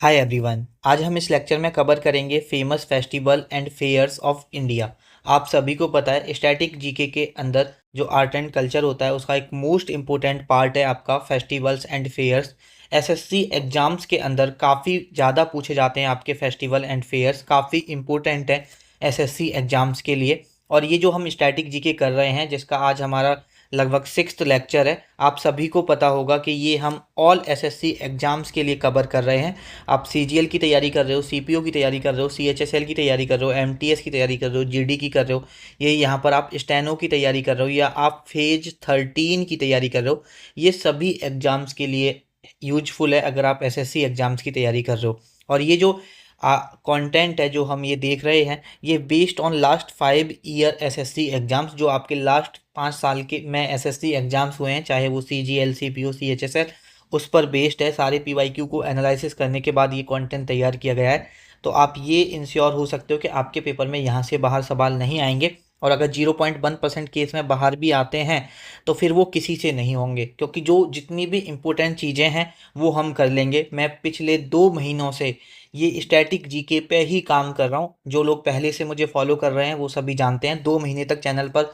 Hi everyone. आज हम इस लेक्चर में कवर करेंगे famous festival and fairs of India. आप सभी को पता है स्टैटिक जीके के अंदर जो आर्ट एंड कल्चर होता है उसका एक मोस्ट इम्पोर्टेंट पार्ट है आपका festivals and fairs. SSC exams के अंदर काफ़ी ज़्यादा पूछे जाते हैं आपके फेस्टिवल एंड फेयर्स, काफ़ी इम्पोर्टेंट है एसएससी एग्जाम्स के लिए। और ये जो हम स्टैटिक जीके कर रहे हैं जिसका आज हमारा लगभग 6th लेक्चर है, आप सभी को पता होगा कि ये हम ऑल एसएससी एग्जाम्स के लिए कवर कर रहे हैं। आप सीजीएल की तैयारी कर रहे हो, सीपीओ की तैयारी कर रहे हो, सीएचएसएल की तैयारी कर रहे हो, एमटीएस की तैयारी कर रहे हो, जीडी की कर रहे हो, ये यहाँ पर आप स्टेनो की तैयारी कर रहे हो या आप फेज 13 की तैयारी कर रहे हो, ये सभी एग्जाम्स के लिए यूजफुल है अगर आप एसएससी एग्जाम्स की तैयारी कर रहे हो। और ये जो कंटेंट है जो हम ये देख रहे हैं ये based on last 5 year SSC exams, जो आपके लास्ट 5 साल के में एसएससी एग्जाम्स हुए हैं, चाहे वो सीजीएल, सीपीओ, सीएचएसएल, उस पर बेस्ड है। सारे पीवाईक्यू को एनालिसिस करने के बाद ये कंटेंट तैयार किया गया है। तो आप ये इंश्योर हो सकते हो कि आपके पेपर में यहाँ से बाहर सवाल नहीं आएंगे। और अगर 0.1% केस में बाहर भी आते हैं तो फिर वो किसी से नहीं होंगे, क्योंकि जो जितनी भी इम्पोर्टेंट चीज़ें हैं वो हम कर लेंगे। मैं पिछले 2 महीनों से ये स्टैटिक जीके पे ही काम कर रहा हूँ। जो लोग पहले से मुझे फॉलो कर रहे हैं वो सभी जानते हैं, 2 महीने तक चैनल पर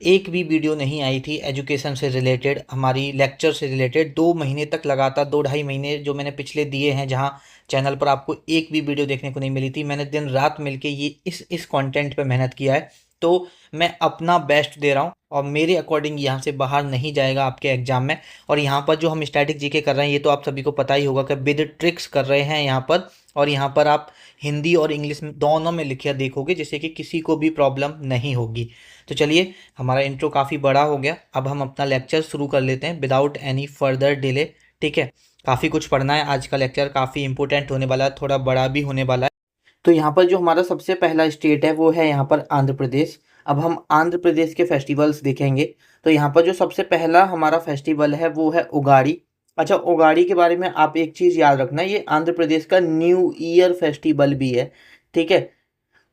एक भी वीडियो नहीं आई थी एजुकेशन से रिलेटेड, हमारी लेक्चर से रिलेटेड। 2 महीने तक लगातार, 2 ढाई महीने जो मैंने पिछले दिए हैं, जहां चैनल पर आपको एक भी वीडियो देखने को नहीं मिली थी, मैंने दिन रात मिलके ये इस कंटेंट पे मेहनत किया है। तो मैं अपना बेस्ट दे रहा हूँ और मेरे अकॉर्डिंग यहाँ से बाहर नहीं जाएगा आपके एग्जाम में। और यहाँ पर जो हम स्टैटिक जीके कर रहे हैं ये तो आप सभी को पता ही होगा कि विद ट्रिक्स कर रहे हैं यहाँ पर। और यहाँ पर आप हिंदी और इंग्लिश में दोनों में लिखिया देखोगे जिससे कि किसी को भी प्रॉब्लम नहीं होगी। तो चलिए, हमारा इंट्रो काफ़ी बड़ा हो गया, अब हम अपना लेक्चर शुरू कर लेते हैं विदाउट एनी फर्दर डिले। ठीक है, काफ़ी कुछ पढ़ना है, आज का लेक्चर काफ़ी इंपॉर्टेंट होने वाला है, थोड़ा बड़ा भी होने वाला है। तो यहाँ पर जो हमारा सबसे पहला स्टेट है वो है यहाँ पर आंध्र प्रदेश। अब हम आंध्र प्रदेश के फेस्टिवल्स देखेंगे। तो यहाँ पर जो सबसे पहला हमारा फेस्टिवल है वो है उगाड़ी। अच्छा, उगाड़ी के बारे में आप एक चीज़ याद रखना, ये आंध्र प्रदेश का न्यू ईयर फेस्टिवल भी है। ठीक है,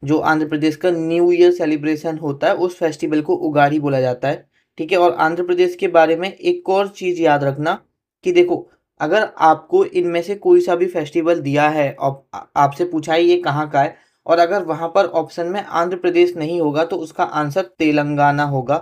जो आंध्र प्रदेश का न्यू ईयर सेलिब्रेशन होता है उस फेस्टिवल को उगाड़ी बोला जाता है। ठीक है, और आंध्र प्रदेश के बारे में एक और चीज़ याद रखना कि देखो, अगर आपको इनमें से कोई सा भी फेस्टिवल दिया है और आपसे पूछा है ये कहाँ का है, और अगर वहाँ पर ऑप्शन में आंध्र प्रदेश नहीं होगा तो उसका आंसर तेलंगाना होगा।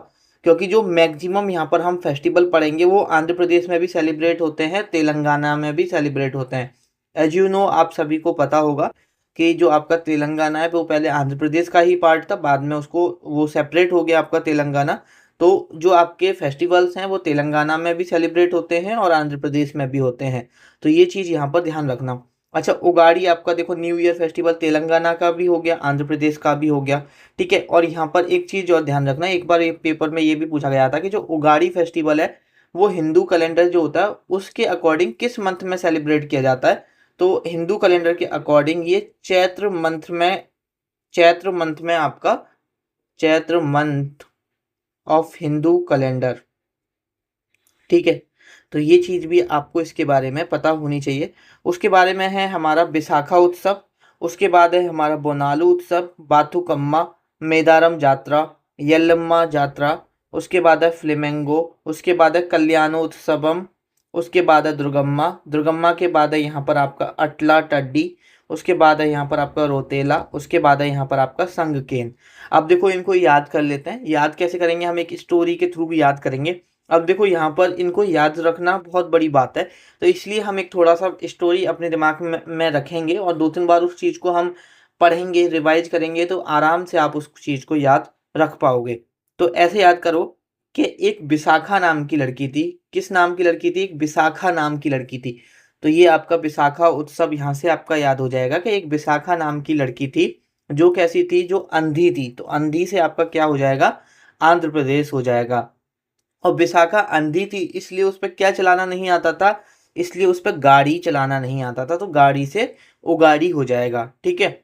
क्योंकि जो मैक्सिमम यहाँ पर हम फेस्टिवल पढ़ेंगे वो आंध्र प्रदेश में भी सेलिब्रेट होते हैं, तेलंगाना में भी सेलिब्रेट होते हैं। एज यू नो, आप सभी को पता होगा कि जो आपका तेलंगाना है वो पहले आंध्र प्रदेश का ही पार्ट था, बाद में उसको वो सेपरेट हो गया आपका तेलंगाना। तो जो आपके फेस्टिवल्स हैं वो तेलंगाना में भी सेलिब्रेट होते हैं और आंध्र प्रदेश में भी होते हैं। तो ये चीज़ यहाँ पर ध्यान रखना। अच्छा, उगाड़ी आपका देखो न्यू ईयर फेस्टिवल तेलंगाना का भी हो गया, आंध्र प्रदेश का भी हो गया। ठीक है, और यहाँ पर एक चीज़ और ध्यान रखना, एक बार एक पेपर में ये भी पूछा गया था कि जो उगाड़ी फेस्टिवल है वो हिंदू कैलेंडर जो होता है उसके अकॉर्डिंग किस मंथ में सेलिब्रेट किया जाता है। तो हिंदू कैलेंडर के अकॉर्डिंग ये चैत्र मंथ में आपका, Chaitra month of Hindu calendar. ठीक है, तो ये चीज़ भी आपको इसके बारे में पता होनी चाहिए। उसके बारे में है हमारा विशाखा उत्सव, उसके बाद है हमारा बोनालू उत्सव, बाथुकम्मा, मेदारम जात्रा, यल्लम्मा जात्रा, उसके बाद है फ्लेमेंगो, उसके बाद है कल्याणोत्सवम, उसके बाद है दुर्गम्मा, दुर्गम्मा के बाद है यहाँ पर आपका अटला टड्डी, उसके बाद है यहाँ पर आपका रोतेला, उसके बाद है यहाँ पर आपका संगकेन। अब देखो, इनको याद कर लेते हैं। याद कैसे करेंगे, हम एक स्टोरी के थ्रू भी याद करेंगे। अब देखो, यहाँ पर इनको याद रखना बहुत बड़ी बात है, तो इसलिए हम एक थोड़ा सा स्टोरी अपने दिमाग में रखेंगे और 2-3 बार उस चीज़ को हम पढ़ेंगे, रिवाइज करेंगे, तो आराम से आप उस चीज़ को याद रख पाओगे। तो ऐसे याद करो कि एक विशाखा नाम की लड़की थी। किस नाम की लड़की थी? एक विशाखा नाम की लड़की थी। तो ये आपका विशाखा उत्सव यहाँ से आपका याद हो जाएगा कि एक विशाखा नाम की लड़की थी जो कैसी थी, जो अंधी थी। तो अंधी से आपका क्या हो जाएगा? आंध्र प्रदेश हो जाएगा। और विशाखा अंधी थी इसलिए उस पर क्या चलाना नहीं आता था, इसलिए उस पर गाड़ी चलाना नहीं आता था, तो गाड़ी से उगाड़ी हो जाएगा। ठीक है,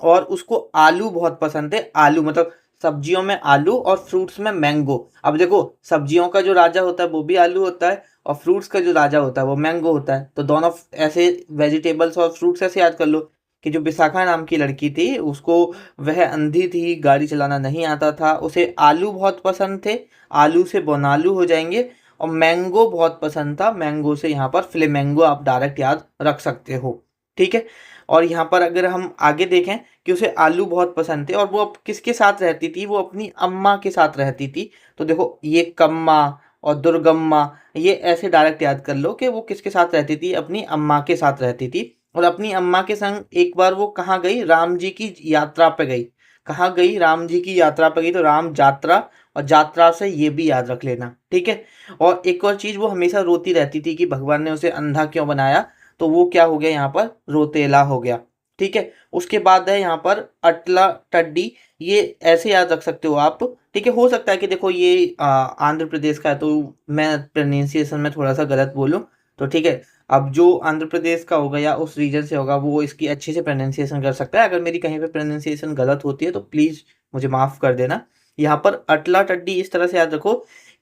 और उसको आलू बहुत पसंद है। आलू मतलब सब्जियों में आलू और फ्रूट्स में मैंगो। अब देखो, सब्जियों का जो राजा होता है वो भी आलू होता है और फ्रूट्स का जो राजा होता है वो मैंगो होता है। तो दोनों ऐसे वेजिटेबल्स और फ्रूट्स ऐसे याद कर लो कि जो विशाखा नाम की लड़की थी उसको, वह अंधी थी, गाड़ी चलाना नहीं आता था, उसे आलू बहुत पसंद थे, आलू से बोनालू हो जाएंगे। और मैंगो बहुत पसंद था, मैंगो से यहाँ पर फ्लेमेंगो आप डायरेक्ट याद रख सकते हो। ठीक है। और यहाँ पर अगर हम आगे देखें कि उसे आलू बहुत पसंद थे और वो अब किसके साथ रहती थी, वो अपनी अम्मा के साथ रहती थी। तो देखो ये कम्मा और दुर्गम्मा, ये ऐसे डायरेक्ट याद कर लो कि वो किसके साथ रहती थी, अपनी अम्मा के साथ रहती थी। और अपनी अम्मा के संग एक बार वो कहाँ गई, राम जी की यात्रा पे गई। कहाँ गई, राम जी की यात्रा पे गई, तो राम यात्रा, और यात्रा से ये भी याद रख लेना। ठीक है। और एक और चीज, वो हमेशा रोती रहती थी कि भगवान ने उसे अंधा क्यों बनाया, तो वो क्या हो गया यहाँ पर, रोतेला हो गया। ठीक है। उसके बाद है यहाँ पर अटला टड्डी, ये ऐसे याद रख सकते हो आप। ठीक है। हो सकता है कि देखो ये आंध्र प्रदेश का है, तो मैं प्रोनाउंसिएशन में थोड़ा सा गलत बोलूँ, तो ठीक है। अब जो आंध्र प्रदेश का होगा या उस रीजन से होगा, वो इसकी अच्छे से प्रोनाउंसिएशन कर सकता है। अगर मेरी कहीं पे प्रोनाउंसिएशन गलत होती है तो प्लीज़ मुझे माफ़ कर देना। यहाँ पर अटला टड्डी इस तरह से याद रखो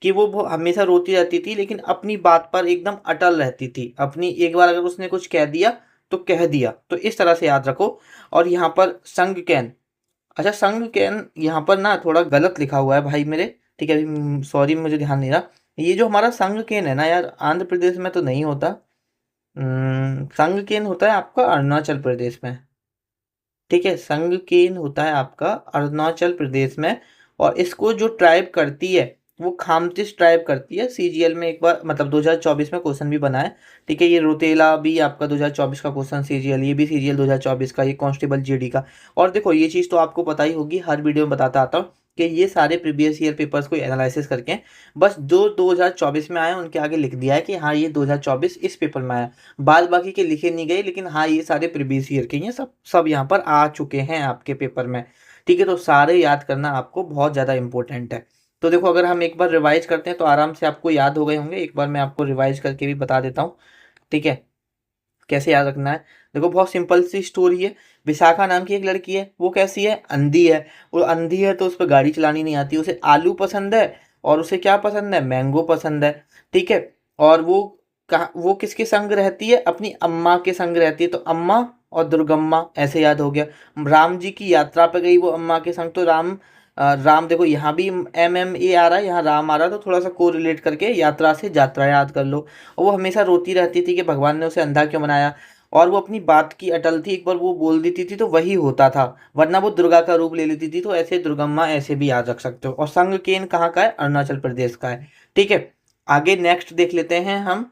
कि वो हमेशा रोती रहती थी, लेकिन अपनी बात पर एकदम अटल रहती थी। अपनी एक बार अगर उसने कुछ कह दिया तो कह दिया, तो इस तरह से याद रखो। और यहाँ पर संगकेन, अच्छा संगकेन यहाँ पर ना थोड़ा गलत लिखा हुआ है भाई मेरे। ठीक है, अभी सॉरी, मुझे ध्यान नहीं रहा। ये जो हमारा संगकेन है ना यार, आंध्र प्रदेश में तो नहीं होता। संगकेन होता है आपका अरुणाचल प्रदेश में। ठीक है, संगकेन होता है आपका अरुणाचल प्रदेश में। और इसको जो ट्राइब करती है, वो खामतिस ट्राइब करती है। सीजीएल में एक बार, मतलब 2024 में क्वेश्चन भी बना है। ठीक है, ये रोतेला भी आपका 2024 का क्वेश्चन सीजीएल, ये भी सीजीएल 2024 का, ये कांस्टेबल जीडी का। और देखो ये चीज़ तो आपको पता ही होगी, हर वीडियो में बताता आता हूँ कि ये सारे प्रीवियस ईयर पेपर्स को एनालिसिस करके बस जो 2024 में आए उनके आगे लिख दिया है कि हाँ ये 2024 इस पेपर में आया। बाद बाकी के लिखे नहीं गए, लेकिन हाँ ये सारे प्रीवियस ईयर के हैं, सब सब यहाँ पर आ चुके हैं आपके पेपर में। ठीक है, तो सारे याद करना आपको बहुत ज़्यादा इंपॉर्टेंट है। तो देखो अगर हम एक बार रिवाइज करते हैं तो आराम से आपको याद हो गए होंगे। एक बार मैं आपको रिवाइज करके भी बता देता हूँ। ठीक है, कैसे याद रखना है। देखो बहुत सिंपल सी स्टोरी है। विशाखा नाम की एक लड़की है, वो कैसी है, अंधी है। वो अंधी है तो उस पर गाड़ी चलानी नहीं आती, उसे आलू पसंद है और उसे क्या पसंद है, मैंगो पसंद है। ठीक है। और वो कहाँ, वो किसके संग रहती है, अपनी अम्मा के संग रहती है, तो अम्मा और दुर्गम्मा ऐसे याद हो गया। राम जी की यात्रा पे गई वो अम्मा के संग, तो राम, राम देखो यहाँ भी MMA आ रहा है, यहाँ राम आ रहा है, तो थोड़ा सा को रिलेट करके यात्रा से यात्रा याद कर लो। और वो हमेशा रोती रहती थी कि भगवान ने उसे अंधा क्यों बनाया, और वो अपनी बात की अटल थी। एक बार वो बोल देती थी तो वही होता था, वरना वो दुर्गा का रूप ले लेती थी। तो ऐसे दुर्गम्मा ऐसे भी याद रख सकते हो। और संगकेन कहाँ का है, अरुणाचल प्रदेश का है। ठीक है, आगे नेक्स्ट देख लेते हैं हम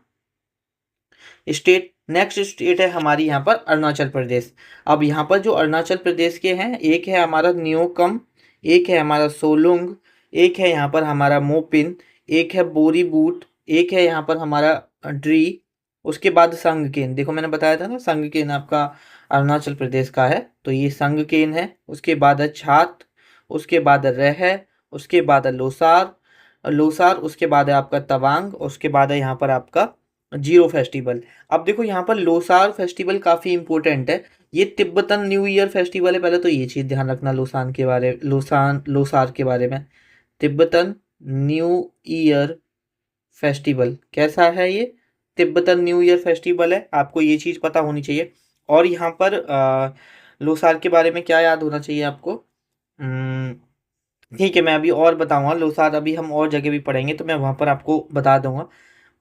स्टेट। नेक्स्ट स्टेट है हमारी यहाँ पर अरुणाचल प्रदेश। अब यहाँ पर जो अरुणाचल प्रदेश के हैं, एक है हमारा न्योकम, एक है हमारा सोलुंग, एक है यहाँ पर हमारा मोपिन, एक है बोरीबूट, एक है यहाँ पर हमारा ड्री। उसके बाद संगकेन, देखो मैंने बताया था ना संगकेन आपका अरुणाचल प्रदेश का है, तो ये संगकेन है। उसके बाद है छात, उसके बाद है रह, उसके बाद है लोसार, लोसार उसके बाद है आपका तवांग, उसके बाद है यहाँ पर आपका जीरो फेस्टिवल। अब देखो यहाँ पर लोसार फेस्टिवल काफ़ी इंपॉर्टेंट है। ये तिब्बतन न्यू ईयर फेस्टिवल है। पहले तो ये चीज़ ध्यान रखना लोसान के बारे, लोसार के बारे में। तिब्बतन न्यू ईयर फेस्टिवल कैसा है ये, तिब्बतन न्यू ईयर फेस्टिवल है, आपको ये चीज़ पता होनी चाहिए। और यहाँ पर लोसार के बारे में क्या याद होना चाहिए आपको। ठीक है, मैं अभी और बताऊंगा। लोसार अभी हम और जगह भी पढ़ेंगे तो मैं वहाँ पर आपको बता दूंगा।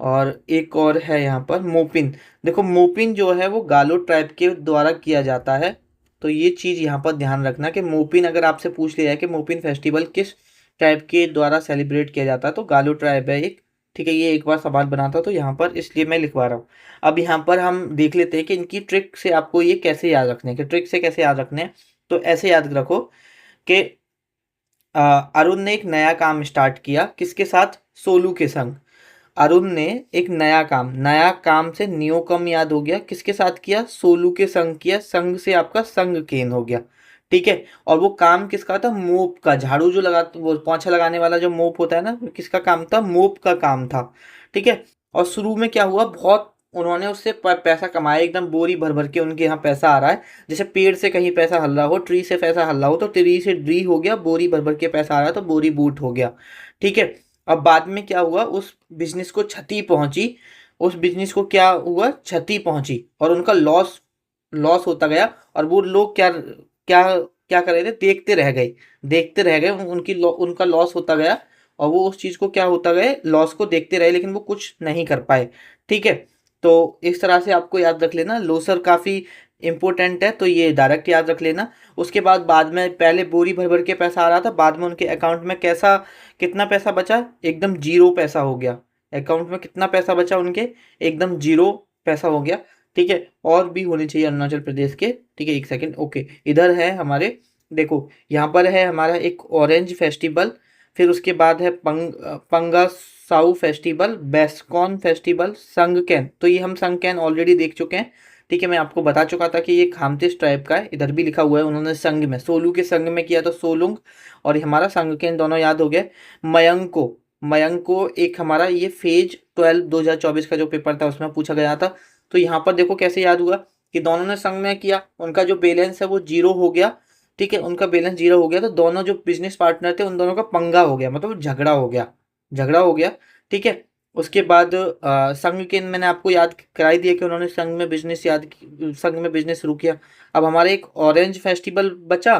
और एक और है यहाँ पर मोपिन। देखो मोपिन जो है वो गालो ट्राइब के द्वारा किया जाता है, तो ये चीज़ यहाँ पर ध्यान रखना कि मोपिन अगर आपसे पूछ लिया है कि मोपिन फेस्टिवल किस ट्राइब के द्वारा सेलिब्रेट किया जाता है, तो गालो ट्राइब है एक। ठीक है, ये एक बार सवाल बना था तो यहाँ पर इसलिए मैं लिखवा रहा हूँ। अब यहाँ पर हम देख लेते हैं कि इनकी ट्रिक से आपको ये कैसे याद रखने हैं, कि ट्रिक से कैसे याद रखने हैं। तो ऐसे याद रखो कि अरुण ने एक नया काम स्टार्ट किया, किसके साथ, सोलू के संग। अरुण ने एक नया काम, नया काम से न्योकम याद हो गया, किसके साथ किया, सोलू के संग किया, संग से आपका संग केन हो गया। ठीक है। और वो काम किसका था, मोप का, झाड़ू जो लगा, वो पोंछा लगाने वाला जो मोप होता है ना, वो किसका काम था, मोप का काम था। ठीक है। और शुरू में क्या हुआ, बहुत उन्होंने उससे पैसा कमाया, एकदम बोरी भर भर के उनके यहाँ पैसा आ रहा है। जैसे पेड़ से कहीं पैसा हल रहा हो, ट्री से पैसा हल रहा हो, तो ट्री से ड्री हो गया, बोरी भर भर के पैसा आ रहा है तो बोरी बूट हो गया। ठीक है। अब बाद में क्या हुआ, उस बिजनेस को क्षति पहुंची, उस बिजनेस को क्या हुआ, क्षति पहुंची, और उनका लॉस लॉस होता गया। और वो लोग क्या क्या क्या कर रहे थे, देखते रह गए, देखते रह गए, उनका लॉस होता गया। और वो उस चीज़ को क्या होता गए, लॉस को देखते रहे लेकिन वो कुछ नहीं कर पाए। ठीक है, तो इस तरह से आपको याद रख लेना, लोसर काफ़ी इंपॉर्टेंट है, तो ये डायरेक्ट याद रख लेना। उसके बाद में पहले बोरी भर भर के पैसा आ रहा था, बाद में उनके अकाउंट में कैसा कितना पैसा बचा, एकदम जीरो पैसा हो गया। अकाउंट में कितना पैसा बचा उनके, एकदम जीरो पैसा हो गया। ठीक है, और भी होने चाहिए अरुणाचल प्रदेश के। ठीक है, एक सेकंड, ओके, इधर है हमारे, देखो यहाँ पर है हमारा एक ऑरेंज फेस्टिवल, फिर उसके बाद है पंगा साउ फेस्टिवल, बेस्कॉन फेस्टिवल, संगकेन। तो ये हम संगकेन ऑलरेडी देख चुके हैं। ठीक है, मैं आपको बता चुका था कि ये खामतिस ट्राइब का है, इधर भी लिखा हुआ है उन्होंने संग में, सोलू के संग में किया तो सोलुंग, और ये हमारा संगकेन, दोनों याद हो गए। मयंको, मयंको एक हमारा ये फेज 12 2024 का जो पेपर था उसमें पूछा गया था। तो यहाँ पर देखो कैसे याद हुआ कि दोनों ने संग में किया, उनका जो बैलेंस है वो जीरो हो गया। ठीक है, उनका बैलेंस जीरो हो गया, तो दोनों जो बिजनेस पार्टनर थे उन दोनों का पंगा हो गया, मतलब झगड़ा हो गया, झगड़ा हो गया। ठीक है, उसके बाद संघ के मैंने आपको याद कराई दिया कि उन्होंने संघ में बिजनेस शुरू किया। अब हमारे एक ऑरेंज फेस्टिवल बचा,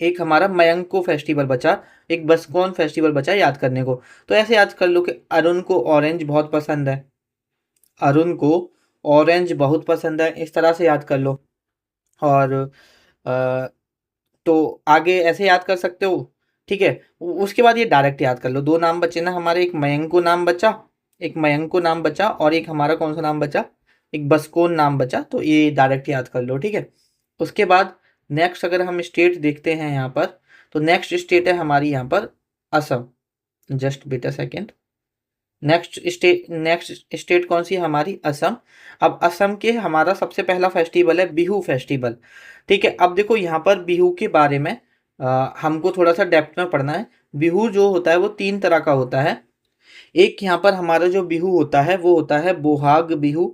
एक हमारा मयंको फेस्टिवल बचा, एक बसकॉन फेस्टिवल बचा याद करने को। तो ऐसे याद कर लो कि अरुण को ऑरेंज बहुत पसंद है, अरुण को ऑरेंज बहुत पसंद है, इस तरह से याद कर लो। और अ, तो आगे ऐसे याद कर सकते हो। ठीक है, उसके बाद ये डायरेक्ट याद कर लो, दो नाम बचे ना हमारे, एक मयंको नाम बचा, एक मयंको नाम बचा, और एक हमारा कौन सा नाम बचा, एक बसकोन नाम बचा, तो ये डायरेक्ट याद कर लो। ठीक है, उसके बाद नेक्स्ट अगर हम स्टेट देखते हैं यहाँ पर, तो नेक्स्ट स्टेट है हमारी यहाँ पर असम। जस्ट बेटा सेकेंड, नेक्स्ट स्टेट कौन सी है हमारी, असम। अब असम के हमारा सबसे पहला फेस्टिवल है बिहू फेस्टिवल। ठीक है, अब देखो यहाँ पर बिहू के बारे में हमको थोड़ा सा डेप्थ में पढ़ना है। बिहू जो होता है वो तीन तरह का होता है। एक यहाँ पर हमारा जो बिहू होता है वो होता है बोहाग बिहू,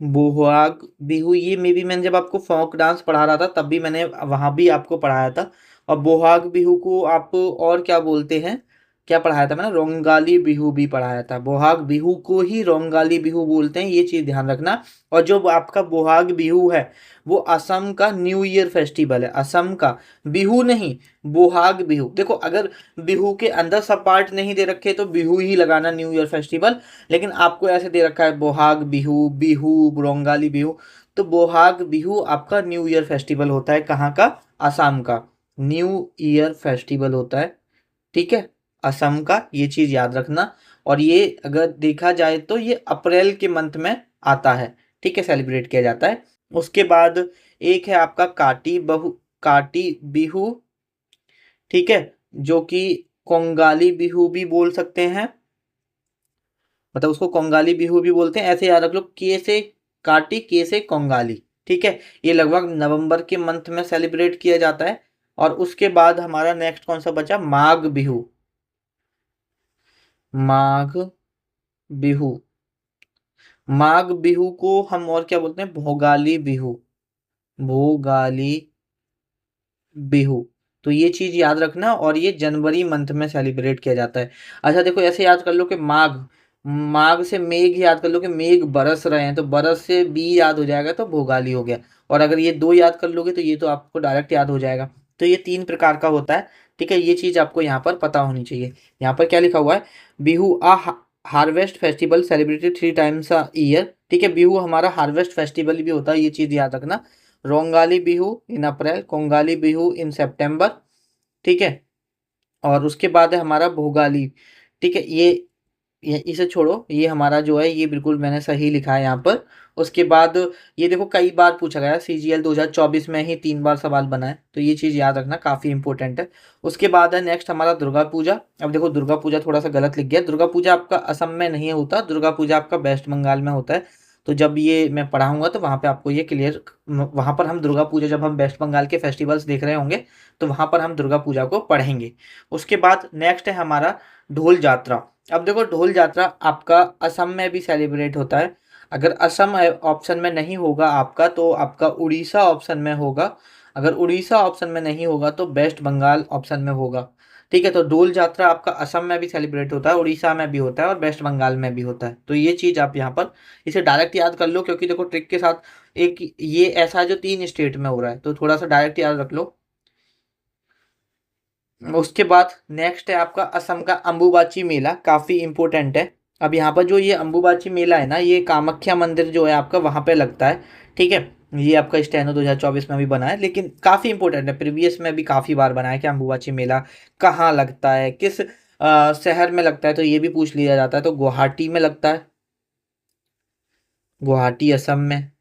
बोहाग बिहू, ये मे बी मैंने जब आपको फोक डांस पढ़ा रहा था तब भी मैंने वहाँ भी आपको पढ़ाया था। और बोहाग बिहू को आप और क्या बोलते हैं, क्या पढ़ाया था मैंने, रोंगाली बिहू भी पढ़ाया था। बोहाग बिहू को ही रोंगाली बिहू बोलते हैं, ये चीज़ ध्यान रखना। और जो आपका बोहाग बिहू है वो असम का न्यू ईयर फेस्टिवल है, असम का, बिहू नहीं, बोहाग बिहू। देखो अगर बिहू के अंदर सब पार्ट नहीं दे रखे तो बिहू ही लगाना न्यू ईयर फेस्टिवल, लेकिन आपको ऐसे दे रखा है बोहाग बिहू, बिहू, रोंगाली बिहू। तो बोहाग बिहू आपका न्यू ईयर फेस्टिवल होता है, कहाँ का, असम का न्यू ईयर फेस्टिवल होता है। ठीक है, असम का, ये चीज़ याद रखना। और ये अगर देखा जाए तो ये अप्रैल के मंथ में आता है। ठीक है, सेलिब्रेट किया जाता है। उसके बाद एक है आपका काटी बिहू। ठीक है, जो कि कोंगाली बिहू भी बोल सकते हैं, मतलब उसको कोंगाली बिहू भी बोलते हैं, ऐसे याद रख लो, के से काटी, के से कोंगाली। ठीक है, ये लगभग नवंबर के मंथ में सेलिब्रेट किया जाता है। और उसके बाद हमारा नेक्स्ट कौन सा बचा, माघ बिहू, माघ बिहू। माघ बिहू को हम और क्या बोलते हैं, भोगाली बिहू, भोगाली बिहू। तो ये चीज याद रखना, और ये जनवरी मंथ में सेलिब्रेट किया जाता है। अच्छा देखो ऐसे याद कर लो कि माघ, माघ से मेघ याद कर लो कि मेघ बरस रहे हैं, तो बरस से बी याद हो जाएगा तो भोगाली हो गया। और अगर ये दो याद कर लोगे तो ये तो आपको डायरेक्ट याद हो जाएगा। तो ये तीन प्रकार का होता है। ठीक है, ये चीज आपको यहाँ पर पता होनी चाहिए। यहाँ पर क्या लिखा हुआ है, Bihu harvest festival celebrated 3 times a year. ठीक है, बिहू हमारा हार्वेस्ट फेस्टिवल भी होता है, ये चीज याद रखना। रोंगाली बिहू इन अप्रैल, कोंगाली बिहू इन सितंबर। ठीक है, और उसके बाद है हमारा भोगाली। ठीक है, ये इसे छोड़ो, ये हमारा जो है ये बिल्कुल मैंने सही लिखा है यहाँ पर। उसके बाद ये देखो कई बार पूछा गया, CGL 2024 में ही 3 बार सवाल बना है, तो ये चीज़ याद रखना, काफ़ी इंपॉर्टेंट है। उसके बाद है नेक्स्ट हमारा दुर्गा पूजा। अब देखो दुर्गा पूजा थोड़ा सा गलत लिख गया, दुर्गा पूजा आपका असम में नहीं होता, दुर्गा पूजा आपका वेस्ट बंगाल में होता है। तो जब ये मैं पढ़ाऊंगा तो वहाँ पे आपको ये क्लियर, वहाँ पर हम दुर्गा पूजा, जब हम वेस्ट बंगाल के फेस्टिवल्स देख रहे होंगे तो वहाँ पर हम दुर्गा पूजा को पढ़ेंगे। उसके बाद नेक्स्ट है हमारा ढोल यात्रा। अब देखो ढोल यात्रा आपका असम में भी सेलिब्रेट होता है। अगर असम ऑप्शन में नहीं होगा आपका तो आपका उड़ीसा ऑप्शन में होगा, अगर उड़ीसा ऑप्शन में नहीं होगा तो वेस्ट बंगाल ऑप्शन में होगा। ठीक है, तो ढोल यात्रा आपका असम में भी सेलिब्रेट होता है, उड़ीसा में भी होता है, और वेस्ट बंगाल में भी होता है। तो ये चीज़ आप यहाँ पर इसे डायरेक्ट याद कर लो, क्योंकि देखो ट्रिक के साथ एक ये ऐसा है जो 3 स्टेट में हो रहा है, तो थोड़ा सा डायरेक्ट याद रख लो। उसके बाद नेक्स्ट है आपका असम का अम्बुबाची मेला, काफ़ी इम्पोर्टेंट है। अब यहाँ पर जो ये अम्बुबाची मेला है ना, ये कामाख्या मंदिर जो है आपका वहाँ पे लगता है, ठीक है। ये आपका स्टेनो 2024 में भी बना है, लेकिन काफ़ी इंपॉर्टेंट है, प्रीवियस में भी काफ़ी बार बना है कि अम्बुबाची मेला कहाँ लगता है, किस शहर में लगता है, तो ये भी पूछ लिया जाता है। तो गुवाहाटी में लगता है, गुवाहाटी असम में।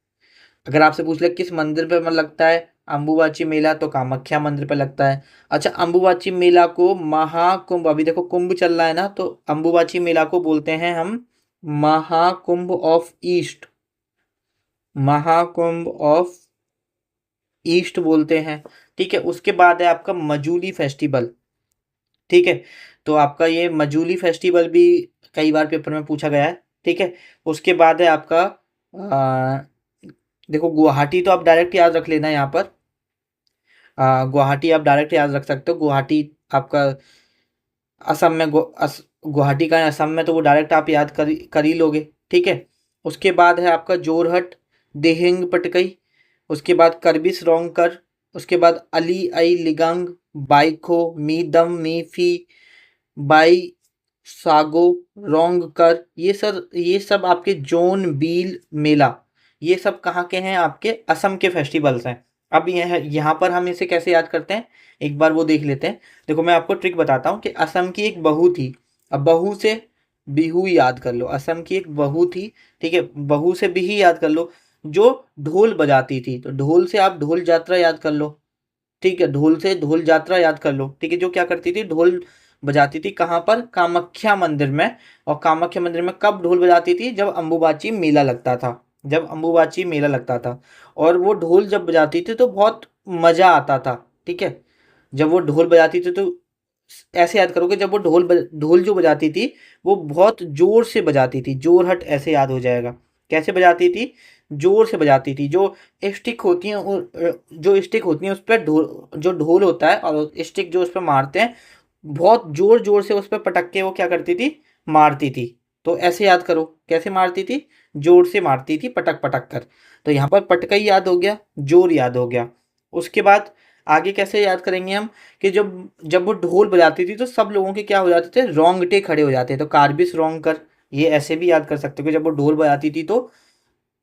अगर आपसे पूछ ले किस मंदिर पे मन लगता है अम्बुबाची मेला, तो कामाख्या मंदिर पे लगता है। अच्छा, अम्बुबाची मेला को महाकुंभ, अभी देखो कुंभ चल रहा है ना, तो अम्बुबाची मेला को बोलते हैं हम Mahakumbh of east, Mahakumbh of east बोलते हैं, ठीक है। उसके बाद है आपका मजूली फेस्टिवल, ठीक है। तो आपका ये मजूली फेस्टिवल भी कई बार पेपर में पूछा गया है, ठीक है। उसके बाद है आपका देखो गुवाहाटी तो आप डायरेक्ट याद रख लेना यहाँ पर, गुवाहाटी आप डायरेक्ट याद रख सकते हो। गुवाहाटी आपका असम में गुवाहाटी का है असम में, तो वो डायरेक्ट आप याद कर ही लोगे, ठीक है। उसके बाद है आपका जोरहट देहिंग पटकई, उसके बाद करबिस रोंगकर, उसके बाद अली आई लिगांग, बाइखो मीदम मीफी, बाई सागो रोंगकर, ये सब आपके जोन बील मेला, ये सब कहाँ के हैं, आपके असम के फेस्टिवल्स हैं। अब यह यहाँ पर हम इसे कैसे याद करते हैं, एक बार वो देख लेते हैं। देखो मैं आपको ट्रिक बताता हूँ कि असम की एक बहू थी, अब बहू से बिहू याद कर लो, असम की एक बहू थी, ठीक है, बहू से बिही याद कर लो, जो ढोल बजाती थी, तो ढोल से आप ढोल यात्रा याद कर लो, ठीक है, ढोल से ढोल यात्रा याद कर लो, ठीक है। जो क्या करती थी, ढोल बजाती थी, कहाँ पर, कामाख्या मंदिर में। और कामाख्या मंदिर में कब ढोल बजाती थी, जब अम्बुबाची मेला लगता था, जब अम्बुबाची मेला लगता था। और वो ढोल जब बजाती थी तो बहुत मजा आता था, ठीक है। जब वो ढोल बजाती थी तो ऐसे याद करोगे, जब वो ढोल जो बजाती थी, वो बहुत जोर से बजाती थी, जोरहट ऐसे याद हो जाएगा। कैसे बजाती थी, जोर से बजाती थी। जो स्टिक होती हैं जो स्टिक होती हैं उस पर ढोल, जो ढोल होता है और स्टिक जो उस पर मारते हैं, बहुत जोर जोर से उस पर पटक के वो क्या करती थी, मारती थी। तो ऐसे याद करो, कैसे मारती थी, जोर से मारती थी, पटक पटक कर। तो यहाँ पर पटकई याद हो गया, जोर याद हो गया। उसके बाद आगे कैसे याद करेंगे हम, कि जब जब वो ढोल बजाती थी तो सब लोगों के क्या हो जाते थे, रोंगटे खड़े हो जाते, तो कार्बिस रोंग कर, ये ऐसे भी याद कर सकते हो कि जब वो ढोल बजाती थी तो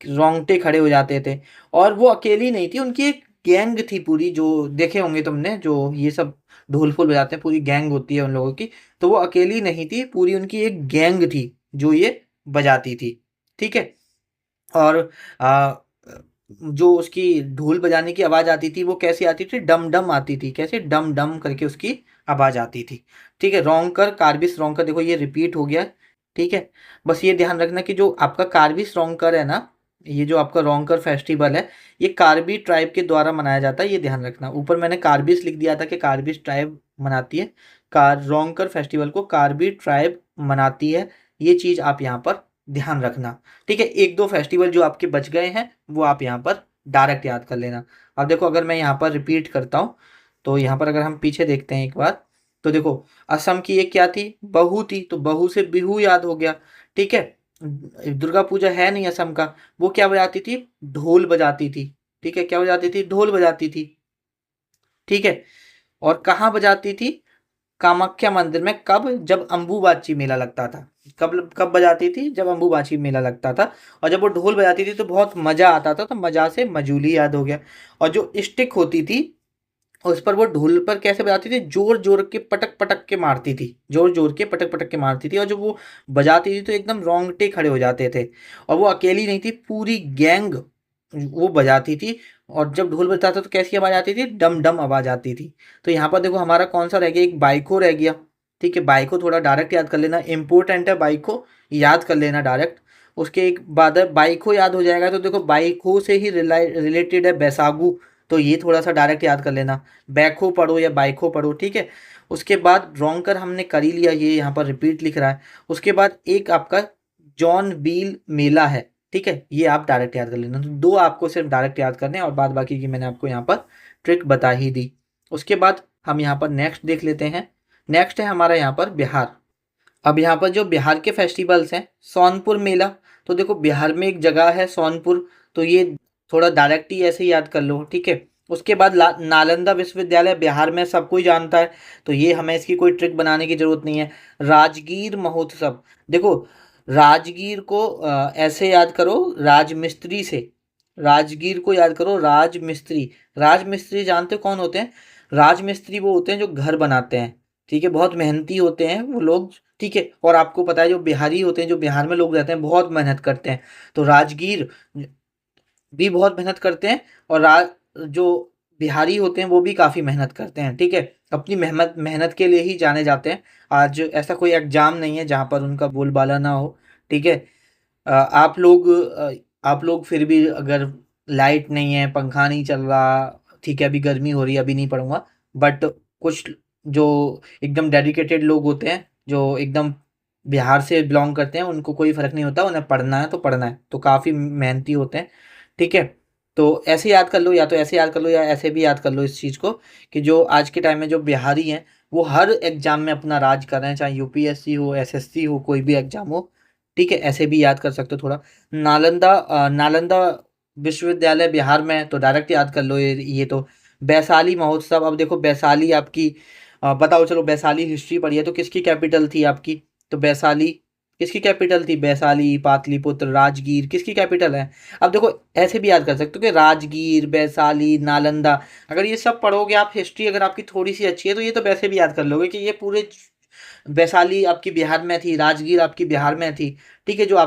रोंगटे खड़े हो जाते थे। और वो अकेली नहीं थी, उनकी एक गैंग थी पूरी, जो देखे होंगे तुमने, जो ये सब ढोल फुल बजाते हैं, पूरी गैंग होती है उन लोगों की। तो वो अकेली नहीं थी, पूरी उनकी एक गैंग थी जो ये बजाती थी, ठीक है। और आ, जो उसकी ढोल बजाने की आवाज आती थी वो कैसी आती थी, डम डम आती थी, कैसे, डम डम करके उसकी आवाज आती थी, ठीक है। रोंगकर, कार्बिस रोंगकर, देखो ये रिपीट हो गया, ठीक है। बस ये ध्यान रखना कि जो आपका कार्बिस रोंगकर है ना, ये जो आपका रोंगकर फेस्टिवल है, ये कार्बी ट्राइब के द्वारा मनाया जाता है, ये ध्यान रखना। ऊपर मैंने कार्बिस लिख दिया था कि कार्बिस ट्राइब मनाती है, कार रोंगकर फेस्टिवल को कार्बी ट्राइब मनाती है, ये चीज़ आप यहाँ पर ध्यान रखना, ठीक है। एक दो फेस्टिवल जो आपके बच गए हैं वो आप यहाँ पर डायरेक्ट याद कर लेना। अब देखो अगर मैं यहाँ पर रिपीट करता हूँ, तो यहाँ पर अगर हम पीछे देखते हैं एक बार, तो देखो असम की एक क्या थी, बहू थी, तो बहू से बिहू याद हो गया, ठीक है। दुर्गा पूजा है नहीं असम का, वो क्या बजाती थी, ढोल बजाती थी, ठीक है, क्या बजाती थी, ढोल बजाती थी, ठीक है। और कहाँ बजाती थी, कामाख्या मंदिर में, कब, जब अम्बुबाची मेला लगता था। कब कब बजाती थी, जब अम्बुबाची मेला लगता था। और जब वो ढोल बजाती थी तो बहुत मजा आता था, तो मजा से मजूली याद हो गया। और जो स्टिक होती थी उस पर, वो ढोल पर कैसे बजाती थी, जोर जोर के पटक पटक के मारती थी, जोर जोर के पटक पटक के मारती थी। और जब वो बजाती थी तो एकदम रोंगटे खड़े हो जाते थे। और वो अकेली नहीं थी, पूरी गैंग वो बजाती थी। और जब ढोल बजता था तो कैसी आवाज आती थी, डम डम आवाज आती थी। तो यहाँ पर देखो हमारा कौन सा रह गया, एक बाइको रह गया, ठीक है। बाइको थोड़ा डायरेक्ट याद कर लेना, इंपॉर्टेंट है, बाइको याद कर लेना डायरेक्ट। उसके एक बाद है बाइको याद हो जाएगा, तो देखो बाइको से ही रिलेटेड है बैसागू, तो ये थोड़ा सा डायरेक्ट याद कर लेना, बैखो पढ़ो या बाइको पढ़ो, ठीक है। उसके बाद रोंगकर हमने कर ही लिया, ये यहाँ पर रिपीट लिख रहा है। उसके बाद एक आपका जॉन बील मेला है, ठीक है, ये आप डायरेक्ट याद कर लेना। तो दो आपको सिर्फ डायरेक्ट याद करने हैं, और बाद बाकी की मैंने आपको यहाँ पर ट्रिक बता ही दी। उसके बाद हम यहाँ पर नेक्स्ट देख लेते हैं। नेक्स्ट है हमारा यहाँ पर बिहार। अब यहाँ पर जो बिहार के फेस्टिवल्स हैं, सोनपुर मेला। तो देखो बिहार में एक जगह है सोनपुर, तो ये थोड़ा डायरेक्ट ही ऐसे ही याद कर लो, ठीक है। उसके बाद नालंदा विश्वविद्यालय बिहार में सबको ही जानता है, तो ये हमें इसकी कोई ट्रिक बनाने की जरूरत नहीं है। राजगीर महोत्सव, देखो राजगीर को ऐसे याद करो, राजमिस्त्री से। राजगीर को याद करो राजमिस्त्री। राजमिस्त्री जानते हो कौन होते हैं? राजमिस्त्री वो होते हैं जो घर बनाते हैं, ठीक है, बहुत मेहनती होते हैं वो लोग, ठीक है। और आपको पता है जो बिहारी होते हैं, जो बिहार में लोग रहते हैं, बहुत मेहनत करते हैं। तो राजगीर भी बहुत मेहनत करते हैं, और जो बिहारी होते हैं वो भी काफ़ी मेहनत करते हैं, ठीक है। अपनी मेहनत मेहनत के लिए ही जाने जाते हैं। आज ऐसा कोई एग्जाम नहीं है जहाँ पर उनका बोलबाला ना हो, ठीक है। आप लोग फिर भी, अगर लाइट नहीं है, पंखा नहीं चल रहा, ठीक है, अभी गर्मी हो रही है, अभी नहीं पढ़ूंगा, बट कुछ जो एकदम डेडिकेटेड लोग होते हैं, जो एकदम बिहार से बिलोंग करते हैं, उनको कोई फ़र्क नहीं होता, उन्हें पढ़ना है तो पढ़ना है, तो काफ़ी मेहनती होते हैं, ठीक है। तो ऐसे याद कर लो, या तो ऐसे याद कर लो या ऐसे भी याद कर लो इस चीज़ को, कि जो आज के टाइम में जो बिहारी हैं वो हर एग्ज़ाम में अपना राज कर रहे हैं, चाहे यूपीएससी हो, एसएससी हो, कोई भी एग्ज़ाम हो, ठीक है। ऐसे भी याद कर सकते हो थोड़ा। नालंदा विश्वविद्यालय बिहार में है, तो डायरेक्ट याद कर लो ये तो। वैशाली महोत्सव, अब देखो वैशाली आपकी, बताओ, चलो वैशाली हिस्ट्री पढ़ी है तो किसकी कैपिटल थी आपकी? तो वैशाली किसकी कैपिटल थी? वैशाली, पाटलिपुत्र, राजगीर किसकी कैपिटल है? अब देखो ऐसे भी याद कर सकते हो कि राजगीर, वैशाली, नालंदा, अगर ये सब पढ़ोगे आप, हिस्ट्री अगर आपकी थोड़ी सी अच्छी है तो ये तो वैसे भी याद कर लोगे कि ये पूरे वैशाली आपकी बिहार में थी, राजगीर आपकी बिहार में थी, ठीक है। जो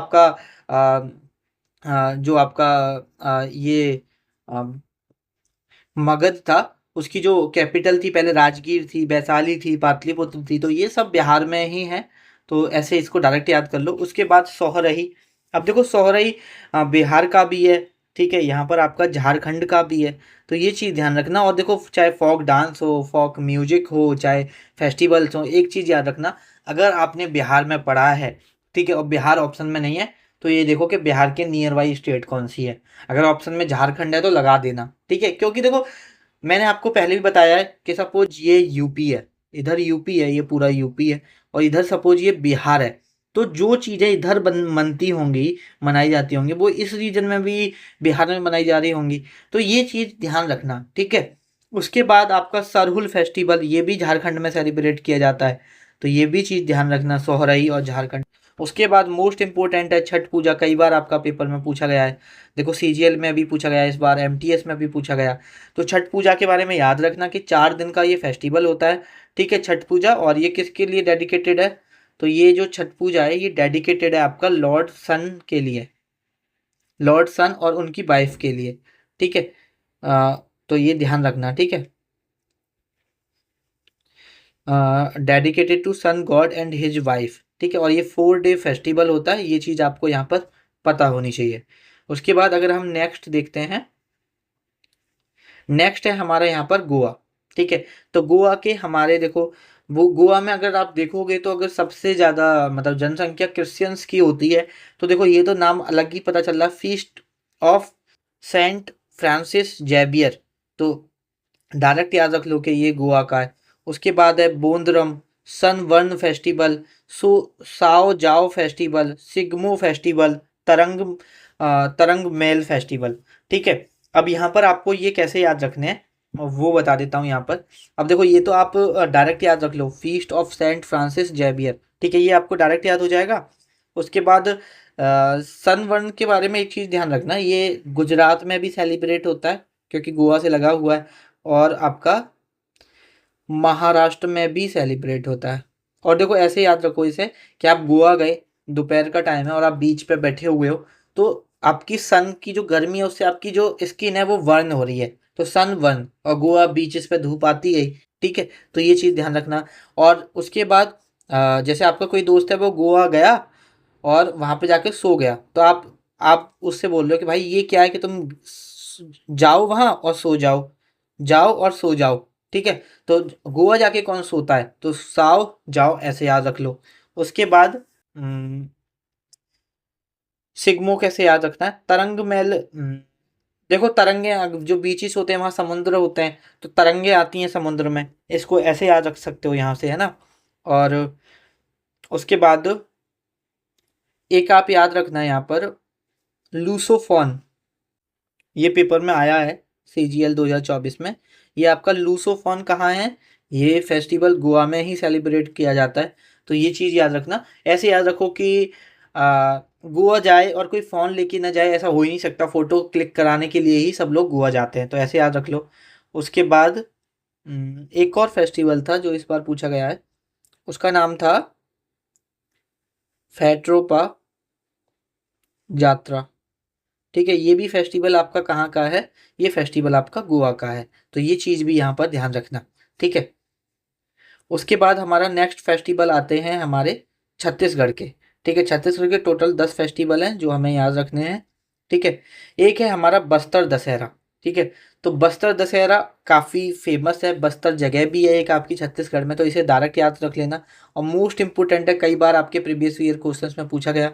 आपका ये अ, मगध था, उसकी जो कैपिटल थी पहले राजगीर थी, वैशाली थी, पाटलिपुत्र थी, तो ये सब बिहार में ही है। तो ऐसे इसको डायरेक्ट याद कर लो। उसके बाद सोहरही, अब देखो सोहरही बिहार का भी है, ठीक है, यहाँ पर आपका झारखंड का भी है, तो ये चीज़ ध्यान रखना। और देखो चाहे फोक डांस हो, फोक म्यूजिक हो, चाहे फेस्टिवल्स हो, एक चीज़ याद रखना, अगर आपने बिहार में पढ़ा है, ठीक है, और बिहार ऑप्शन में नहीं है, तो ये देखो कि बिहार के नियर बाई स्टेट कौन सी है। अगर ऑप्शन में झारखंड है तो लगा देना, ठीक है, क्योंकि देखो मैंने आपको पहले भी बताया है कि सपोज ये यूपी है, इधर यूपी है, ये पूरा यूपी है, और इधर सपोज ये बिहार है, तो जो चीज़ें इधर बनती होंगी, मनाई जाती होंगी, वो इस रीजन में भी बिहार में मनाई जा रही होंगी, तो ये चीज़ ध्यान रखना, ठीक है। उसके बाद आपका सरहुल फेस्टिवल, ये भी झारखंड में सेलिब्रेट किया जाता है, तो ये भी चीज़ ध्यान रखना, सोहराई और झारखंड। उसके बाद मोस्ट इंपॉर्टेंट है छठ पूजा, कई बार आपका पेपर में पूछा गया है, देखो सीजीएल में भी पूछा गया है, इस बार एमटीएस में भी पूछा गया। तो छठ पूजा के बारे में याद रखना कि 4 दिन का ये फेस्टिवल होता है, ठीक है, छठ पूजा, और ये किसके लिए डेडिकेटेड है? तो ये जो छठ पूजा है ये डेडिकेटेड है आपका लॉर्ड सन के लिए, लॉर्ड सन और उनकी वाइफ के लिए, ठीक है। तो ये ध्यान रखना, ठीक है, dedicated to sun god and his wife, ठीक है। और ये 4 डे फेस्टिवल होता है, ये चीज़ आपको यहाँ पर पता होनी चाहिए। उसके बाद अगर हम नेक्स्ट देखते हैं, नेक्स्ट है हमारा यहाँ पर गोवा, ठीक है। तो गोवा के हमारे देखो, वो गोवा में अगर आप देखोगे तो अगर सबसे ज़्यादा मतलब जनसंख्या क्रिश्चियंस की होती है, तो देखो ये तो नाम अलग ही पता चल रहा है, feast of Saint Francis Xavier, तो डायरेक्ट याद रख लो कि ये गोवा का है। उसके बाद है बोंदरम, सन वर्ण फेस्टिवल, सो साओ जाओ फेस्टिवल, सिग्मो फेस्टिवल, तरंग मेल फेस्टिवल, ठीक है। अब यहाँ पर आपको ये कैसे याद रखने हैं वो बता देता हूँ यहाँ पर। अब देखो ये तो आप डायरेक्ट याद रख लो, feast of Saint Francis Xavier, ठीक है, ये आपको डायरेक्ट याद हो जाएगा। उसके बाद सन वर्ण के बारे में एक चीज़ ध्यान रखना, ये गुजरात में भी सेलिब्रेट होता है क्योंकि गोवा से लगा हुआ है, और आपका महाराष्ट्र में भी सेलिब्रेट होता है। और देखो ऐसे याद रखो इसे, कि आप गोवा गए, दोपहर का टाइम है और आप बीच पे बैठे हुए हो, तो आपकी सन की जो गर्मी है उससे आपकी जो स्किन है वो वर्न हो रही है, तो सन वर्न, और गोवा बीचेस पे धूप आती है, ठीक है। तो ये चीज़ ध्यान रखना। और उसके बाद जैसे आपका कोई दोस्त है वो गोवा गया और वहाँ पे जाके सो गया, तो आप उससे बोल रहे हो कि भाई ये क्या है कि तुम जाओ वहाँ और सो जाओ, जाओ और सो जाओ, ठीक है। तो गोवा जाके कौन सोता है? तो साओ जाओ, ऐसे याद रख लो। उसके बाद सिग्मो कैसे याद रखना है? तरंग महल, देखो तरंगे जो बीचेस होते हैं वहाँ समुद्र होते हैं, तो तरंगे आती हैं समुद्र में, इसको ऐसे याद रख सकते हो यहाँ से, है ना। और उसके बाद एक आप याद रखना है यहाँ पर, लूसोफोन, ये पेपर में आया है, CGL 2024 में। ये आपका लूसोफॉन कहाँ है, ये फेस्टिवल गोवा में ही सेलिब्रेट किया जाता है। तो ये चीज़ याद रखना। ऐसे याद रखो कि गोवा जाए और कोई फ़ोन लेके ना जाए, ऐसा हो ही नहीं सकता। फ़ोटो क्लिक कराने के लिए ही सब लोग गोवा जाते हैं, तो ऐसे याद रख लो। उसके बाद एक और फेस्टिवल था जो इस बार पूछा गया है, उसका नाम था फेट्रोपा यात्रा। ठीक है, ये भी फेस्टिवल आपका कहाँ का है, ये फेस्टिवल आपका गोवा का है। तो ये चीज़ भी यहाँ पर ध्यान रखना। ठीक है, उसके बाद हमारा नेक्स्ट फेस्टिवल आते हैं हमारे छत्तीसगढ़ के। ठीक है, छत्तीसगढ़ के टोटल 10 फेस्टिवल हैं जो हमें याद रखने हैं। ठीक है, एक है हमारा बस्तर दशहरा। ठीक है, तो बस्तर दशहरा काफ़ी फेमस है, बस्तर जगह भी है एक आपकी छत्तीसगढ़ में, तो इसे डायरेक्ट याद रख लेना। और मोस्ट इंपॉर्टेंट है, कई बार आपके प्रीवियस ईयर क्वेश्चंस में पूछा गया।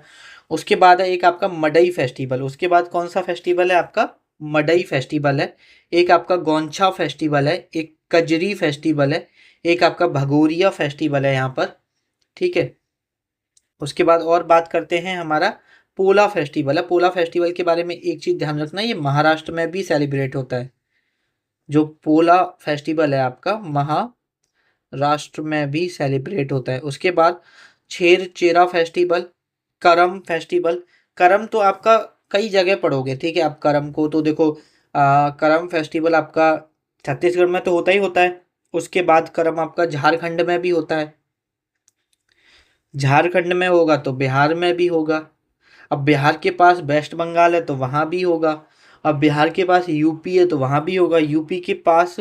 उसके बाद है एक आपका मडई फेस्टिवल। उसके बाद कौन सा फेस्टिवल है आपका, मडई फेस्टिवल है। एक आपका गोंछा फेस्टिवल है, एक कजरी फेस्टिवल है, एक आपका भगोरिया फेस्टिवल है यहाँ पर। ठीक है, उसके बाद और बात करते हैं हमारा पोला फेस्टिवल है। पोला फेस्टिवल के बारे में एक चीज़ ध्यान रखना, ये महाराष्ट्र में भी सेलिब्रेट होता है। जो पोला फेस्टिवल है आपका महाराष्ट्र में भी सेलिब्रेट होता है। उसके बाद छेर चेरा फेस्टिवल, करम फेस्टिवल। करम तो आपका कई जगह पढ़ोगे। ठीक है, आप करम को तो देखो, करम फेस्टिवल आपका छत्तीसगढ़ में तो होता ही होता है। उसके बाद करम आपका झारखंड में भी होता है, झारखंड में होगा तो बिहार में भी होगा। अब बिहार के पास वेस्ट बंगाल है तो वहाँ भी होगा। अब बिहार के पास यूपी है तो वहाँ भी होगा। यूपी के पास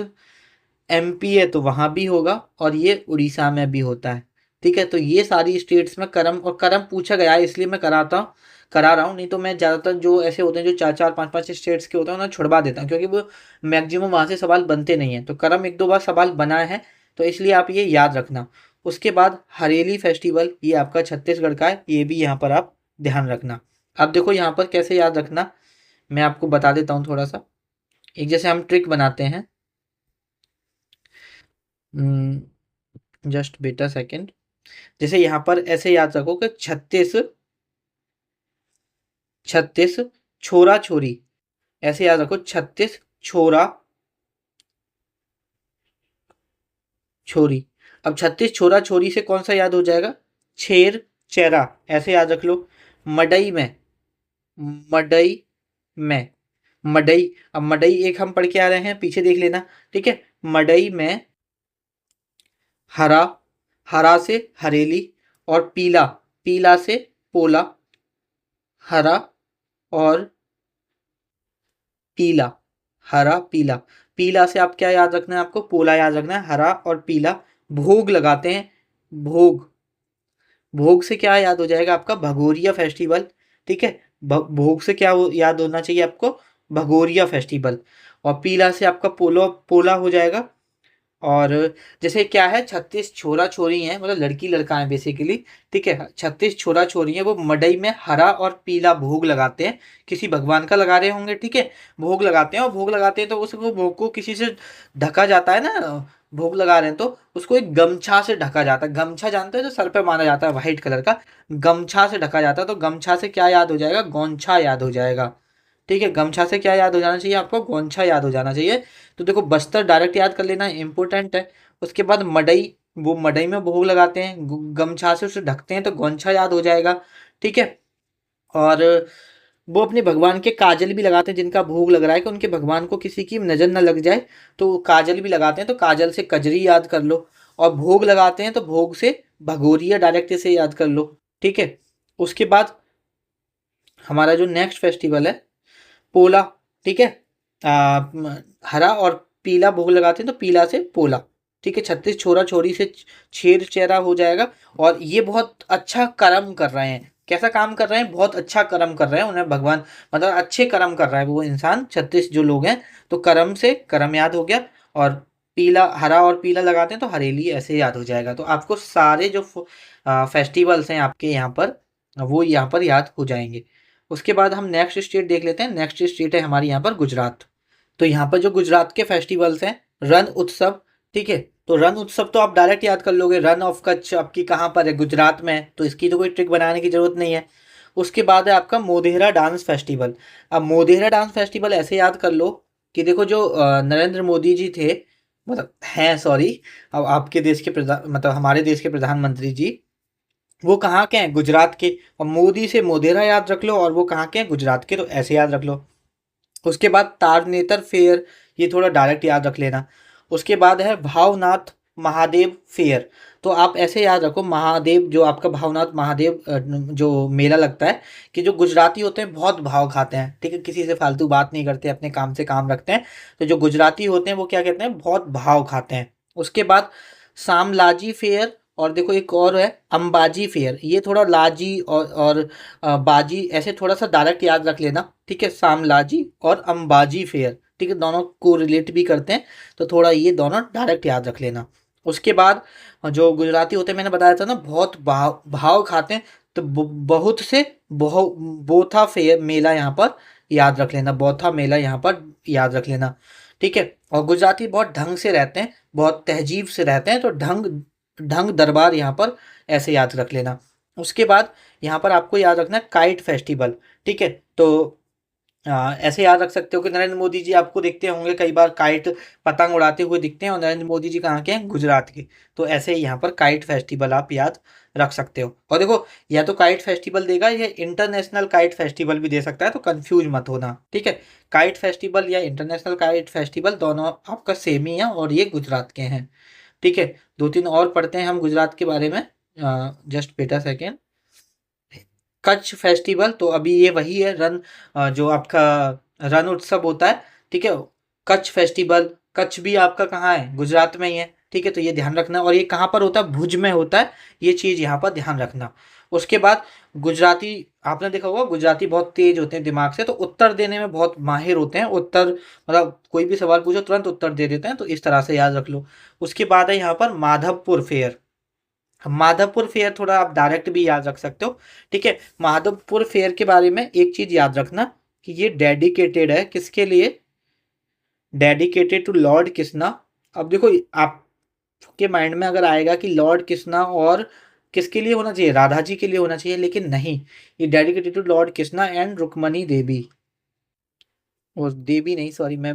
एमपी है तो वहाँ भी होगा। और ये उड़ीसा में भी होता है। ठीक है, तो ये सारी स्टेट्स में करम, और करम पूछा गया है इसलिए मैं करा रहा हूँ। नहीं तो मैं ज़्यादातर जो ऐसे होते हैं जो चार चार पाँच पाँच स्टेट्स के होते हैं उन्हें छुड़वा देता हूँ, क्योंकि वो मैक्सिमम वहाँ से सवाल बनते नहीं हैं। तो करम एक दो बार सवाल बना है, तो इसलिए आप ये याद रखना। उसके बाद हरेली फेस्टिवल, ये आपका छत्तीसगढ़ का है, ये भी यहाँ पर आप ध्यान रखना। अब देखो यहाँ पर कैसे याद रखना, मैं आपको बता देता हूँ थोड़ा सा। एक जैसे हम ट्रिक बनाते हैं, जस्ट बेटा सेकेंड। जैसे यहाँ पर ऐसे याद रखो कि छत्तीस छत्तीस छोरा छोरी, ऐसे याद रखो, छत्तीस छोरा छोरी। अब छत्तीस छोरा छोरी से कौन सा याद हो जाएगा, छेर चेरा, ऐसे याद रख लो। मडई में, मडई में, मडई, अब मडई एक हम पढ़ के आ रहे हैं, पीछे देख लेना। ठीक है, मडई में हरा, हरा से हरेली, और पीला, पीला से पोला, हरा और पीला, हरा पीला। पीला से आप क्या याद रखना है, आपको पोला याद रखना है, हरा और पीला। भोग लगाते हैं, भोग, भोग से क्या याद हो जाएगा आपका, भगोरिया फेस्टिवल। ठीक है, भोग से क्या याद होना चाहिए आपको, भगोरिया फेस्टिवल। और पीला से आपका पोलो पोला हो जाएगा। और जैसे क्या है, 36 छोरा छोरी हैं, मतलब लड़की लड़का है बेसिकली। ठीक है, 36 छोरा छोरी हैं, वो मडई में हरा और पीला भोग लगाते हैं। किसी भगवान का लगा रहे होंगे। ठीक है, भोग लगाते हैं, और भोग लगाते हैं तो उसको भोग को किसी से ढका जाता है ना। भोग लगा रहे हैं तो उसको एक गमछा से ढका जाता है। गमछा जानते हो, जो सर पे माना जाता है व्हाइट कलर का, गमछा से ढका जाता है। तो गमछा से क्या याद हो जाएगा, गौंछा याद हो जाएगा। ठीक है, गमछा से क्या याद हो जाना चाहिए आपको, गौंछा याद हो जाना चाहिए। तो देखो, बस्तर डायरेक्ट याद कर लेना, इंपॉर्टेंट है। उसके बाद मडई, वो मडई में भोग लगाते हैं, गमछा से उसे ढकते हैं, तो गौंछा याद हो जाएगा। ठीक है, और वो अपने भगवान के काजल भी लगाते हैं, जिनका भोग लग रहा है कि उनके भगवान को किसी की नज़र ना लग जाए, तो वो काजल भी लगाते हैं। तो काजल से कजरी याद कर लो। और भोग लगाते हैं तो भोग से भगोरिया डायरेक्ट से याद कर लो। ठीक है, उसके बाद हमारा जो नेक्स्ट फेस्टिवल है पोला। ठीक है, हरा और पीला भोग लगाते हैं तो पीला से पोला। ठीक है, 36 छोरा छोरी से छेर चेहरा हो जाएगा। और ये बहुत अच्छा कर्म कर रहे हैं, कैसा काम कर रहे हैं, बहुत अच्छा कर्म कर रहे हैं, उन्हें भगवान मतलब अच्छे कर्म कर रहा है वो इंसान, 36 जो लोग हैं। तो कर्म से कर्म याद हो गया। और पीला, हरा और पीला लगाते हैं तो हरेली ऐसे याद हो जाएगा। तो आपको सारे जो फेस्टिवल्स हैं आपके यहाँ पर, वो यहाँ पर याद हो जाएंगे। उसके बाद हम नेक्स्ट स्टेट देख लेते हैं। नेक्स्ट स्टेट है हमारी यहाँ पर गुजरात। तो यहाँ पर जो गुजरात के फेस्टिवल्स हैं, रण उत्सव। ठीक है, तो रण उत्सव तो आप डायरेक्ट याद कर लोगे, रन ऑफ कच्छ आपकी कहाँ पर है, गुजरात में है, तो इसकी तो कोई ट्रिक बनाने की जरूरत नहीं है। उसके बाद है आपका मोढेरा डांस फेस्टिवल। अब मोढेरा डांस फेस्टिवल ऐसे याद कर लो, कि देखो जो नरेंद्र मोदी जी थे, मतलब हैं, सॉरी, अब आपके देश के प्रधान, मतलब हमारे देश के प्रधानमंत्री जी, वो कहाँ के हैं? गुजरात के। और मोदी से मोदेरा याद रख लो, और वो कहाँ के हैं? गुजरात के, तो ऐसे याद रख लो। उसके बाद तारनेतर फेयर, ये थोड़ा डायरेक्ट याद रख लेना। उसके बाद है भावनाथ महादेव फेयर, तो आप ऐसे याद रखो, महादेव जो आपका भावनाथ महादेव जो मेला लगता है, कि जो गुजराती होते हैं बहुत भाव खाते हैं, ठीक है, किसी से फालतू बात नहीं करते, अपने काम से काम रखते हैं। तो जो गुजराती होते हैं वो क्या कहते हैं? बहुत भाव खाते हैं। उसके बाद सामलाजी फेयर, और देखो एक और है अंबाजी फेयर, ये थोड़ा लाजी और बाजी ऐसे थोड़ा सा डायरेक्ट याद रख लेना, ठीक है, सामलाजी और अंबाजी फेयर, ठीक है, दोनों को रिलेट भी करते हैं, तो थोड़ा ये दोनों डायरेक्ट याद रख लेना। उसके बाद जो गुजराती होते हैं, मैंने बताया था ना, बहुत भाव भाव खाते हैं, तो बहुत से बोथा फेयर मेला यहाँ पर याद रख लेना, बोथा मेला यहाँ पर याद रख लेना, ठीक है। और गुजराती बहुत ढंग से रहते हैं, बहुत तहजीब से रहते हैं, तो ढंग ढंग दरबार यहाँ पर ऐसे याद रख लेना। उसके बाद यहाँ पर आपको याद रखना है काइट फेस्टिवल, ठीक है। तो ऐसे याद रख सकते हो कि नरेंद्र मोदी जी आपको दिखते होंगे कई बार काइट पतंग उड़ाते हुए दिखते हैं, और नरेंद्र मोदी जी कहाँ के हैं? गुजरात के। तो ऐसे ही यहाँ पर काइट फेस्टिवल आप याद रख सकते हो। और देखो, या तो काइट फेस्टिवल देगा या इंटरनेशनल काइट फेस्टिवल भी दे सकता है, तो कंफ्यूज मत होना, ठीक है। काइट फेस्टिवल या इंटरनेशनल काइट फेस्टिवल दोनों आपका सेम ही है, और ये गुजरात के हैं, ठीक है। दो तीन और पढ़ते हैं हम गुजरात के बारे में, जस्ट बेटा सेकेंड। कच्छ फेस्टिवल, तो अभी ये वही है रण, जो आपका रण उत्सव होता है, ठीक है। कच्छ फेस्टिवल, कच्छ भी आपका कहाँ है? गुजरात में ही है, ठीक है, तो ये ध्यान रखना। और ये कहाँ पर होता है? भुज में होता है, ये चीज़ यहाँ पर ध्यान रखना। उसके बाद गुजराती, आपने देखा होगा गुजराती बहुत तेज होते हैं दिमाग से, तो उत्तर देने में बहुत माहिर होते हैं, उत्तर मतलब कोई भी सवाल पूछो तुरंत उत्तर दे देते हैं, तो इस तरह से याद रख लो। उसके बाद है यहाँ पर माधवपुर फेयर, माधवपुर फेयर थोड़ा आप डायरेक्ट भी याद रख सकते हो, ठीक है। माधवपुर फेयर के बारे में एक चीज याद रखना, कि ये डेडिकेटेड है किसके लिए? Dedicated to Lord Krishna. अब देखो, आपके माइंड में अगर आएगा कि लॉर्ड कृष्णा और किसके लिए होना चाहिए? राधा जी के लिए होना चाहिए, लेकिन नहीं, ये dedicated to Lord Krishna and Rukmini Devi, और देवी नहीं, सॉरी मैं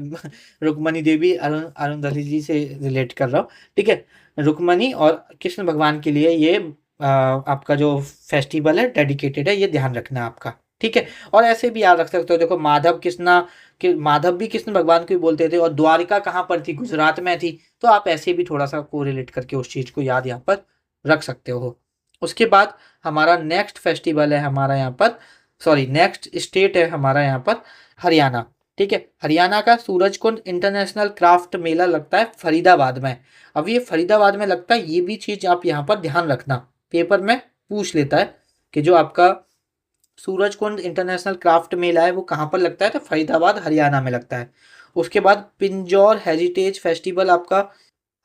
रुक्मणी देवी अरुंधति जी से रिलेट कर रहा हूँ, ठीक है। रुक्मणी और कृष्ण भगवान के लिए ये आपका जो फेस्टिवल है डेडिकेटेड है, ये ध्यान रखना है आपका, ठीक है। और ऐसे भी याद रख सकते हो, देखो माधव कृष्णा के, माधव भी कृष्ण भगवान को ही बोलते थे, और द्वारिका कहाँ पर थी? गुजरात में थी, तो आप ऐसे भी थोड़ा सा को रिलेट करके उस चीज़ को याद यहाँ पर रख सकते हो। उसके बाद हमारा नेक्स्ट फेस्टिवल है हमारा यहाँ पर, सॉरी नेक्स्ट स्टेट है हमारा यहाँ पर हरियाणा, ठीक है। हरियाणा का सूरजकुंड इंटरनेशनल क्राफ्ट मेला लगता है फरीदाबाद में। अब ये फरीदाबाद में लगता है, ये भी चीज़ आप यहाँ पर ध्यान रखना, पेपर में पूछ लेता है कि जो आपका सूरजकुंड इंटरनेशनल क्राफ्ट मेला है वो कहाँ पर लगता है, तो फरीदाबाद हरियाणा में लगता है। उसके बाद पिंजौर हेरिटेज फेस्टिवल आपका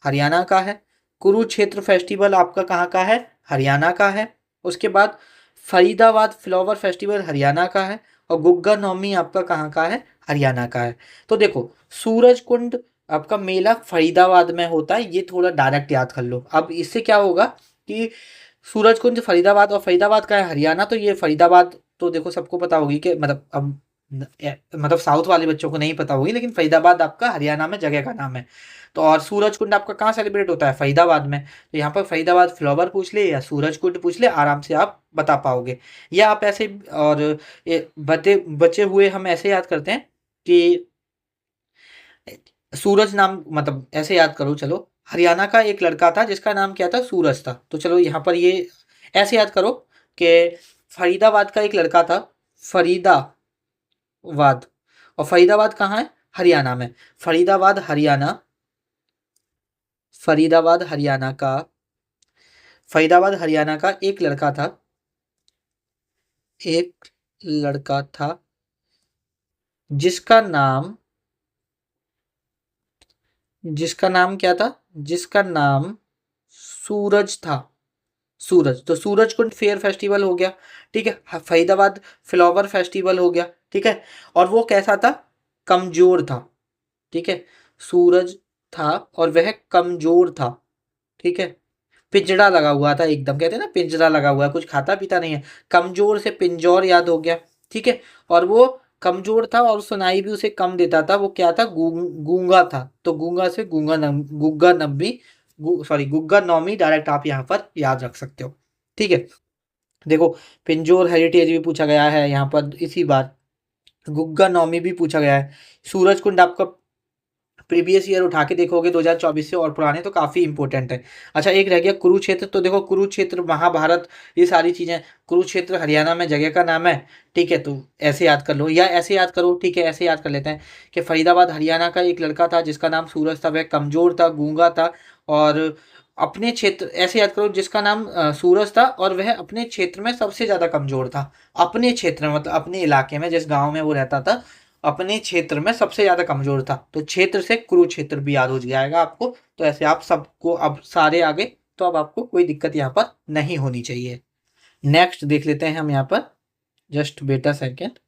हरियाणा का है। कुरुक्षेत्र फेस्टिवल आपका कहाँ का है? हरियाणा का है। उसके बाद फरीदाबाद फ्लावर फेस्टिवल हरियाणा का है, और गुग्गा नौमी आपका कहाँ का है? हरियाणा का है। तो देखो, सूरज कुंड आपका मेला फरीदाबाद में होता है, ये थोड़ा डायरेक्ट याद कर लो। अब इससे क्या होगा कि सूरज कुंज फरीदाबाद, और फरीदाबाद का है हरियाणा, तो ये फरीदाबाद तो देखो सबको पता होगी कि मतलब अब मतलब साउथ वाले बच्चों को नहीं पता होगी, लेकिन फरीदाबाद आपका हरियाणा में जगह का नाम है। तो और सूरज कुंड आपका कहाँ सेलिब्रेट होता है? फरीदाबाद में। तो यहाँ पर फरीदाबाद फ्लावर पूछ ले या सूरज कुंड पूछ ले, आराम से आप बता पाओगे। या आप ऐसे, और ये बचे बचे हुए हम ऐसे याद करते हैं कि सूरज नाम, मतलब ऐसे याद करो, चलो हरियाणा का एक लड़का था जिसका नाम क्या था? सूरज था। तो चलो यहाँ पर ये ऐसे याद करो कि फरीदाबाद का एक लड़का था, फरीदाबाद, और फरीदाबाद कहाँ है? हरियाणा में। फरीदाबाद हरियाणा, फरीदाबाद हरियाणा का, फरीदाबाद हरियाणा का एक लड़का था, एक लड़का था जिसका नाम, जिसका नाम क्या था? जिसका नाम सूरज था। सूरज, तो सूरज कुंड फेयर फेस्टिवल हो गया, ठीक है। फरीदाबाद फ्लावर फेस्टिवल हो गया, ठीक है। और वो कैसा था? कमजोर था, ठीक है। सूरज था और वह कमजोर था, ठीक है। पिंजड़ा लगा हुआ था एकदम, कहते हैं ना पिंजरा लगा हुआ है, कुछ खाता पीता नहीं है। कमजोर से पिंजौर याद हो गया, ठीक है। और वो कमजोर था और सुनाई भी उसे कम देता था, वो क्या था, गूंगा था। तो गूंगा से गुग्गा नब्बी, सॉरी गुग्गा नौमी डायरेक्ट आप यहाँ पर याद रख सकते हो। ठीक है, देखो पिंजोर हेरिटेज भी पूछा गया है यहाँ पर इसी बार, गुग्गा नौमी भी पूछा गया है। सूरज कुंड आपका प्रीवियस ईयर उठा के देखोगे 2024 से और पुराने, तो काफ़ी इंपॉर्टेंट है। अच्छा, एक रह गया कुरुक्षेत्र। तो देखो कुरुक्षेत्र, महाभारत, ये सारी चीज़ें, कुरुक्षेत्र हरियाणा में जगह का नाम है। ठीक है, तो ऐसे याद कर लो या ऐसे याद करो। ठीक है, ऐसे याद कर लेते हैं कि फरीदाबाद हरियाणा का एक लड़का था जिसका नाम सूरज था, वह कमजोर था, गूंगा था और अपने क्षेत्र, ऐसे याद करो, जिसका नाम सूरज था और वह अपने क्षेत्र में सबसे ज़्यादा कमजोर था। अपने क्षेत्र में मतलब अपने इलाके में, जिस गांव में वो रहता था, अपने क्षेत्र में सबसे ज्यादा कमजोर था। तो क्षेत्र से कुरुक्षेत्र भी याद हो जाएगा आपको। तो ऐसे आप सबको अब सारे आगे, तो अब आपको कोई दिक्कत यहाँ पर नहीं होनी चाहिए। नेक्स्ट देख लेते हैं हम यहाँ पर, जस्ट बेटा सेकेंड।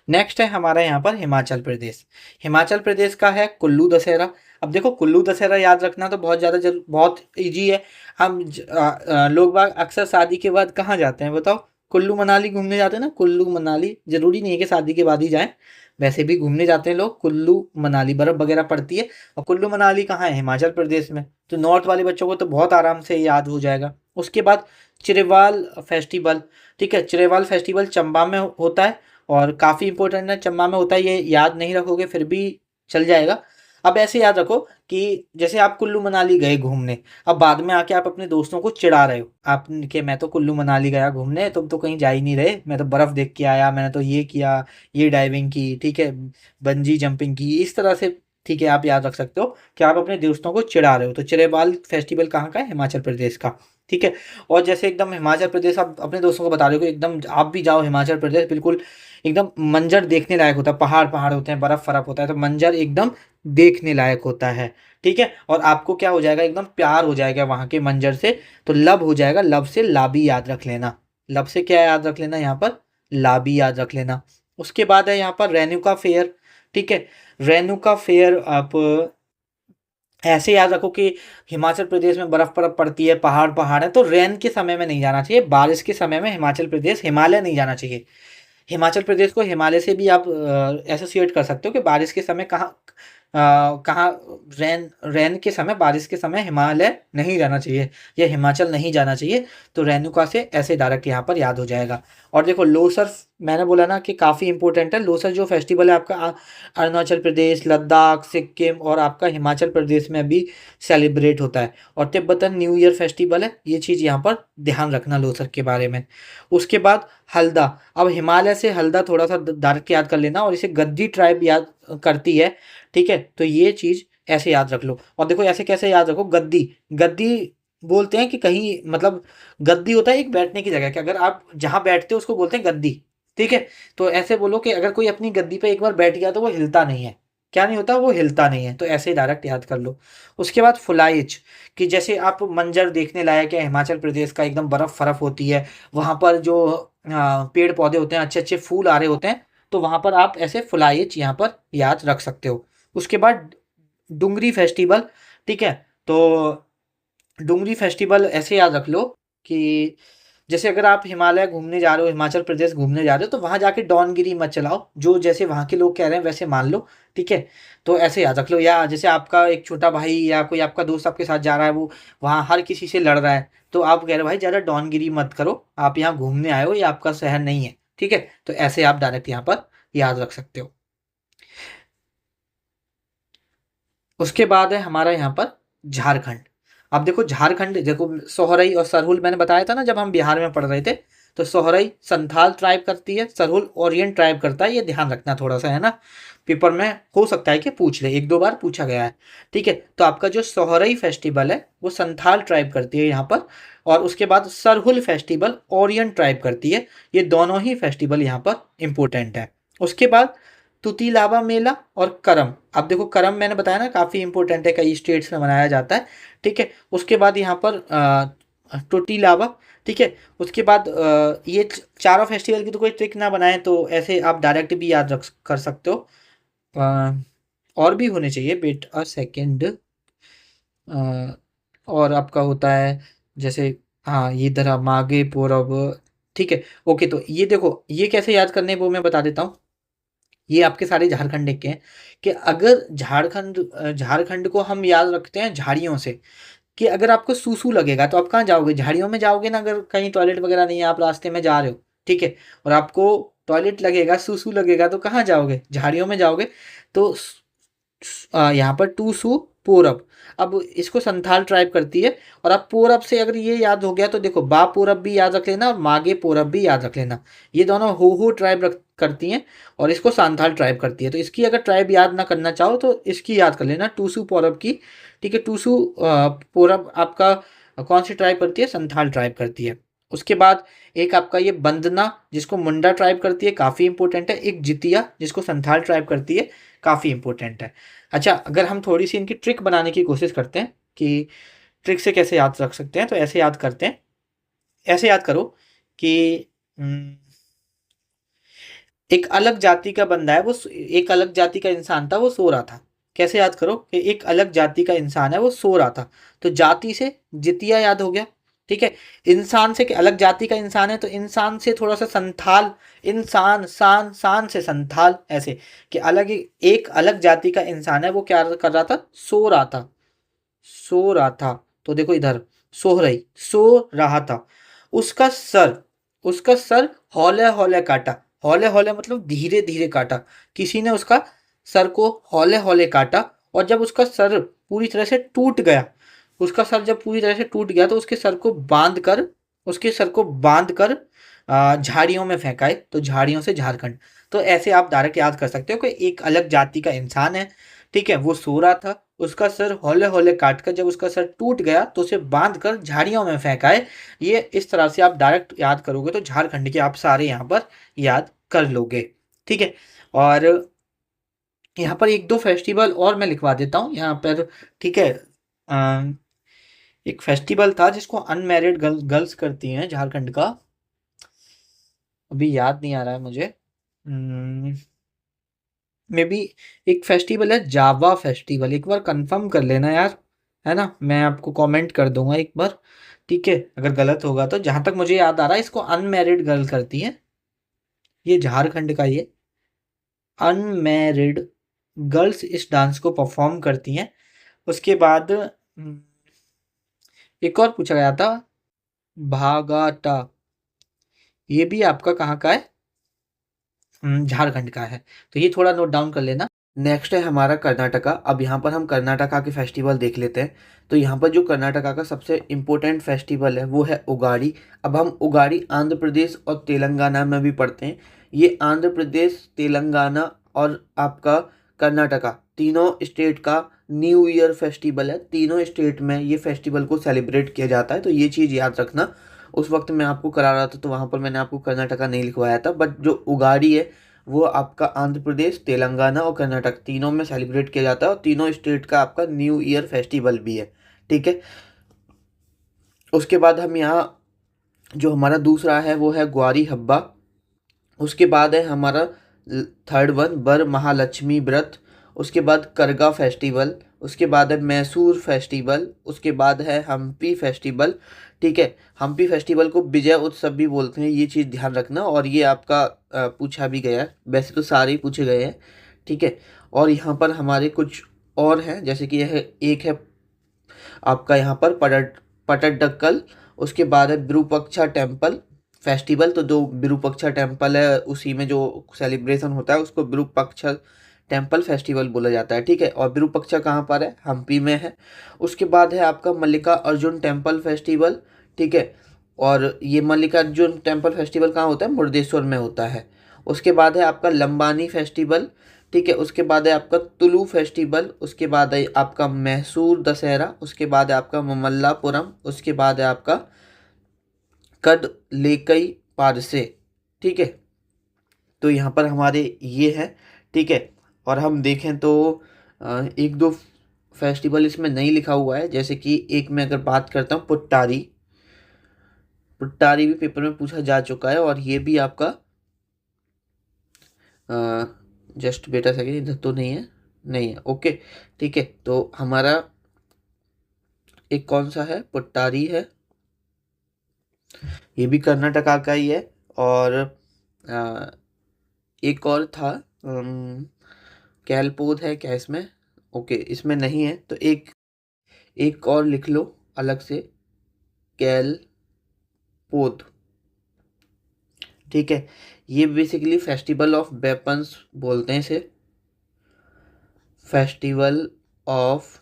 नेक्स्ट है हमारा यहाँ पर हिमाचल प्रदेश। हिमाचल प्रदेश का है कुल्लू दशहरा। अब देखो कुल्लू दशहरा याद रखना तो बहुत ज़्यादा बहुत इजी है। हम लोग बाग अक्सर शादी के बाद कहाँ जाते हैं बताओ, कुल्लू मनाली घूमने जाते हैं ना। कुल्लू मनाली जरूरी नहीं है कि शादी के बाद ही जाएं, वैसे भी घूमने जाते हैं लोग कुल्लू मनाली, बर्फ वगैरह पड़ती है। और कुल्लू मनाली कहाँ है, हिमाचल प्रदेश में। तो नॉर्थ वाले बच्चों को तो बहुत आराम से याद हो जाएगा। उसके बाद चिरेवाल फेस्टिवल। ठीक है, चिरेवाल फेस्टिवल चंबा में होता है और काफ़ी इंपॉर्टेंट है, चंबा में होता है। ये याद नहीं रखोगे फिर भी चल जाएगा। अब ऐसे याद रखो कि जैसे आप कुल्लू मनाली गए घूमने, अब बाद में आके आप अपने दोस्तों को चिढ़ा रहे हो, आप कि मैं तो कुल्लू मनाली गया घूमने, तुम तो कहीं जा ही नहीं रहे, मैं तो बर्फ़ देख के आया, मैंने तो ये किया, ये डाइविंग की, ठीक है, बंजी जंपिंग की, इस तरह से। ठीक है, आप याद रख सकते हो कि आप अपने दोस्तों को चिढ़ा रहे हो। तो चिरेबाल फेस्टिवल कहाँ का है, हिमाचल प्रदेश का। ठीक है, और जैसे एकदम हिमाचल प्रदेश आप अपने दोस्तों को बता रहे हो कि एकदम आप भी जाओ हिमाचल प्रदेश, बिल्कुल एकदम मंजर देखने लायक होता है, पहाड़ पहाड़ होते हैं, बर्फ फर्फ होता है, तो मंजर एकदम देखने लायक होता है। ठीक है, और आपको क्या हो जाएगा, एकदम प्यार हो जाएगा वहाँ के मंजर से। तो लब हो जाएगा, लब से लाबी याद रख लेना। लब से क्या याद रख लेना यहाँ पर, लाबी याद रख लेना। उसके बाद है यहाँ पर रेणुका फेयर। ठीक है, रेणुका फेयर आप ऐसे याद रखो कि हिमाचल प्रदेश में बर्फ बर्फ पड़ती है, पहाड़ पहाड़ है, तो रेन के समय में नहीं जाना चाहिए, बारिश के समय में हिमाचल प्रदेश, हिमालय नहीं जाना चाहिए। हिमाचल प्रदेश को हिमालय से भी आप एसोसिएट कर सकते हो कि बारिश के समय कहाँ कहाँ, रैन रैन के समय, बारिश के समय हिमालय नहीं जाना चाहिए या हिमाचल नहीं जाना चाहिए। तो रेणुका से ऐसे डायरेक्ट यहाँ पर याद हो जाएगा। और देखो लोसर, मैंने बोला ना कि काफ़ी इंपॉर्टेंट है। लोसर जो फेस्टिवल है आपका अरुणाचल प्रदेश, लद्दाख, सिक्किम और आपका हिमाचल प्रदेश में भी सेलिब्रेट होता है। और तिब्बतन न्यू ईयर फेस्टिवल है, ये चीज़ यहाँ पर ध्यान रखना लोसर के बारे में। उसके बाद हल्दा। अब हिमालय से हल्दा थोड़ा सा डायरेक्ट याद कर लेना, और इसे गद्दी ट्राइब याद करती है। ठीक है, तो ये चीज़ ऐसे याद रख लो। और देखो ऐसे कैसे याद रखो, गद्दी, गद्दी बोलते हैं कि कहीं, मतलब गद्दी होता है एक बैठने की जगह, कि अगर आप जहाँ बैठते हो उसको बोलते हैं गद्दी। ठीक है, तो ऐसे बोलो कि अगर कोई अपनी गद्दी पे एक बार बैठ गया तो वो हिलता नहीं है। क्या नहीं होता, वो हिलता नहीं है। तो ऐसे डायरेक्ट याद कर लो। उसके बाद फुलाइच, कि जैसे आप मंजर देखने लायक है हिमाचल प्रदेश का, एकदम बर्फ फर्फ होती है वहाँ पर, जो पेड़ पौधे होते हैं, अच्छे अच्छे फूल आ रहे होते हैं, तो वहाँ पर आप ऐसे फुलाइच यहाँ पर याद रख सकते हो। उसके बाद डुंगरी फेस्टिवल। ठीक है, तो डुंगरी फेस्टिवल ऐसे याद रख लो कि जैसे अगर आप हिमालय घूमने जा रहे हो, हिमाचल प्रदेश घूमने जा रहे हो, तो वहाँ जाके डॉनगिरी मत चलाओ, जो जैसे वहाँ के लोग कह रहे हैं वैसे मान लो। ठीक है, तो ऐसे याद रख लो। या जैसे आपका एक छोटा भाई या कोई आपका दोस्त आपके साथ जा रहा है, वो वहाँ हर किसी से लड़ रहा है, तो आप कह रहे हो भाई ज़्यादा डॉनगिरी मत करो, आप यहाँ घूमने आए हो, ये आपका शहर नहीं है। ठीक है, तो ऐसे आप डायरेक्ट यहाँ पर याद रख सकते हो। उसके बाद है हमारा यहाँ पर झारखंड। अब देखो झारखंड, देखो सोहरई और सरहुल मैंने बताया था ना जब हम बिहार में पढ़ रहे थे, तो सोहरई संथाल ट्राइब करती है, सरहुल ओरियन ट्राइब करता है, ये ध्यान रखना थोड़ा सा, है ना। पेपर में हो सकता है कि पूछ ले, एक दो बार पूछा गया है। ठीक है, तो आपका जो सोहरई फेस्टिवल है वो संथाल ट्राइब करती है यहाँ पर। और उसके बाद सरहुल फेस्टिवल ओरियन ट्राइब करती है। ये दोनों ही फेस्टिवल यहाँ पर इंपॉर्टेंट है। उसके बाद तुतिलावा मेला और करम। अब देखो करम मैंने बताया ना काफ़ी इंपॉर्टेंट है, कई स्टेट्स में मनाया जाता है। ठीक है, उसके बाद यहाँ पर टोटीलावा। ठीक है, उसके बाद ये चारों फेस्टिवल की तो कोई ट्रिक ना बनाए, तो ऐसे आप डायरेक्ट भी याद रख कर सकते हो। अ, और भी होने चाहिए, वेट अ सेकेंड। और आपका होता है जैसे, हाँ ये इधर मागे पूरब, ठीक है। ओके, तो ये देखो, ये कैसे याद करने हैं वो मैं बता देता हूँ। ये आपके सारे झारखंड के हैं कि अगर झारखंड को हम याद रखते हैं झाड़ियों से, कि अगर आपको सूसू लगेगा तो आप कहाँ जाओगे? झाड़ियों में जाओगे ना, अगर कहीं टॉयलेट वगैरह नहीं है, आप रास्ते में जा रहे हो, ठीक है, और आपको टॉयलेट लगेगा, सूसू लगेगा, तो कहाँ जाओगे? झाड़ियों में जाओगे। तो यहाँ पर टू सू पूरब, अब इसको संथाल ट्राइब करती है। और आप पूरब से अगर ये याद हो गया तो देखो, बा पूरब भी याद रख लेना और मागे पूरब भी याद रख लेना। ये दोनों हो ट्राइब करती हैं और इसको सांथाल ट्राइब करती है। तो इसकी अगर ट्राइब याद ना करना चाहो तो इसकी याद कर लेना, टूसू पूरब की। ठीक है, टूसू पूरब आपका कौन सी ट्राइब करती है? संथाल ट्राइब करती है। उसके बाद एक आपका ये बंदना, जिसको मुंडा ट्राइब करती है, काफ़ी इंपॉर्टेंट है। एक जितिया, जिसको संथाल ट्राइब करती है, काफ़ी इंपॉर्टेंट है। अच्छा, अगर हम थोड़ी सी इनकी ट्रिक बनाने की कोशिश करते हैं कि ट्रिक से कैसे याद रख सकते हैं, तो ऐसे याद करते हैं, ऐसे याद करो कि हम्म, एक अलग जाति का बंदा है, एक अलग जाति का इंसान था, वो सो रहा था। कैसे याद करो कि एक अलग जाति का इंसान है, वो सो रहा था। तो जाति से जितिया याद हो गया, ठीक है। इंसान से, कि अलग जाति का इंसान है, तो इंसान से थोड़ा सा संथाल, इंसान, सान, सान से संथाल, ऐसे कि एक अलग जाति का इंसान है, वो क्या कर रहा था? सो रहा था, सो रहा था। तो देखो इधर, सो रहा था। उसका सर, उसका सर हौले हौले काटा। हौले हौले मतलब धीरे धीरे काटा। किसी ने उसका सर को हौले हौले काटा। और जब उसका सर पूरी तरह से टूट गया, उसका सर जब पूरी तरह से टूट गया, तो उसके सर को बांध कर झाड़ियों में फेंकाए। तो झाड़ियों से झारखंड। तो ऐसे आप डायरेक्ट याद कर सकते हो कि एक अलग जाति का इंसान है, ठीक है, वो सो रहा था, उसका सर हौले हौले काट कर, जब उसका सर टूट गया तो उसे बांध कर झाड़ियों में फेंकाए। ये इस तरह से आप डायरेक्ट याद करोगे तो झारखंड के आप सारे यहाँ पर याद कर लोगे, ठीक है। और यहाँ पर एक दो फेस्टिवल और मैं लिखवा देता हूँ यहाँ पर, ठीक है। अम, एक फेस्टिवल था जिसको अनमैरिड गर्ल्स करती हैं झारखंड का, अभी याद नहीं आ रहा है मुझे। मे बी एक फेस्टिवल है जावा फेस्टिवल, एक बार कंफर्म कर लेना यार, है ना, मैं आपको कमेंट कर दूंगा एक बार, ठीक है, अगर गलत होगा तो। जहां तक मुझे याद आ रहा है, इसको अनमैरिड गर्ल करती है, ये झारखंड का, ये अनमैरिड गर्ल्स इस डांस को परफॉर्म करती हैं। उसके बाद एक और पूछा गया था, भागाटा, ये भी आपका कहाँ का है? झारखंड का है। तो ये थोड़ा नोट डाउन कर लेना। नेक्स्ट है हमारा कर्नाटका। अब यहाँ पर हम कर्नाटका के फेस्टिवल देख लेते हैं। तो यहाँ पर जो कर्नाटका का सबसे इम्पोर्टेंट फेस्टिवल है वो है उगाड़ी। अब हम उगाड़ी आंध्र प्रदेश और तेलंगाना में भी पढ़ते हैं। ये आंध्र प्रदेश, तेलंगाना और आपका कर्नाटका, तीनों स्टेट का न्यू ईयर फेस्टिवल है। तीनों स्टेट में ये फेस्टिवल को सेलिब्रेट किया जाता है, तो ये चीज़ याद रखना। उस वक्त मैं आपको करा रहा था तो वहाँ पर मैंने आपको कर्नाटका नहीं लिखवाया था, बट जो उगाड़ी है वो आपका आंध्र प्रदेश, तेलंगाना और कर्नाटक तीनों में सेलिब्रेट किया जाता है, और तीनों स्टेट का आपका न्यू ईयर फेस्टिवल भी है, ठीक है। उसके बाद हम यहाँ, जो हमारा दूसरा है वो है ग्वारी हब्बा। उसके बाद है हमारा थर्ड वन बर महालक्ष्मी व्रत। उसके बाद करगा फेस्टिवल। उसके बाद है मैसूर फेस्टिवल। उसके बाद है हम्पी फेस्टिवल, ठीक है। हम्पी फेस्टिवल को विजय उत्सव भी बोलते हैं, ये चीज़ ध्यान रखना। और ये आपका पूछा भी गया है, वैसे तो सारे ही पूछे गए हैं, ठीक है। और यहाँ पर हमारे कुछ और हैं, जैसे कि यह एक है आपका यहाँ पर पटडक्कल। उसके बाद है विरूपक्षा टेम्पल फेस्टिवल। तो जो विरूपक्षा टेम्पल है उसी में जो सेलिब्रेशन होता है उसको विरूपक्षा टेम्पल फेस्टिवल बोला जाता है, ठीक है। और विरूपक्षा कहाँ पर है? हम्पी में है। उसके बाद है आपका मल्लिका अर्जुन टेम्पल फेस्टिवल, ठीक है। और ये मल्लिकार्जुन टेम्पल फेस्टिवल कहाँ होता है? मुर्देश्वर में होता है। उसके बाद है आपका लंबानी फेस्टिवल, ठीक है। उसके बाद है आपका तुलु फेस्टिवल। उसके बाद है आपका मैसूर दशहरा। उसके बाद है आपका ममल्लापुरम। उसके बाद है आपका कड लेकई पारसे, ठीक है। तो यहाँ पर हमारे ये है, ठीक है। और हम देखें तो एक दो फेस्टिवल इसमें नहीं लिखा हुआ है, जैसे कि एक मैं अगर बात करता हूँ पुट्टारी। पुट्टारी भी पेपर में पूछा जा चुका है, और ये भी आपका जस्ट बेटा सेकेंड, इधर तो नहीं है, नहीं है, ओके, ठीक है। तो हमारा एक कौन सा है? पुट्टारी है। ये भी कर्नाटका का ही है। और अ, एक और था, कैलपोद है क्या इसमें? ओके, इसमें नहीं है तो एक एक और लिख लो अलग से, कैलपोद। ठीक है, ये बेसिकली फेस्टिवल ऑफ वेपन्स बोलते हैं इसे, festival of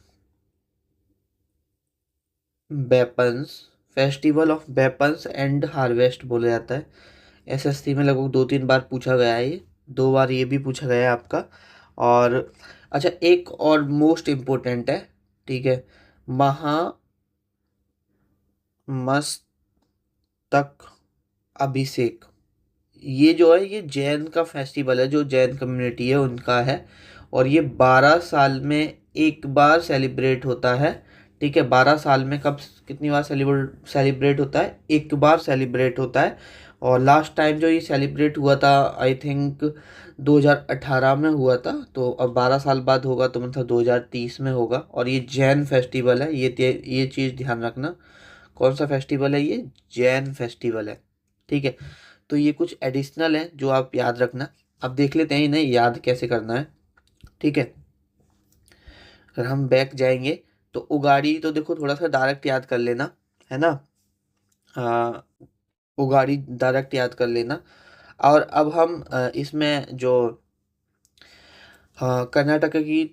weapons, festival of weapons and harvest बोला जाता है। एसएससी में लगभग 2-3 बार पूछा गया है ये, 2 बार ये भी पूछा गया है आपका। और अच्छा, एक और मोस्ट इम्पोर्टेंट है, ठीक है, महामस्तक अभिषेक। ये जो है ये जैन का फेस्टिवल है, जो जैन कम्युनिटी है उनका है। और ये 12 साल में एक बार सेलिब्रेट होता है। ठीक है, 12 साल में कब कितनी बार सेलिब्रेट होता है? एक बार सेलिब्रेट होता है। और लास्ट टाइम जो ये सेलिब्रेट हुआ था, आई थिंक 2018 में हुआ था। तो अब 12 साल बाद होगा तो मतलब 2030 में होगा। और ये जैन फेस्टिवल है, ये चीज़ ध्यान रखना। कौन सा फेस्टिवल है ये? जैन फेस्टिवल है। ठीक है, तो ये कुछ एडिशनल है जो आप याद रखना। अब देख लेते हैं इन्हें याद कैसे करना है। ठीक है, अगर हम बैक जाएंगे तो उगाड़ी तो देखो थोड़ा सा डायरेक्ट याद कर लेना, है ना? हाँ, उगाड़ी डायरेक्ट याद कर लेना। और अब हम इसमें जो हाँ कर्नाटक की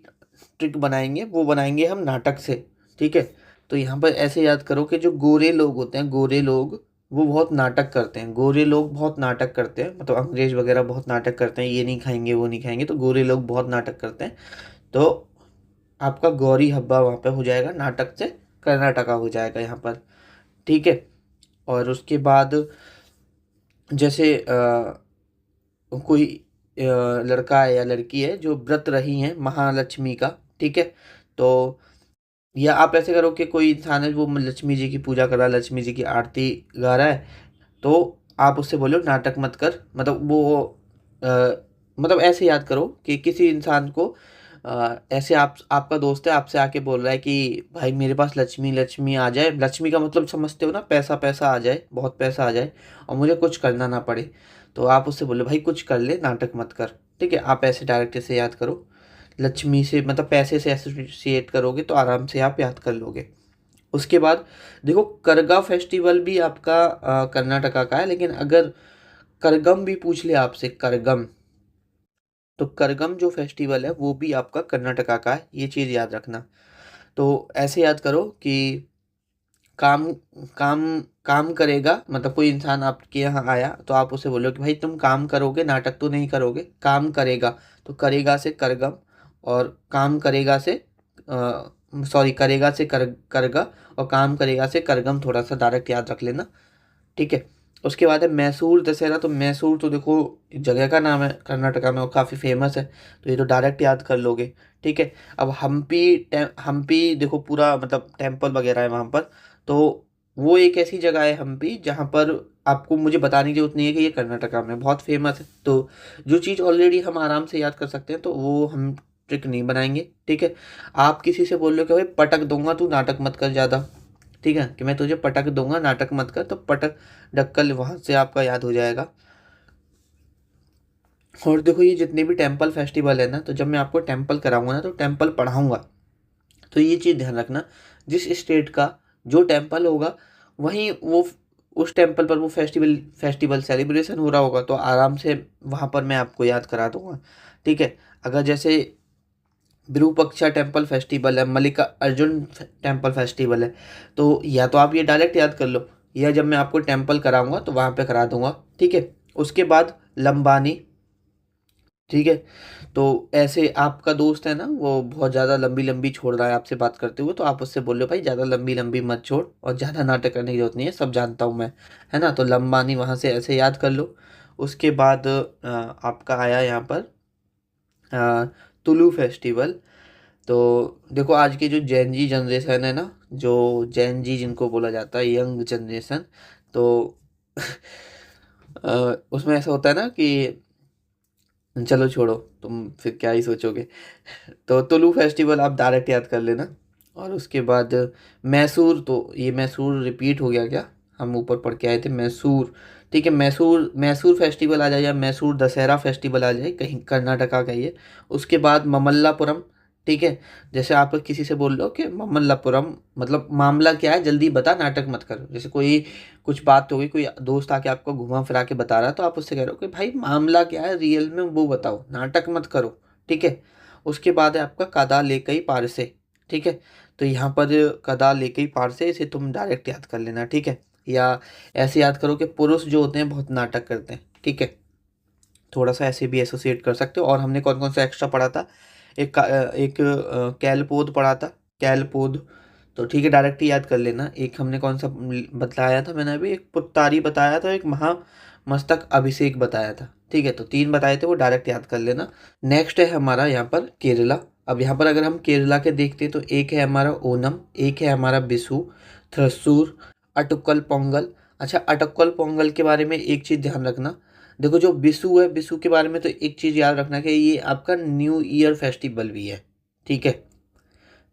ट्रिक बनाएंगे, वो बनाएंगे हम नाटक से। ठीक है, तो यहाँ पर ऐसे याद करो कि जो गोरे लोग होते हैं, गोरे लोग वो बहुत नाटक करते हैं। गोरे लोग बहुत नाटक करते हैं, मतलब अंग्रेज वगैरह बहुत नाटक करते हैं, ये नहीं खाएंगे वो नहीं खाएंगे, तो गोरे लोग बहुत नाटक करते हैं। तो आपका गौरी हब्बा वहाँ पे हो जाएगा, नाटक से कर्नाटका हो जाएगा यहाँ पर। ठीक है, और उसके बाद जैसे कोई लड़का है या लड़की है जो व्रत रही है महालक्ष्मी का। ठीक है, तो या आप ऐसे करो कि कोई इंसान है वो लक्ष्मी जी की पूजा कर रहा है, लक्ष्मी जी की आरती गा रहा है, तो आप उससे बोलो नाटक मत कर। मतलब वो अ, मतलब ऐसे याद करो कि किसी इंसान को ऐसे आपका दोस्त है, आपसे आके बोल रहा है कि भाई मेरे पास लक्ष्मी लक्ष्मी आ जाए। लक्ष्मी का मतलब समझते हो ना, पैसा पैसा आ जाए, बहुत पैसा आ जाए और मुझे कुछ करना ना पड़े। तो आप उससे बोलो भाई कुछ कर ले, नाटक मत कर। ठीक है, आप ऐसे डायरेक्ट ऐसे याद करो। लक्ष्मी से मतलब पैसे से एसोसिएट करोगे तो आराम से आप याद कर लोगे। उसके बाद देखो, करगा फेस्टिवल भी आपका कर्नाटका का है, लेकिन अगर करगम भी पूछ ले आपसे, करगम, तो करगम जो फेस्टिवल है वो भी आपका कर्नाटका का है, ये चीज़ याद रखना। तो ऐसे याद करो कि काम काम काम करेगा, मतलब कोई इंसान आपके यहाँ आया तो आप उसे बोलो कि भाई तुम काम करोगे, नाटक तो नहीं करोगे, काम करेगा। तो करेगा से करगम, और काम करेगा से सॉरी, करेगा से करगा, और काम करेगा से करगम, थोड़ा सा डायरेक्ट याद रख लेना। ठीक है, उसके बाद है मैसूर दशहरा। तो मैसूर तो देखो एक जगह का नाम है कर्नाटका में और काफ़ी फेमस है, तो ये तो डायरेक्ट याद कर लोगे। ठीक है, अब हम्पी देखो पूरा मतलब टेम्पल वगैरह है वहाँ पर। तो वो एक ऐसी जगह है हम्पी जहाँ पर आपको मुझे बताने की जरूरत नहीं है कि ये कर्नाटका में बहुत फेमस है। तो जो चीज़ ऑलरेडी हम आराम से याद कर सकते हैं तो वो हम ट्रिक नहीं बनाएंगे। ठीक है, आप किसी से बोल रहे हो कि भाई पटक दूंगा तू नाटक मत कर ज़्यादा। ठीक है, कि मैं तुझे पटक दूंगा नाटक मत कर, तो पटक डक्कल वहाँ से आपका याद हो जाएगा। और देखो ये जितने भी टेम्पल फेस्टिवल है ना, तो जब मैं आपको टेम्पल कराऊंगा ना तो टेम्पल पढ़ाऊंगा, तो ये चीज़ ध्यान रखना, जिस स्टेट का जो टेम्पल होगा वहीं वो उस टेम्पल पर वो फेस्टिवल सेलिब्रेशन हो रहा होगा, तो आराम से वहाँ पर मैं आपको याद करा दूंगा। ठीक है, अगर जैसे विरूपाक्षा टेम्पल फेस्टिवल है, मल्लिका अर्जुन टेम्पल फेस्टिवल है, तो या तो आप ये डायरेक्ट याद कर लो, या जब मैं आपको टेम्पल कराऊंगा तो वहाँ पे करा दूंगा। ठीक है, उसके बाद लंबानी। ठीक है, तो ऐसे आपका दोस्त है ना वो बहुत ज़्यादा लंबी लंबी छोड़ रहा है आपसे बात करते हुए, तो आप उससे बोलो भाई ज़्यादा लंबी लंबी मत छोड़ और ज़्यादा नाटक करने की जरूरत नहीं है, सब जानता हूँ मैं, है ना? तो लंबानी वहाँ से ऐसे याद कर लो। उसके बाद आपका आया यहाँ पर अ, तुलु फेस्टिवल। तो देखो आज की जो जैन जी जनरेशन है ना, जो जैन जी जिनको बोला जाता है, यंग जनरेशन, तो उसमें ऐसा होता है ना कि चलो छोड़ो, तुम फिर क्या ही सोचोगे। तो तुलु फेस्टिवल आप डायरेक्ट याद कर लेना। और उसके बाद मैसूर, तो ये मैसूर रिपीट हो गया क्या? हम ऊपर पढ़ के आए थे मैसूर, ठीक है। मैसूर मैसूर फेस्टिवल आ जाए या मैसूर दशहरा फेस्टिवल आ जाए, कहीं कर्नाटका का ये। उसके बाद ममल्लापुरम, ठीक है। जैसे आप किसी से बोल रहे हो कि ममल्लापुरम मतलब मामला क्या है, जल्दी बता, नाटक मत कर। जैसे कोई कुछ बात हो गई, कोई दोस्त आके आपको घुमा फिरा के बता रहा है, तो आप उससे कह रहे हो कि भाई मामला क्या है रियल में, वो बताओ, नाटक मत करो, ठीक है। उसके बाद है आपका कदा लेकई पारसे, ठीक है। तो यहाँ पर कदा लेकई पारसे, इसे तुम डायरेक्ट याद कर लेना, ठीक है। या ऐसे याद करो कि पुरुष जो होते हैं बहुत नाटक करते हैं, ठीक है। थोड़ा सा ऐसे भी एसोसिएट कर सकते हो। और हमने कौन कौन सा एक्स्ट्रा पढ़ा था, कैलपोद पढ़ा था, कैलपोद। तो ठीक है, डायरेक्ट ही याद कर लेना। एक हमने कौन सा बताया था, मैंने अभी एक पुत्तारी बताया था, एक महामस्तक अभिषेक बताया था, ठीक है। तो 3 बताए थे, वो डायरेक्ट याद कर लेना। नेक्स्ट है हमारा यहाँ पर केरला। अब यहाँ पर अगर हम केरला के देखते हैं तो एक है हमारा ओनम, एक है हमारा बिसु, थ्रसूर, अटुक्कल पोंगल। अच्छा, अटक्कल पोंगल के बारे में एक चीज़ ध्यान रखना। देखो जो बिसु है, बिसु के बारे में तो एक चीज़ याद रखना कि ये आपका न्यू ईयर फेस्टिवल भी है, ठीक है।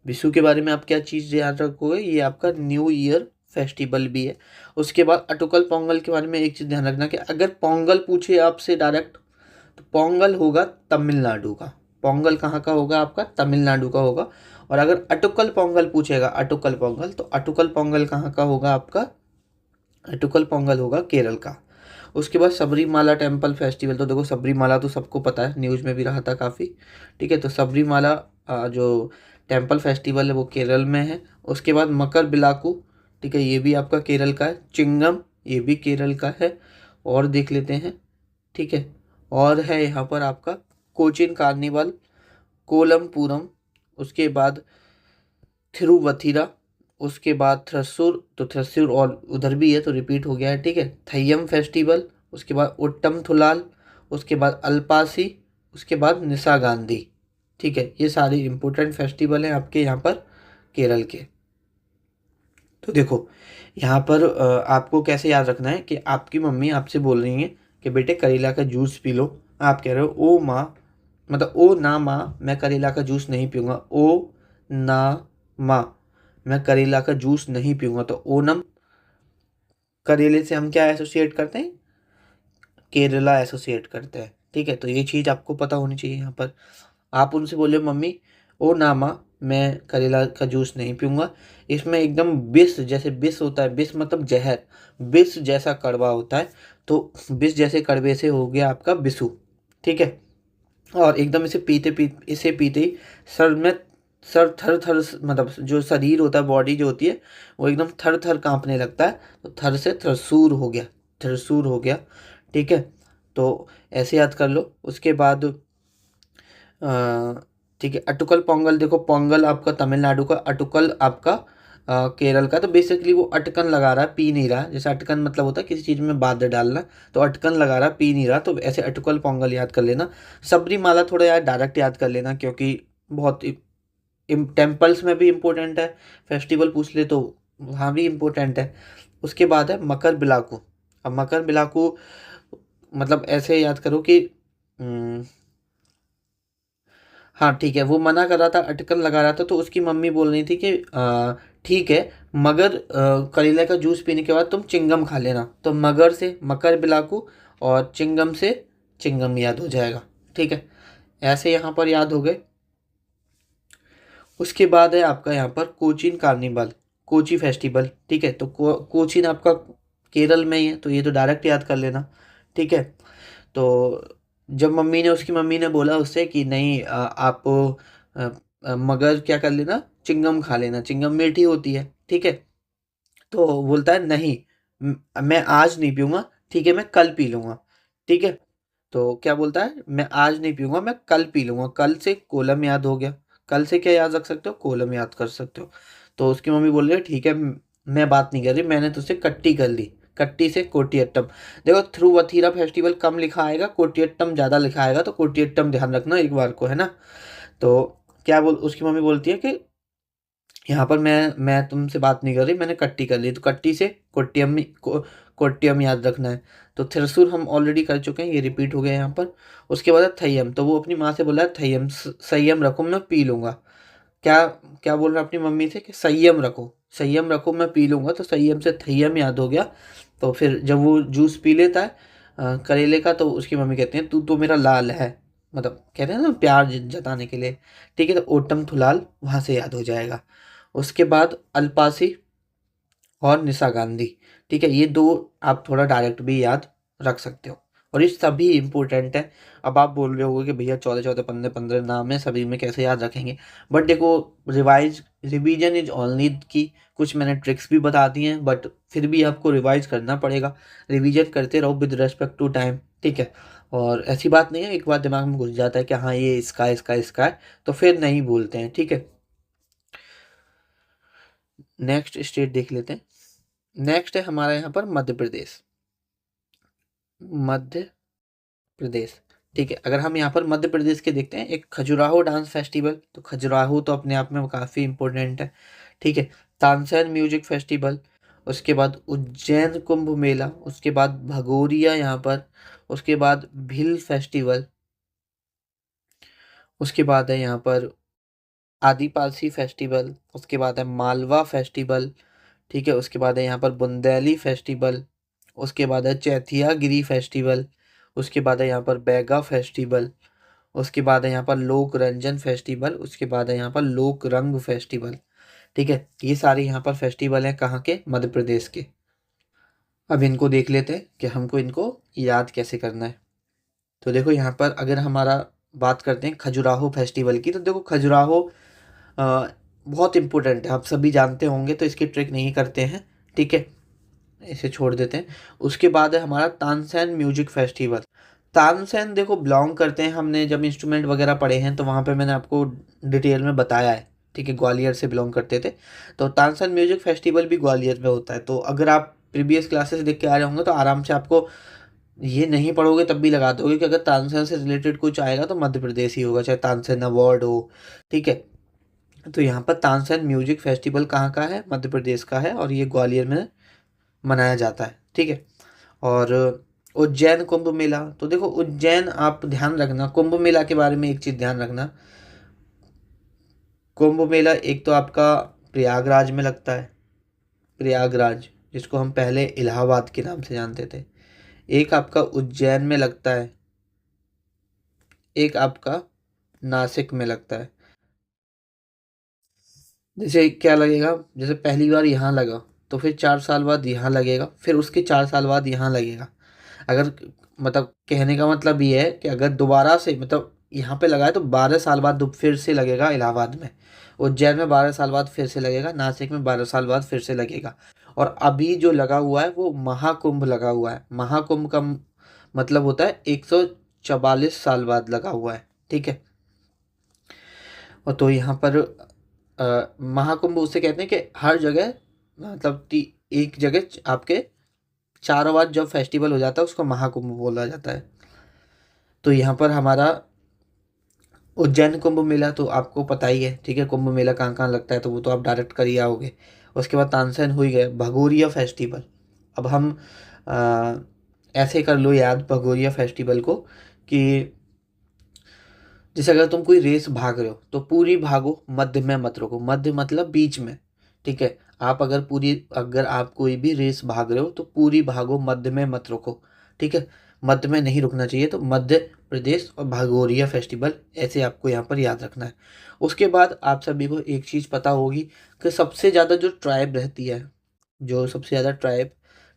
विशु के बारे में आप क्या चीज़ याद रखोगे, ये आपका न्यू ईयर फेस्टिवल भी है। उसके बाद अटुकल पोंगल के बारे में एक चीज़ ध्यान रखना कि अगर पोंगल पूछे आपसे डायरेक्ट, तो पोंगल होगा तमिलनाडु का। पोंगल कहाँ का होगा आपका, तमिलनाडु का होगा। और अगर अटुकल पोंगल पूछेगा, अटुकल पोंगल, तो अटुकल पोंगल कहाँ का होगा आपका, अटुकल पोंगल होगा केरल का। उसके बाद सबरीमाला टेम्पल फेस्टिवल। तो देखो सबरीमाला तो सबको पता है, न्यूज़ में भी रहा था काफ़ी, ठीक है। तो सबरीमाला जो टेम्पल फेस्टिवल है वो केरल में है। उसके बाद मकर बिलाकू, ठीक है, ये भी आपका केरल का है। चिंगम, ये भी केरल का है। और देख लेते हैं, ठीक है। और है यहाँ पर आपका कोचिन कार्निवल, कोलमपुरम, उसके बाद थिरुवथिरा, उसके बाद थ्रसूर, तो थ्रसूर और उधर भी है तो रिपीट हो गया है, ठीक है। थय्यम फेस्टिवल, उसके बाद उट्टम थुलाल, उसके बाद अल्पासी, उसके बाद निशा गांधी, ठीक है। ये सारे इम्पोर्टेंट फेस्टिवल हैं आपके यहाँ पर केरल के। तो देखो यहाँ पर आपको कैसे याद रखना है कि आपकी मम्मी आपसे बोल रही है कि बेटे करेला का जूस पी लो। आप कह रहे हो ओ माँ, मतलब ओ ना माँ मैं करेला का जूस नहीं पीऊँगा, ओ ना माँ मैं करेला का जूस नहीं पीऊँगा। तो ओनम, करेले से हम क्या एसोसिएट करते हैं, केरला एसोसिएट करते हैं, ठीक है। तो ये चीज़ आपको पता होनी चाहिए। यहाँ पर आप उनसे बोले मम्मी ओ ना माँ मैं करेला का जूस नहीं पीऊँगा, इसमें एकदम विष, जैसे विष होता है, विष मतलब जहर, विष जैसा कड़वा होता है, तो विष जैसे कड़वे से हो गया आपका बिसु, ठीक है। और एकदम इसे पीते ही सर में, सर थर थर, मतलब जो शरीर होता है, बॉडी जो होती है, वो एकदम थर थर कांपने लगता है। तो थर से थरसूर हो गया, थरसूर हो गया, ठीक है। तो ऐसे याद कर लो। उसके बाद ठीक है, अटुकल पोंगल। देखो पोंगल आपका तमिलनाडु का, अटुकल आपका केरल का। तो बेसिकली वो अटकन लगा रहा है, पी नहीं रहा। जैसे अटकन मतलब होता है किसी चीज़ में बाद डालना, तो अटकन लगा रहा है, पी नहीं रहा, तो ऐसे अटुकल पोंगल याद कर लेना। सबरीमाला थोड़ा यार डायरेक्ट याद कर लेना, क्योंकि बहुत टेम्पल्स में भी इम्पोर्टेंट है, फेस्टिवल पूछ ले तो वहाँ भी इम्पोर्टेंट है। उसके बाद है मकर बिलाकू। अब मकर बिलाकू मतलब ऐसे याद करो कि हाँ ठीक है, वो मना कर रहा था, अटकन लगा रहा था, तो उसकी मम्मी बोल रही थी कि ठीक है, मगर करेले का जूस पीने के बाद तुम चिंगम खा लेना। तो मगर से मकर बिलाकू और चिंगम से चिंगम याद हो जाएगा, ठीक है। ऐसे यहाँ पर याद हो गए। उसके बाद है आपका यहाँ पर कोचीन कार्निवल, कोची फेस्टिवल, ठीक है। तो कोचीन आपका केरल में ही है, तो ये तो डायरेक्ट याद कर लेना, ठीक है। तो जब उसकी मम्मी ने बोला उससे कि नहीं आप मगर क्या कर लेना, चिंगम खा लेना, चिंगम मीठी होती है, ठीक है। तो बोलता है नहीं, मैं आज नहीं पीऊँगा, ठीक है, मैं कल पी लूँगा, ठीक है। तो क्या बोलता है, मैं आज नहीं पीऊँगा, मैं कल पी लूँगा। कल से कोलम याद हो गया। कल से क्या याद रख सकते हो, कोलम याद कर सकते हो। तो उसकी मम्मी बोल रही है ठीक है, मैं बात नहीं कर रही, मैंने तुझसे कट्टी कर ली। कट्टी से कोटियट्टम। देखो थ्रुवथीरा फेस्टिवल कम लिखा आएगा, कोटियट्टम ज़्यादा लिखा आएगा, तो कोटियट्टम ध्यान रखना एक बार को, है ना। तो क्या बोल उसकी मम्मी बोलती है कि यहाँ पर मैं तुमसे बात नहीं कर रही, मैंने कट्टी कर ली। तो कट्टी से कोट्टियम याद रखना है। तो थिरसूर हम ऑलरेडी कर चुके हैं, ये रिपीट हो गया यहाँ पर। उसके बाद है थय्यम। तो वो अपनी माँ से बोला है थय्यम, संयम रखो, मैं पी लूँगा। क्या क्या बोल रहा है अपनी मम्मी से कि संयम रखो, संयम रखो मैं पी लूँगा, तो संयम से थय्यम याद हो गया। तो फिर जब वो जूस पी लेता है करेले का, तो उसकी मम्मी कहती हैं तू तो मेरा लाल है, मतलब कहते हैं ना प्यार जताने के लिए। ठीक है, तो ओटम थुलाल वहाँ से याद हो जाएगा। उसके बाद अल्पासी और निशा गांधी। ठीक है, ये दो आप थोड़ा डायरेक्ट भी याद रख सकते हो, और ये सभी इंपॉर्टेंट है। अब आप बोल रहे होगे कि भैया 14-14 15-15 नाम है, सभी में कैसे याद रखेंगे। बट देखो, रिवीजन इज ऑनली की, कुछ मैंने ट्रिक्स भी बता दी हैं, बट फिर भी आपको रिवाइज करना पड़ेगा। रिवीजन करते रहो विद रेस्पेक्ट टू टाइम। ठीक है, और ऐसी बात नहीं है एक बार दिमाग में घुस जाता है कि हाँ ये इसका इसका इसका है, तो फिर नहीं भूलते हैं। ठीक है, नेक्स्ट स्टेट देख लेते हैं। नेक्स्ट है हमारा यहाँ पर मध्य प्रदेश। मध्य प्रदेश। ठीक है, अगर हम यहाँ पर मध्य प्रदेश के देखते हैं, एक खजुराहो डांस फेस्टिवल, तो खजुराहो तो अपने आप में काफ़ी इंपॉर्टेंट है। ठीक है, तानसेन म्यूजिक फेस्टिवल, उसके बाद उज्जैन कुंभ मेला, उसके बाद भगोरिया यहाँ पर, उसके बाद भिल फेस्टिवल, उसके बाद है यहाँ पर आदिवासी फेस्टिवल, उसके बाद है मालवा फेस्टिवल। ठीक है, उसके बाद है यहाँ पर बुंदेली फेस्टिवल, उसके बाद है चैथिया गिरी फेस्टिवल, उसके बाद है यहाँ पर बैगा फेस्टिवल, उसके बाद है यहाँ पर लोक रंजन फेस्टिवल, उसके बाद है यहाँ पर लोक रंग फेस्टिवल। ठीक है, ये सारे यहाँ पर फेस्टिवल हैं कहाँ के, मध्य प्रदेश के। अब इनको देख लेते हैं कि हमको इनको याद कैसे करना है। तो देखो यहाँ पर अगर हमारा बात करते हैं खजुराहो फेस्टिवल की, तो देखो खजुराहो अ, बहुत इम्पोर्टेंट है, आप सभी जानते होंगे, तो इसकी ट्रिक नहीं करते हैं। ठीक है, इसे छोड़ देते हैं। उसके बाद है हमारा तानसेन म्यूजिक फेस्टिवल। तानसेन देखो बिलोंग करते हैं, हमने जब इंस्ट्रूमेंट वगैरह पढ़े हैं तो वहाँ पे मैंने आपको डिटेल में बताया है। ठीक है, ग्वालियर से बिलोंग करते थे। तो तानसेन म्यूजिक फेस्टिवल भी ग्वालियर में होता है। तो अगर आप प्रीवियस क्लासेस देख के आ रहे होंगे तो आराम से आपको ये नहीं पढ़ोगे तब भी लगा दोगे कि अगर तानसेन से रिलेटेड कुछ आएगा तो मध्य प्रदेश ही होगा, चाहे तानसेन अवार्ड हो। ठीक है, तो यहाँ पर तानसेन म्यूजिक फेस्टिवल कहाँ का है, मध्य प्रदेश का है, और ये ग्वालियर में मनाया जाता है। ठीक है, और उज्जैन कुंभ मेला, तो देखो उज्जैन आप ध्यान रखना, कुंभ मेला के बारे में एक चीज़ ध्यान रखना। कुंभ मेला एक तो आपका प्रयागराज में लगता है, प्रयागराज, जिसको हम पहले इलाहाबाद के नाम से जानते थे। एक आपका उज्जैन में लगता है, एक आपका नासिक में लगता है। जैसे क्या लगेगा, जैसे पहली बार यहाँ लगा तो फिर 4 साल बाद यहाँ लगेगा, फिर उसके 4 साल बाद यहाँ लगेगा। अगर मतलब कहने का मतलब ये है कि अगर दोबारा से मतलब यहाँ पे लगा है तो 12 साल बाद फिर से लगेगा इलाहाबाद में। उज्जैन में 12 साल बाद फिर से लगेगा, नासिक में 12 साल बाद फिर से लगेगा। और अभी जो लगा हुआ है वो महाकुंभ लगा हुआ है। महाकुंभ का मतलब होता है 144 साल बाद लगा हुआ है। ठीक है, और तो यहाँ पर महाकुंभ उसे कहते हैं कि हर जगह मतलब एक जगह आपके चारों बार जब फेस्टिवल हो जाता है उसको महाकुंभ बोला जाता है। तो यहाँ पर हमारा उज्जैन कुंभ मेला तो आपको पता ही है। ठीक है, कुंभ मेला कहाँ कहाँ लगता है तो वो तो आप डायरेक्ट कर ही आओगे। उसके बाद तानसेन हो ही गए, भगोरिया फेस्टिवल। अब हम अ, ऐसे कर लो याद भगोरिया फेस्टिवल को कि जैसे अगर तुम कोई रेस भाग रहे हो तो पूरी भागो, मध्य में मत रुको। मध्य मतलब बीच में। ठीक है, आप अगर आप कोई भी रेस भाग रहे हो तो पूरी भागो, मध्य में मत रुको। ठीक है, मध्य में नहीं रुकना चाहिए। तो मध्य प्रदेश और भगोरिया फेस्टिवल ऐसे आपको यहाँ पर याद रखना है। उसके बाद आप सभी को एक चीज़ पता होगी कि सबसे ज़्यादा जो ट्राइब रहती है, जो सबसे ज़्यादा ट्राइब,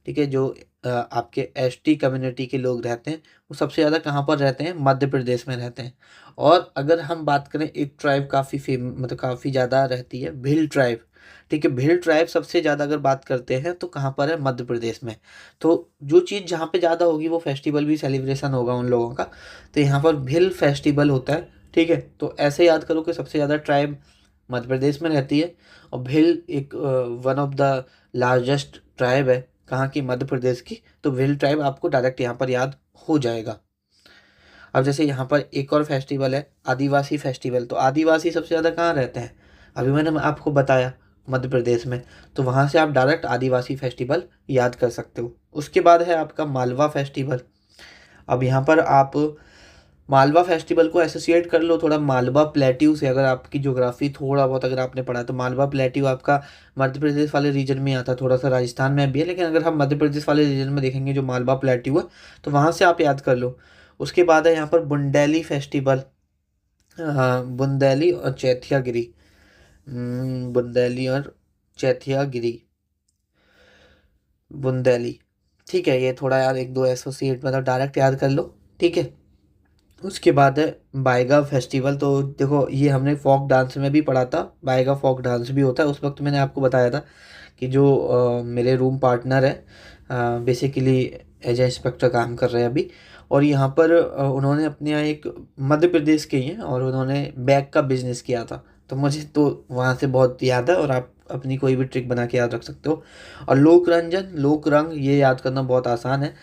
ठीक है, जो आपके एसटी कम्युनिटी के लोग रहते हैं, वो सबसे ज़्यादा कहाँ पर रहते हैं, मध्य प्रदेश में रहते हैं। और अगर हम बात करें एक ट्राइब काफ़ी मतलब काफ़ी ज़्यादा रहती है, भिल ट्राइब। ठीक है, भिल ट्राइब सबसे ज़्यादा अगर बात करते हैं तो कहाँ पर है, मध्य प्रदेश में। तो जो चीज़ जहाँ पे ज़्यादा होगी वो फेस्टिवल भी सेलिब्रेशन होगा उन लोगों का। तो यहाँ पर भिल फेस्टिवल होता है। ठीक है, तो ऐसे याद करो कि सबसे ज़्यादा ट्राइब मध्य प्रदेश में रहती है, और भिल एक one of the largest tribe है कहाँ की, मध्य प्रदेश की। तो भिल ट्राइब आपको डायरेक्ट यहाँ पर याद हो जाएगा। अब जैसे यहाँ पर एक और फेस्टिवल है आदिवासी फेस्टिवल। तो आदिवासी सबसे ज़्यादा कहाँ रहते हैं, अभी मैंने आपको बताया मध्य प्रदेश में। तो वहाँ से आप डायरेक्ट आदिवासी फेस्टिवल याद कर सकते हो। उसके बाद है आपका मालवा फेस्टिवल। अब यहाँ पर आप मालवा फेस्टिवल को एसोसिएट कर लो थोड़ा मालवा प्लेट्यू से। अगर आपकी ज्योग्राफी थोड़ा बहुत अगर आपने पढ़ा तो मालवा प्लेट्यू आपका मध्य प्रदेश वाले रीजन में आता है, थोड़ा सा राजस्थान में भी है, लेकिन अगर हम मध्य प्रदेश वाले रीजन में देखेंगे जो मालवा प्लेट्यू है तो वहाँ से आप याद कर लो। उसके बाद है यहाँ पर बुंदेली फेस्टिवल, हाँ बुंदेली और चैथियागिरी, बुंदेली और चैथियागिरी, बुंदेली, ठीक है। ये थोड़ा यार एक दो एसोसिएट मतलब डायरेक्ट याद कर लो, ठीक है। उसके बाद है बाएगा फेस्टिवल। तो देखो ये हमने फोक डांस में भी पढ़ा था, बाएगा फोक डांस भी होता है। उस वक्त मैंने आपको बताया था कि जो मेरे रूम पार्टनर है बेसिकली एज ए इंस्पेक्टर काम कर रहे हैं अभी, और यहाँ पर उन्होंने अपने यहाँ एक मध्य प्रदेश के ही हैं और उन्होंने बैग का बिजनेस किया था, तो मुझे तो वहाँ से बहुत याद है। और आप अपनी कोई भी ट्रिक बना के याद रख सकते हो। और लोक रंजन लोक रंग ये याद करना बहुत आसान है।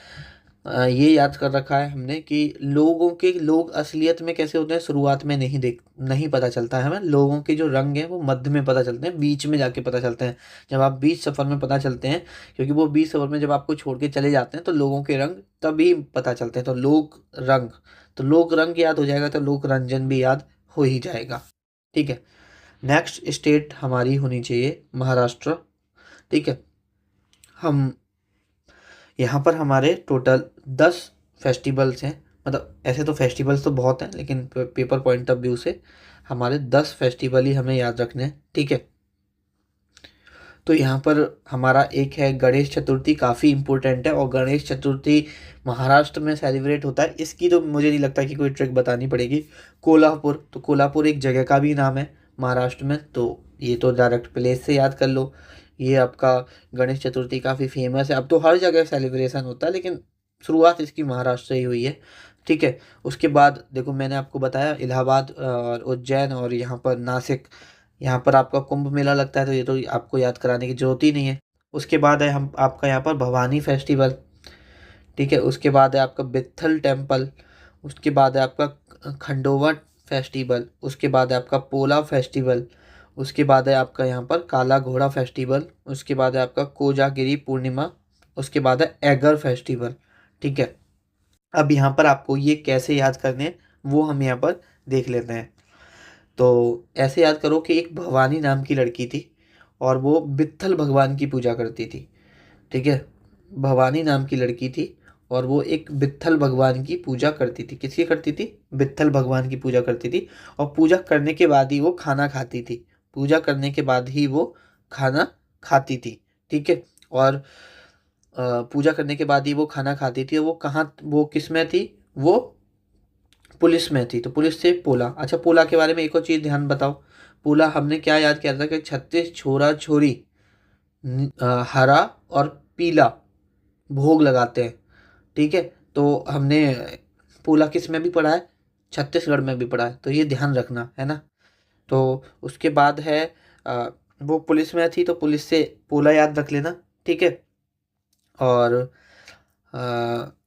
ये याद कर रखा है हमने कि लोगों के लोग असलियत में कैसे होते हैं शुरुआत में नहीं पता चलता है हमें। लोगों के जो रंग हैं वो मध्य में पता चलते हैं, बीच में जाके पता चलते हैं, जब आप बीच सफ़र में पता चलते हैं। क्योंकि वो बीच सफ़र में जब आपको छोड़ के चले जाते हैं तो लोगों के रंग तभी पता चलते हैं। तो लोक रंग, तो लोक रंग याद हो जाएगा तो लोक रंजन भी याद हो ही जाएगा, ठीक है। नेक्स्ट स्टेट हमारी होनी चाहिए महाराष्ट्र, ठीक है। हम यहाँ पर हमारे टोटल 10 फेस्टिवल्स हैं, मतलब ऐसे तो फेस्टिवल्स तो बहुत हैं लेकिन पेपर पॉइंट ऑफ व्यू से हमारे 10 फेस्टिवल ही हमें याद रखने हैं, ठीक है। तो यहाँ पर हमारा एक है गणेश चतुर्थी, काफ़ी इम्पोर्टेंट है। और गणेश चतुर्थी महाराष्ट्र में सेलिब्रेट होता है, इसकी तो मुझे नहीं लगता कि कोई ट्रिक बतानी पड़ेगी। कोल्हापुर, तो कोल्हापुर एक जगह का भी नाम है महाराष्ट्र में, तो ये तो डायरेक्ट प्लेस से याद कर लो। ये आपका गणेश चतुर्थी काफ़ी फेमस है, अब तो हर जगह सेलिब्रेशन होता है लेकिन शुरुआत इसकी महाराष्ट्र से ही हुई है, ठीक है। उसके बाद देखो मैंने आपको बताया इलाहाबाद और उज्जैन और यहाँ पर नासिक, यहाँ पर आपका कुंभ मेला लगता है, तो ये तो आपको याद कराने की जरूरत ही नहीं है। उसके बाद है हम आपका यहाँ पर भवानी फेस्टिवल, ठीक है। उसके बाद है आपका बित्थल टेम्पल, उसके बाद है आपका खंडोवा फेस्टिवल, उसके बाद है आपका पोला फेस्टिवल, उसके बाद है आपका यहाँ पर काला घोड़ा फेस्टिवल, उसके बाद है आपका कोजागिरी पूर्णिमा, उसके बाद है एगर फेस्टिवल, ठीक है। अब यहाँ पर आपको ये कैसे याद करने हैं वो हम यहाँ पर देख लेते हैं। तो ऐसे याद करो कि एक भवानी नाम की लड़की थी और वो विट्ठल भगवान की पूजा करती थी, ठीक है। भवानी नाम की लड़की थी और वो एक विट्ठल भगवान की पूजा करती थी। किसकी करती थी? विट्ठल भगवान की पूजा करती थी। और पूजा करने के बाद ही वो खाना खाती थी, पूजा करने के बाद ही वो खाना खाती थी, ठीक है। और पूजा करने के बाद ही वो खाना खाती थी। और वो कहाँ, वो किस में थी? वो पुलिस में थी। तो पुलिस से पोला। अच्छा पोला के बारे में एक और चीज़ ध्यान बताओ। पोला हमने क्या याद किया था कि 36 छोरा छोरी हरा और पीला भोग लगाते हैं, ठीक है। तो हमने पोला किस में भी पढ़ा है? छत्तीसगढ़ में भी पढ़ा है, तो ये ध्यान रखना है ना। तो उसके बाद है अ, वो पुलिस में थी तो पुलिस से पोला याद रख लेना, ठीक है। और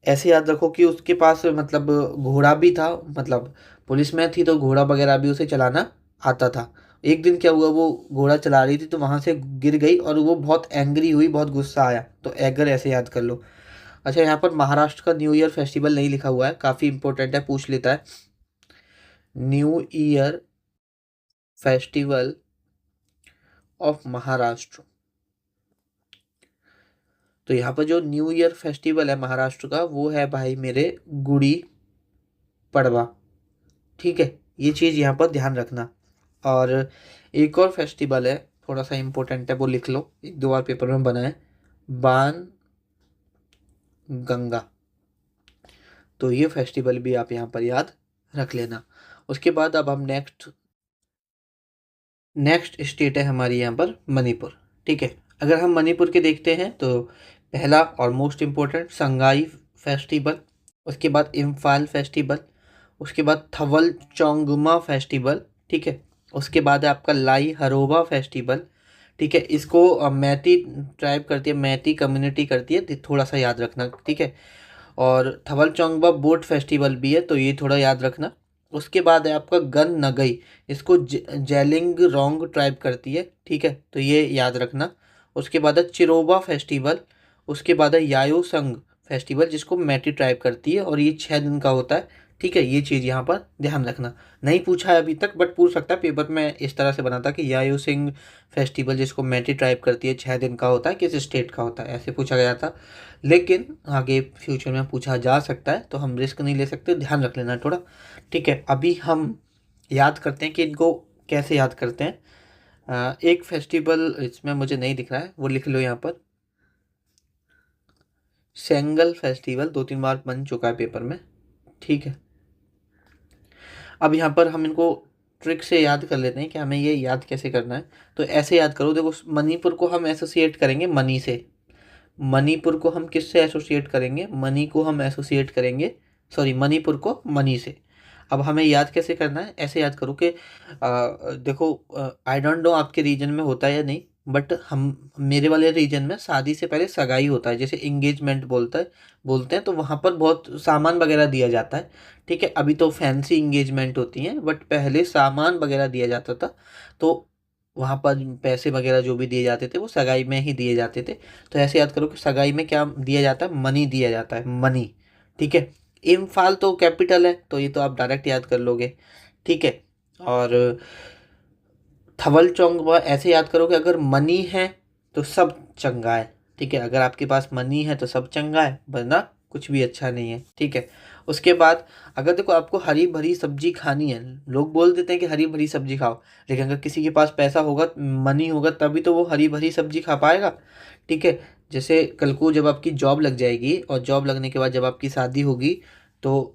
ऐसे याद रखो कि उसके पास मतलब घोड़ा भी था, मतलब पुलिस में थी तो घोड़ा वगैरह भी उसे चलाना आता था। एक दिन क्या हुआ, वो घोड़ा चला रही थी तो वहाँ से गिर गई और वो बहुत एंग्री हुई, बहुत गुस्सा आया, तो एगर ऐसे याद कर लो। अच्छा यहाँ पर महाराष्ट्र का न्यू ईयर फेस्टिवल नहीं लिखा हुआ है, काफ़ी इंपॉर्टेंट है, पूछ लेता है। New year festival of Maharashtra. तो यहाँ पर जो न्यू ईयर फेस्टिवल है महाराष्ट्र का वो है भाई मेरे गुड़ी पड़वा, ठीक है। ये चीज़ यहाँ पर ध्यान रखना। और एक और फेस्टिवल है थोड़ा सा इम्पोर्टेंट है, वो लिख लो, एक दो बार पेपर में बना है, बाण गंगा। तो ये फेस्टिवल भी आप यहाँ पर याद रख लेना। उसके बाद अब हम नेक्स्ट स्टेट है हमारी यहाँ पर मणिपुर, ठीक है। अगर हम मणिपुर के देखते हैं तो पहला और मोस्ट इम्पोर्टेंट संगाई फेस्टिवल, उसके बाद इम्फाल फेस्टिवल, उसके बाद थवल चौंगमा फेस्टिवल, ठीक है। उसके बाद है आपका लाई हरोबा फेस्टिवल, ठीक है। इसको मैती ट्राइब करती है, मैती कम्युनिटी करती है, तो थोड़ा सा याद रखना, ठीक है। और थवल चौंगबा बोट फेस्टिवल भी है, तो ये थोड़ा याद रखना। उसके बाद है आपका गन नगई, इसको जेलिंग रोंग ट्राइब करती है, ठीक है, तो ये याद रखना। उसके बाद है चिरोबा फेस्टिवल, उसके बाद है यायो संग फेस्टिवल जिसको मैटी ट्राइब करती है और ये 6 दिन का होता है, ठीक है, ये चीज़ यहाँ पर ध्यान रखना। नहीं पूछा है अभी तक, बट पूछ सकता है। पेपर में इस तरह से बना था कि यायो सिंह फेस्टिवल जिसको मेटी ट्राइब करती है 6 दिन का होता है, किस स्टेट का होता है, ऐसे पूछा गया था। लेकिन आगे फ्यूचर में पूछा जा सकता है, तो हम रिस्क नहीं ले सकते, ध्यान रख लेना थोड़ा। ठीक है, अभी हम याद करते हैं कि इनको कैसे याद करते हैं। एक फेस्टिवल इसमें मुझे नहीं दिख रहा है, वो लिख लो यहाँ पर। सेंगल फेस्टिवल 2-3 बार बन चुका है पेपर में। ठीक है, अब यहाँ पर हम इनको ट्रिक से याद कर लेते हैं कि हमें ये याद कैसे करना है। तो ऐसे याद करो, देखो मणिपुर को हम एसोसिएट करेंगे मनी से। मणिपुर को हम किससे एसोसिएट करेंगे? मनी को हम एसोसिएट करेंगे, सॉरी मणिपुर को मनी से। अब हमें याद कैसे करना है? ऐसे याद करो कि देखो, आई डोंट नो आपके रीजन में होता है या नहीं, बट हम मेरे वाले रीजन में शादी से पहले सगाई होता है, जैसे इंगेजमेंट बोलते हैं, तो वहाँ पर बहुत सामान वगैरह दिया जाता है। ठीक है, अभी तो फैंसी इंगेजमेंट होती हैं, बट पहले सामान वगैरह दिया जाता था। तो वहाँ पर पैसे वगैरह जो भी दिए जाते थे वो सगाई में ही दिए जाते थे। तो ऐसे याद करो कि सगाई में क्या दिया जाता है? मनी दिया जाता है, मनी। ठीक है, इम्फाल तो कैपिटल है, तो ये तो आप डायरेक्ट याद कर लोगे। ठीक है, और थवल चौंग ऐसे याद करो कि अगर मनी है तो सब चंगा है। ठीक है, अगर आपके पास मनी है तो सब चंगा है, वरना कुछ भी अच्छा नहीं है। ठीक है, उसके बाद अगर देखो आपको हरी भरी सब्जी खानी है, लोग बोल देते हैं कि हरी भरी सब्जी खाओ, लेकिन अगर किसी के पास पैसा होगा, मनी होगा, तभी तो वो हरी भरी सब्जी खा पाएगा। ठीक है, जैसे कल को जब आपकी जॉब लग जाएगी और जॉब लगने के बाद जब आपकी शादी होगी, तो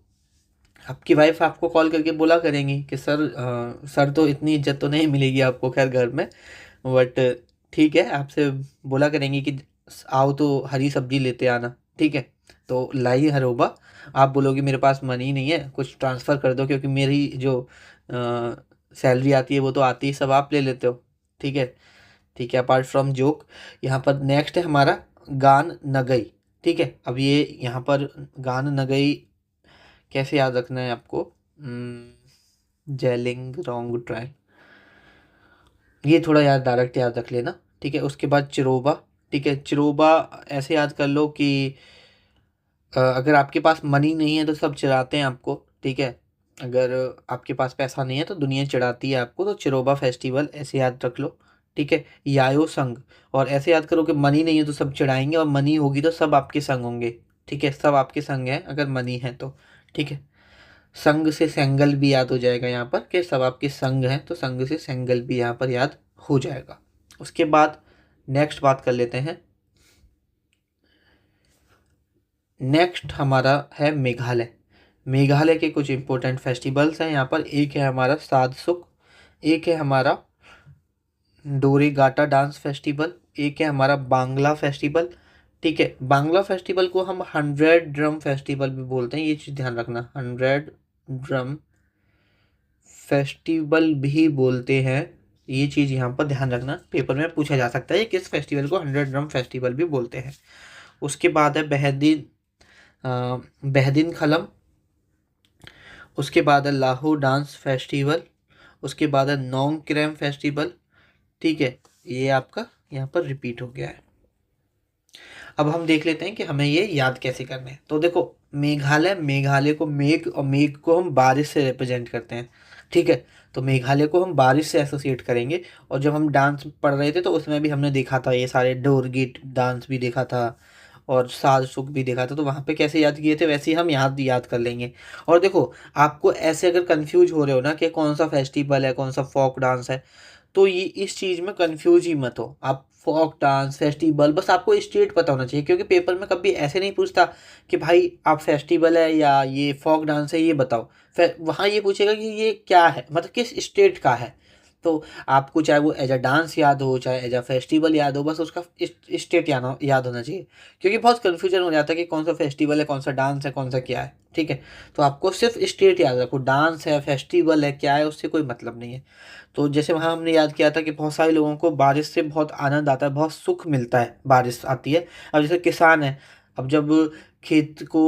आपकी वाइफ आपको कॉल करके बोला करेंगी कि सर तो इतनी इज्जत तो नहीं मिलेगी आपको खैर घर में, बट ठीक है, आपसे बोला करेंगी कि आओ तो हरी सब्जी लेते आना। ठीक है, तो लाई हरोबा, आप बोलोगे मेरे पास मनी नहीं है, कुछ ट्रांसफ़र कर दो, क्योंकि मेरी जो सैलरी आती है वो तो आती है, सब आप ले लेते हो। ठीक है, ठीक है, अपार्ट फ्रॉम जोक, यहाँ पर नेक्स्ट है हमारा गान नगई। ठीक है, अब ये यहाँ पर गान नगई कैसे याद रखना है आपको? जेलिंग रॉन्ग ट्राई, ये थोड़ा याद डायरेक्ट याद रख लेना। ठीक है, उसके बाद चिरोबा। ठीक है, चिरोबा ऐसे याद कर लो कि अगर आपके पास मनी नहीं है तो सब चिढ़ाते हैं आपको। ठीक है, अगर आपके पास पैसा नहीं है तो दुनिया चिढ़ाती है आपको, तो चिरोबा फेस्टिवल ऐसे याद रख लो। ठीक है, यायो संग, और ऐसे याद करो कि मनी नहीं है तो सब चिढ़ाएंगे, और मनी होगी तो सब आपके संग होंगे। ठीक है, सब आपके संग हैं अगर मनी है तो। ठीक है, संग से सेंगल भी याद हो जाएगा यहाँ पर कि सब आपके संग हैं, तो संग से सेंगल भी यहाँ पर याद हो जाएगा। उसके बाद नेक्स्ट बात कर लेते हैं। नेक्स्ट हमारा है मेघालय। मेघालय के कुछ इंपॉर्टेंट फेस्टिवल्स हैं यहाँ पर। एक है हमारा सादसुक, एक है हमारा डोरी गाटा डांस फेस्टिवल, एक है हमारा बांग्ला फेस्टिवल। ठीक है, बांग्ला फेस्टिवल को हम 100 ड्रम फेस्टिवल भी बोलते हैं, ये चीज़ ध्यान रखना, 100 ड्रम फेस्टिवल भी बोलते हैं। ये चीज़ यहाँ पर ध्यान रखना, पेपर में पूछा जा सकता है किस फेस्टिवल को 100 ड्रम फेस्टिवल भी बोलते हैं। उसके बाद है बेहदीन खलम। उसके बाद है लाहौर डांस फेस्टिवल। उसके बाद है नोंग क्रैम फेस्टिवल। ठीक है, ये आपका यहाँ पर रिपीट हो गया है। अब हम देख लेते हैं कि हमें ये याद कैसे करने हैं। तो देखो, मेघालय को मेघ, और मेघ को हम बारिश से रिप्रेजेंट करते हैं। ठीक है, तो मेघालय को हम बारिश से एसोसिएट करेंगे। और जब हम डांस पढ़ रहे थे तो उसमें भी हमने देखा था, ये सारे डोरगीट डांस भी देखा था और साज सुख भी देखा था, तो वहाँ पे कैसे याद किए थे वैसे ही हम याद याद कर लेंगे। और देखो, आपको ऐसे अगर कंफ्यूज हो रहे हो ना कि कौन सा फेस्टिवल है, कौन सा फोक डांस है, तो ये इस चीज़ में कंफ्यूज ही मत हो आप। फोक डांस फेस्टिवल, बस आपको स्टेट पता होना चाहिए, क्योंकि पेपर में कभी ऐसे नहीं पूछता कि भाई आप फेस्टिवल है या ये फोक डांस है ये बताओ। फिर वहाँ ये पूछेगा कि ये क्या है, मतलब किस स्टेट का है। तो आपको चाहे वो एज अ डांस याद हो, चाहे एज अ फेस्टिवल याद हो, बस उसका स्टेट याद होना चाहिए, क्योंकि बहुत कन्फ्यूजन हो जाता है कि कौन सा फेस्टिवल है, कौन सा डांस है, कौन सा क्या है। ठीक है, तो आपको सिर्फ स्टेट याद रखो, डांस है फेस्टिवल है क्या है उससे कोई मतलब नहीं है। तो जैसे वहाँ हमने याद किया था कि बहुत सारे लोगों को बारिश से बहुत आनंद आता है, बहुत सुख मिलता है, बारिश आती है। अब जैसे किसान है, अब जब खेत को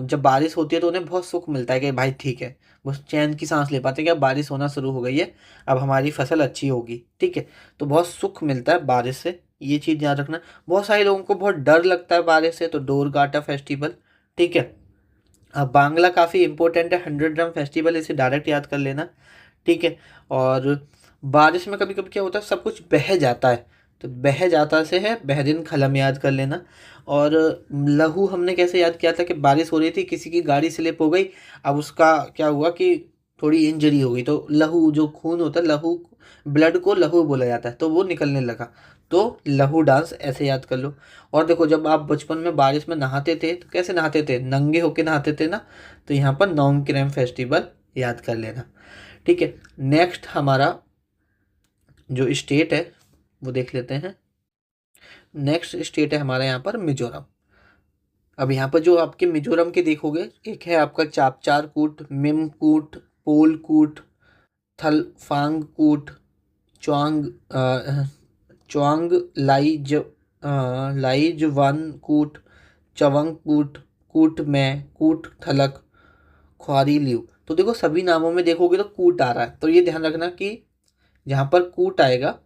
जब बारिश होती है तो उन्हें बहुत सुख मिलता है कि भाई ठीक है, बस चैन की सांस ले पाते हैं कि अब बारिश होना शुरू हो गई है, अब हमारी फसल अच्छी होगी। ठीक है, तो बहुत सुख मिलता है बारिश से, ये चीज़ याद रखना। बहुत सारे लोगों को बहुत डर लगता है बारिश से, तो डोरगाटा फेस्टिवल। ठीक है, बांग्ला काफ़ी इंपॉर्टेंट है, 100 ड्रम फेस्टिवल, इसे डायरेक्ट याद कर लेना, ठीक है। और बारिश में कभी कभी क्या होता है, सब कुछ बह जाता है, तो बह जाता से है बहरिन खलम, याद कर लेना। और लहू हमने कैसे याद किया था कि बारिश हो रही थी, किसी की गाड़ी स्लिप हो गई, अब उसका क्या हुआ कि थोड़ी इंजरी हो गई, तो लहू जो खून होता है, लहू ब्लड को लहू बोला जाता है, तो वो निकलने लगा, तो लहू डांस ऐसे याद कर लो। और देखो जब आप बचपन में बारिश में नहाते थे तो कैसे नहाते थे, नंगे होके नहाते थे ना, तो यहाँ पर नोंगक्रेम फेस्टिवल याद कर लेना, ठीक है। नेक्स्ट हमारा जो स्टेट है वो देख लेते हैं। नेक्स्ट स्टेट है हमारा यहाँ पर मिजोरम। अब यहाँ पर जो आपके मिजोरम के देखोगे, एक है आपका चापचार कूट, मिम कूट, पोल कूट, थलफांग कूट, च्वांग च्वांग लाइज वन कूट, चवंग कूट, कूट में कूट थलक, ख्वारी लियू। तो देखो सभी नामों में देखोगे तो कूट आ रहा है, तो ये ध्यान रखना कि जहाँ पर कूट आएगा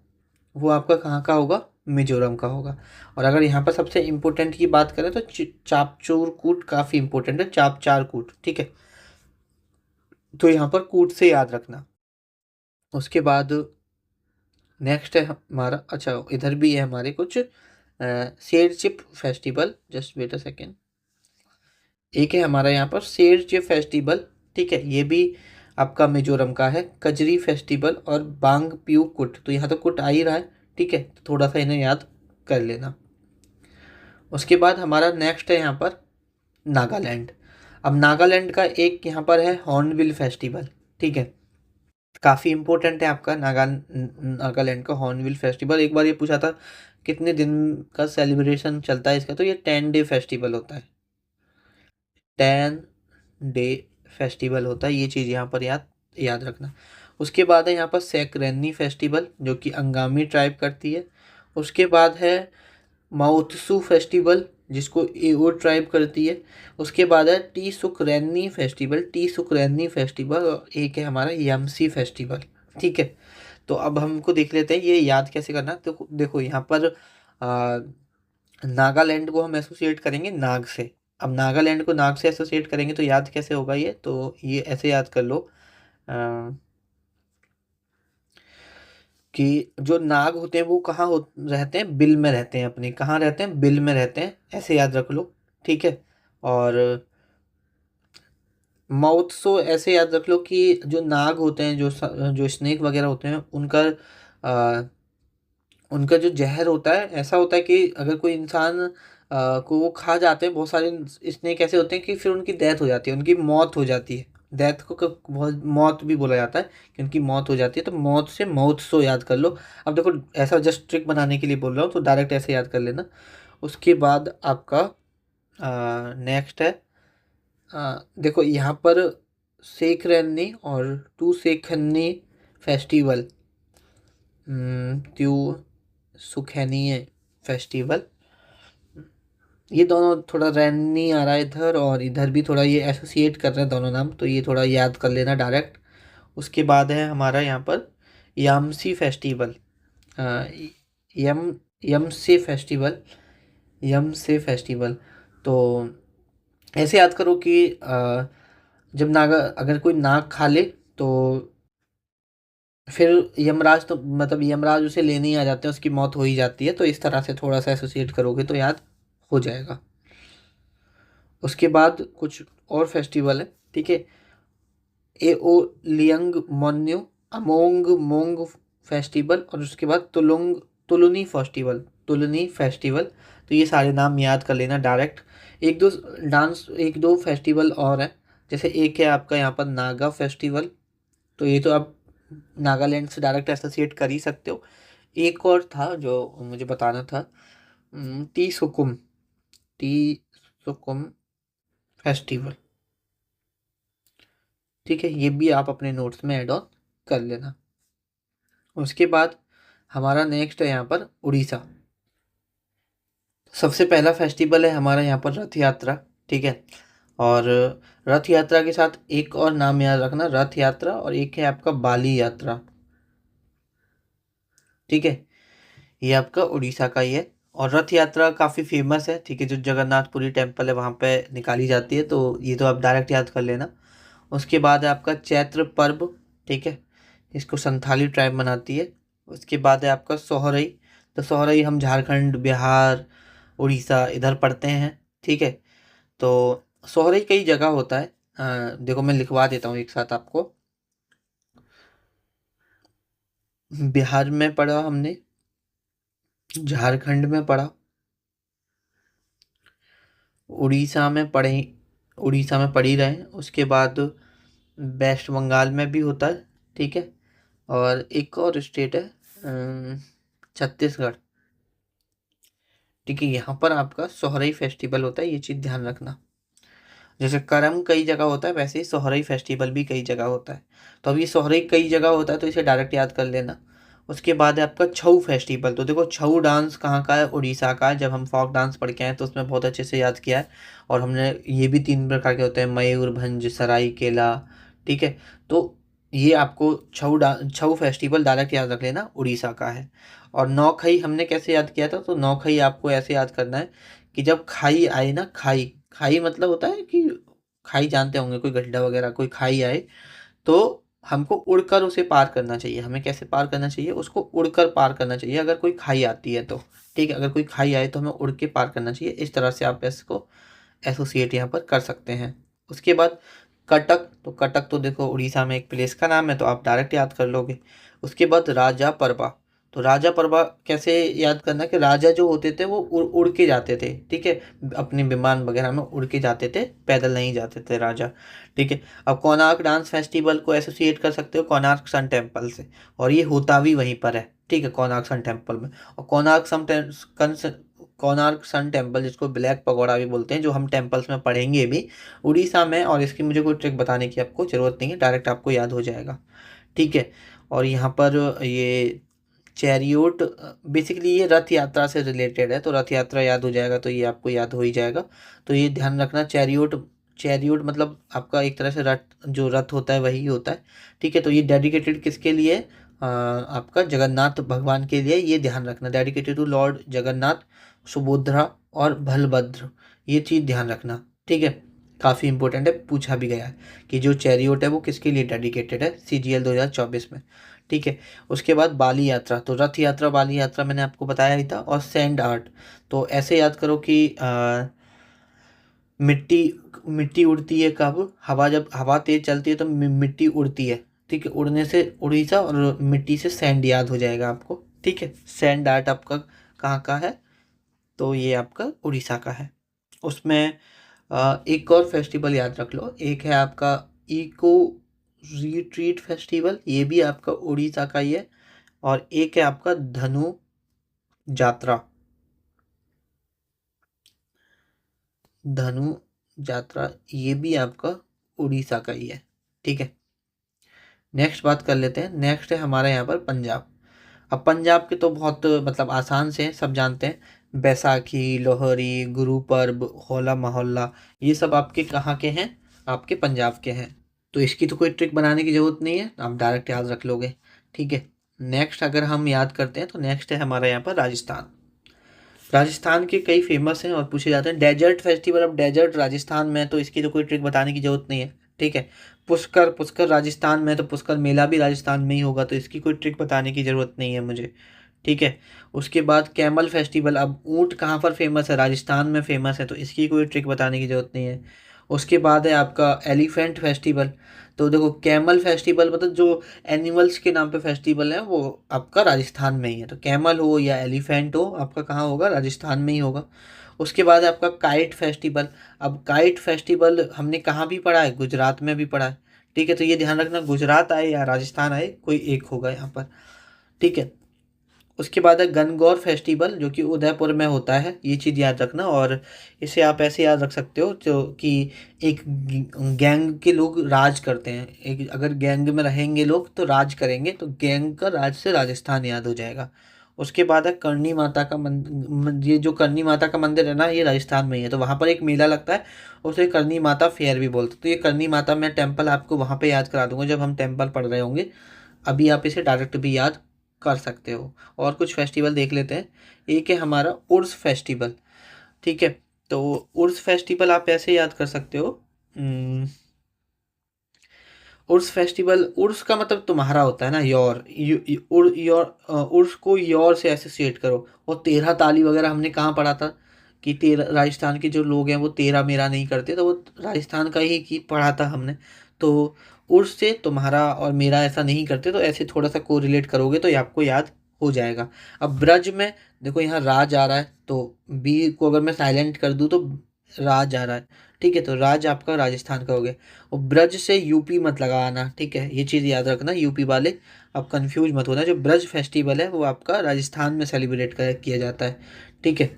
वो आपका कहाँ का होगा, मिजोरम का होगा। और अगर यहाँ पर सबसे इम्पोर्टेंट की बात करें तो चापचूर कूट काफ़ी इंपॉर्टेंट है, चाप चार कूट, ठीक है, तो यहाँ पर कूट से याद रखना। उसके बाद नेक्स्ट है हमारा, अच्छा इधर भी है हमारे कुछ शेर चिप festival, just wait a second. एक है हमारा यहाँ पर शेर चिप फेस्टिवल, ठीक है, ये भी आपका मिजोरम का है, कजरी फेस्टिवल और बांग प्यू कुट, तो यहाँ तो कुट आ ही रहा है, ठीक है, तो थोड़ा सा इन्हें याद कर लेना। उसके बाद हमारा नेक्स्ट है यहाँ पर नागालैंड। अब नागालैंड का एक यहाँ पर है हॉर्नबिल फेस्टिवल, ठीक है, काफ़ी इम्पोर्टेंट है आपका नागालैंड का हॉर्नबिल फेस्टिवल। एक बार ये पूछा था कितने दिन का सेलिब्रेशन चलता है इसका, तो ये 10 डे फेस्टिवल होता है, 10 डे फेस्टिवल होता है, ये चीज़ यहाँ पर याद याद रखना। उसके बाद है यहाँ पर सैकरेनी फेस्टिवल जो कि अंगामी ट्राइब करती है। उसके बाद है माउथसू फेस्टिवल जिसको एओ ट्राइब करती है। उसके बाद है टी सुकरैनी फेस्टिवल और एक है हमारा यमसी फेस्टिवल, ठीक है। तो अब हमको देख लेते हैं ये याद कैसे करना है। तो देखो यहाँ पर नागालैंड को हम एसोसिएट करेंगे नाग से। अब नागालैंड को नाग से एसोसिएट करेंगे तो याद कैसे होगा ये, तो ये ऐसे याद कर लो कि जो नाग होते हैं वो कहाँ रहते हैं, बिल में रहते हैं अपने, कहाँ रहते हैं, बिल में रहते हैं, ऐसे याद रख लो, ठीक है। और माउथ सो ऐसे याद रख लो कि जो नाग होते हैं, जो स्नेक वगैरह होते हैं, आ, उनका जो जहर होता है ऐसा होता है कि अगर कोई इंसान को वो खा जाते हैं, बहुत सारे स्नेक ऐसे होते हैं कि फिर उनकी डेथ हो जाती है, उनकी मौत हो जाती है। डेथ को बहुत मौत भी बोला जाता है कि उनकी मौत हो जाती है, तो मौत से माउथ सो याद कर लो। अब देखो ऐसा जस्ट ट्रिक बनाने के लिए बोल रहा हूँ, तो डायरेक्ट ऐसे याद कर लेना। उसके बाद आपका नेक्स्ट है देखो यहाँ पर सेखरैनी और टू सेखन्नी फेस्टिवल, त्यू सुखैनी फेस्टिवल, ये दोनों थोड़ा रैनी आ रहा है इधर और इधर भी थोड़ा ये एसोसिएट कर रहे हैं दोनों नाम, तो ये थोड़ा याद कर लेना डायरेक्ट। उसके बाद है हमारा यहाँ पर यामसी फेस्टिवल, अ, यम यम से फेस्टिवल, यम से फेस्टिवल। तो ऐसे याद करो कि जब नागा अगर कोई नाग खा ले तो फिर यमराज, तो मतलब यमराज उसे लेने ही आ जाते हैं, उसकी मौत हो ही जाती है, तो इस तरह से थोड़ा सा एसोसिएट करोगे तो याद हो जाएगा। उसके बाद कुछ और फेस्टिवल है, ठीक है, एओ लियंग मोन्यू, अमोंग मोंग फेस्टिवल और उसके बाद तुलुनी फेस्टिवल, तुलुनी फेस्टिवल। तो ये सारे नाम याद कर लेना डायरेक्ट। एक दो फेस्टिवल और है, जैसे एक है आपका यहाँ पर नागा फेस्टिवल, तो ये तो आप नागालैंड से डायरेक्ट एसोसिएट कर ही सकते हो। एक और था जो मुझे बताना था, टी सुकुम, टी सुकुम फेस्टिवल, ठीक है, ये भी आप अपने नोट्स में ऐड ऑन कर लेना। उसके बाद हमारा नेक्स्ट है यहाँ पर उड़ीसा। सबसे पहला फेस्टिवल है हमारा यहाँ पर रथ यात्रा, ठीक है। और रथ यात्रा के साथ एक और नाम याद रखना, रथ यात्रा और एक है आपका बाली यात्रा, ठीक है, ये आपका उड़ीसा का ही है। और रथ यात्रा काफ़ी फेमस है, ठीक है, जो जगन्नाथपुरी टेम्पल है वहाँ पे निकाली जाती है, तो ये तो आप डायरेक्ट याद कर लेना। उसके बाद है आपका चैत्र पर्व, ठीक है, इसको संथाली ट्राइब मनाती है। उसके बाद है आपका सोहरई। तो सोहरई हम झारखंड, बिहार, उड़ीसा इधर पढ़ते हैं, ठीक है। तो सोहरई कई जगह होता है। देखो मैं लिखवा देता हूँ एक साथ आपको। बिहार में पढ़ा हमने, झारखंड में पढ़ा, उड़ीसा में पढ़े, उड़ीसा में पढ़ ही रहे हैं। उसके बाद वेस्ट बंगाल में भी होता है, ठीक है। और एक और स्टेट है छत्तीसगढ़, ठीक है, यहाँ पर आपका सोहराई फेस्टिवल होता है, ये चीज़ ध्यान रखना। जैसे करम कई जगह होता है, वैसे ही सोहराई फेस्टिवल भी कई जगह होता है। तो अब ये सोहराई कई जगह होता है, तो इसे डायरेक्ट याद कर लेना। उसके बाद है आपका छऊ फेस्टिवल। तो देखो छऊ डांस कहाँ का है, उड़ीसा का है। जब हम फोक डांस पढ़ के आए तो उसमें बहुत अच्छे से याद किया है। और हमने ये भी 3 प्रकार के होते हैं, मयूरभंज, सरायकेला, ठीक है। तो ये आपको छऊ फेस्टिवल डायरेक्ट याद रख लेना, उड़ीसा का है। और नौखई हमने कैसे याद किया था, तो नौखई आपको ऐसे याद करना है कि जब खाई आए ना, खाई, खाई मतलब होता है कि खाई जानते होंगे, कोई गड्ढा वगैरह, कोई खाई आए तो हमको उड़कर उसे पार करना चाहिए। हमें कैसे पार करना चाहिए, उसको उड़कर पार करना चाहिए अगर कोई खाई आती है तो, ठीक है। अगर कोई खाई आए तो हमें उड़ के पार करना चाहिए। इस तरह से आप इसको एसोसिएट यहाँ पर कर सकते हैं। उसके बाद कटक। तो कटक तो देखो उड़ीसा में एक प्लेस का नाम है, तो आप डायरेक्ट याद कर लोगे। उसके बाद राजा परबा। तो राजा परबा कैसे याद करना कि राजा जो होते थे वो उड़ उड़ के जाते थे, ठीक है, अपने विमान वगैरह में उड़ के जाते थे, पैदल नहीं जाते थे राजा, ठीक है। अब कोणार्क डांस फेस्टिवल को एसोसिएट कर सकते हो कोणार्क सन टेम्पल से, और ये होता भी वहीं पर है, ठीक है, कोणार्क सन टेम्पल में। और कोणार्क सन टेम्पल, जिसको ब्लैक पगोड़ा भी बोलते हैं, जो हम टेम्पल्स में पढ़ेंगे भी, उड़ीसा में। और इसकी मुझे कोई ट्रिक बताने की आपको ज़रूरत नहीं है, डायरेक्ट आपको याद हो जाएगा, ठीक है। और यहाँ पर ये चैरियोट, बेसिकली ये रथ यात्रा से रिलेटेड है, तो रथ यात्रा याद हो जाएगा, तो ये आपको याद हो ही जाएगा। तो ये ध्यान रखना, चैरियोट, चैरियोट मतलब आपका एक तरह से रथ, जो रथ होता है वही होता है, ठीक है। तो ये डेडिकेटेड किसके लिए है? आपका जगन्नाथ भगवान के लिए, ये ध्यान रखना, dedicated to lord Jagannath, Subhadra और बलभद्र, ये चीज़ ध्यान रखना, ठीक है। काफ़ी इंपॉर्टेंट है, पूछा भी गया है कि जो चैरियोट है वो किसके लिए डेडिकेटेड है, CGL 2024 में, ठीक है। उसके बाद बाली यात्रा। तो रथ यात्रा, बाली यात्रा मैंने आपको बताया ही था। और सैंड आर्ट, तो ऐसे याद करो कि मिट्टी, मिट्टी उड़ती है कब, हवा, जब हवा तेज चलती है तो मिट्टी उड़ती है, ठीक है। उड़ने से उड़ीसा, और मिट्टी से सैंड याद हो जाएगा आपको, ठीक है। सैंड आर्ट आपका कहाँ का है, तो ये आपका उड़ीसा का है। उसमें एक और फेस्टिवल याद रख लो, एक है आपका इको रिट्रीट फेस्टिवल, ये भी आपका उड़ीसा का ही है। और एक है आपका धनु जात्रा, धनु जात्रा, ये भी आपका उड़ीसा का ही है, ठीक है। नेक्स्ट बात कर लेते हैं, नेक्स्ट है हमारे यहाँ पर पंजाब। अब पंजाब के तो बहुत मतलब आसान से हैं, सब जानते हैं, बैसाखी, लोहरी, गुरु पर्व, होला मोहल्ला, ये सब आपके कहाँ के हैं, आपके पंजाब के हैं। तो इसकी तो कोई ट्रिक बनाने की ज़रूरत नहीं है, आप डायरेक्ट याद रख लोगे, ठीक है। नेक्स्ट अगर हम याद करते हैं तो नेक्स्ट है हमारे यहाँ पर राजस्थान। राजस्थान के कई फेमस हैं और पूछे जाते हैं। Desert festival of desert Rajasthan में, तो इसकी तो कोई ट्रिक बताने की ज़रूरत नहीं है, ठीक है। पुष्कर, पुष्कर राजस्थान में, तो पुष्कर मेला भी राजस्थान में ही होगा, तो इसकी कोई ट्रिक बताने की ज़रूरत नहीं है मुझे, ठीक है। उसके बाद कैमल फेस्टिवल। अब ऊँट कहाँ पर फेमस है, राजस्थान में फेमस है, तो इसकी कोई ट्रिक बताने की ज़रूरत नहीं है। उसके बाद है आपका एलिफेंट फेस्टिवल। तो देखो कैमल फेस्टिवल मतलब जो एनिमल्स के नाम पे फेस्टिवल है वो आपका राजस्थान में ही है, तो कैमल हो या एलिफेंट हो, आपका कहाँ होगा, राजस्थान में ही होगा। उसके बाद है आपका काइट फेस्टिवल। अब काइट फेस्टिवल हमने कहाँ भी पढ़ा है, गुजरात में भी पढ़ा है, ठीक है। तो ये ध्यान रखना, गुजरात आए या राजस्थान आए, कोई एक होगा यहाँ पर, ठीक है। उसके बाद है गणगौर फेस्टिवल, जो कि उदयपुर में होता है, ये चीज़ याद रखना। और इसे आप ऐसे याद रख सकते हो जो कि एक गैंग के लोग राज करते हैं, एक अगर गैंग में रहेंगे लोग तो राज करेंगे, तो गैंग का राज से राजस्थान याद हो जाएगा। उसके बाद है करनी माता का ये जो करनी माता का मंदिर है ना, ये राजस्थान में ही है, तो वहाँ पर एक मेला लगता है, उसे करनी माता फेयर भी बोलते हैं। तो ये करनी माता, मैं टेम्पल आपको वहाँ पे याद करा दूंगा जब हम टेम्पल पढ़ रहे होंगे, अभी आप इसे डायरेक्ट भी याद कर सकते हो। और कुछ फेस्टिवल देख लेते हैं। एक है हमारा उर्स फेस्टिवल, ठीक है। तो उर्स फेस्टिवल आप ऐसे याद कर सकते हो। हम्म, उर्स फेस्टिवल, उर्स का मतलब तुम्हारा होता है ना, योर, योर, उर्स को योर से एसोसिएट करो। और तेरह ताली वगैरह हमने कहाँ पढ़ा था कि तेरह, राजस्थान के जो लोग हैं वो तेरा मेरा नहीं करते, तो वो राजस्थान का ही की पढ़ा था हमने। तो उर्स से तुम्हारा और मेरा ऐसा नहीं करते, तो ऐसे थोड़ा सा कोरिलेट करोगे तो ये आपको याद हो जाएगा। अब ब्रज में देखो यहाँ राज आ रहा है, तो बी को अगर मैं साइलेंट कर दूँ तो राज आ रहा है, ठीक है। तो राज आपका राजस्थान का हो गया। और ब्रज से यूपी मत लगाना, ठीक है, ये चीज़ याद रखना यूपी वाले, आप कंफ्यूज मत होना। जो ब्रज फेस्टिवल है वो आपका राजस्थान में सेलिब्रेट किया जाता है, ठीक है।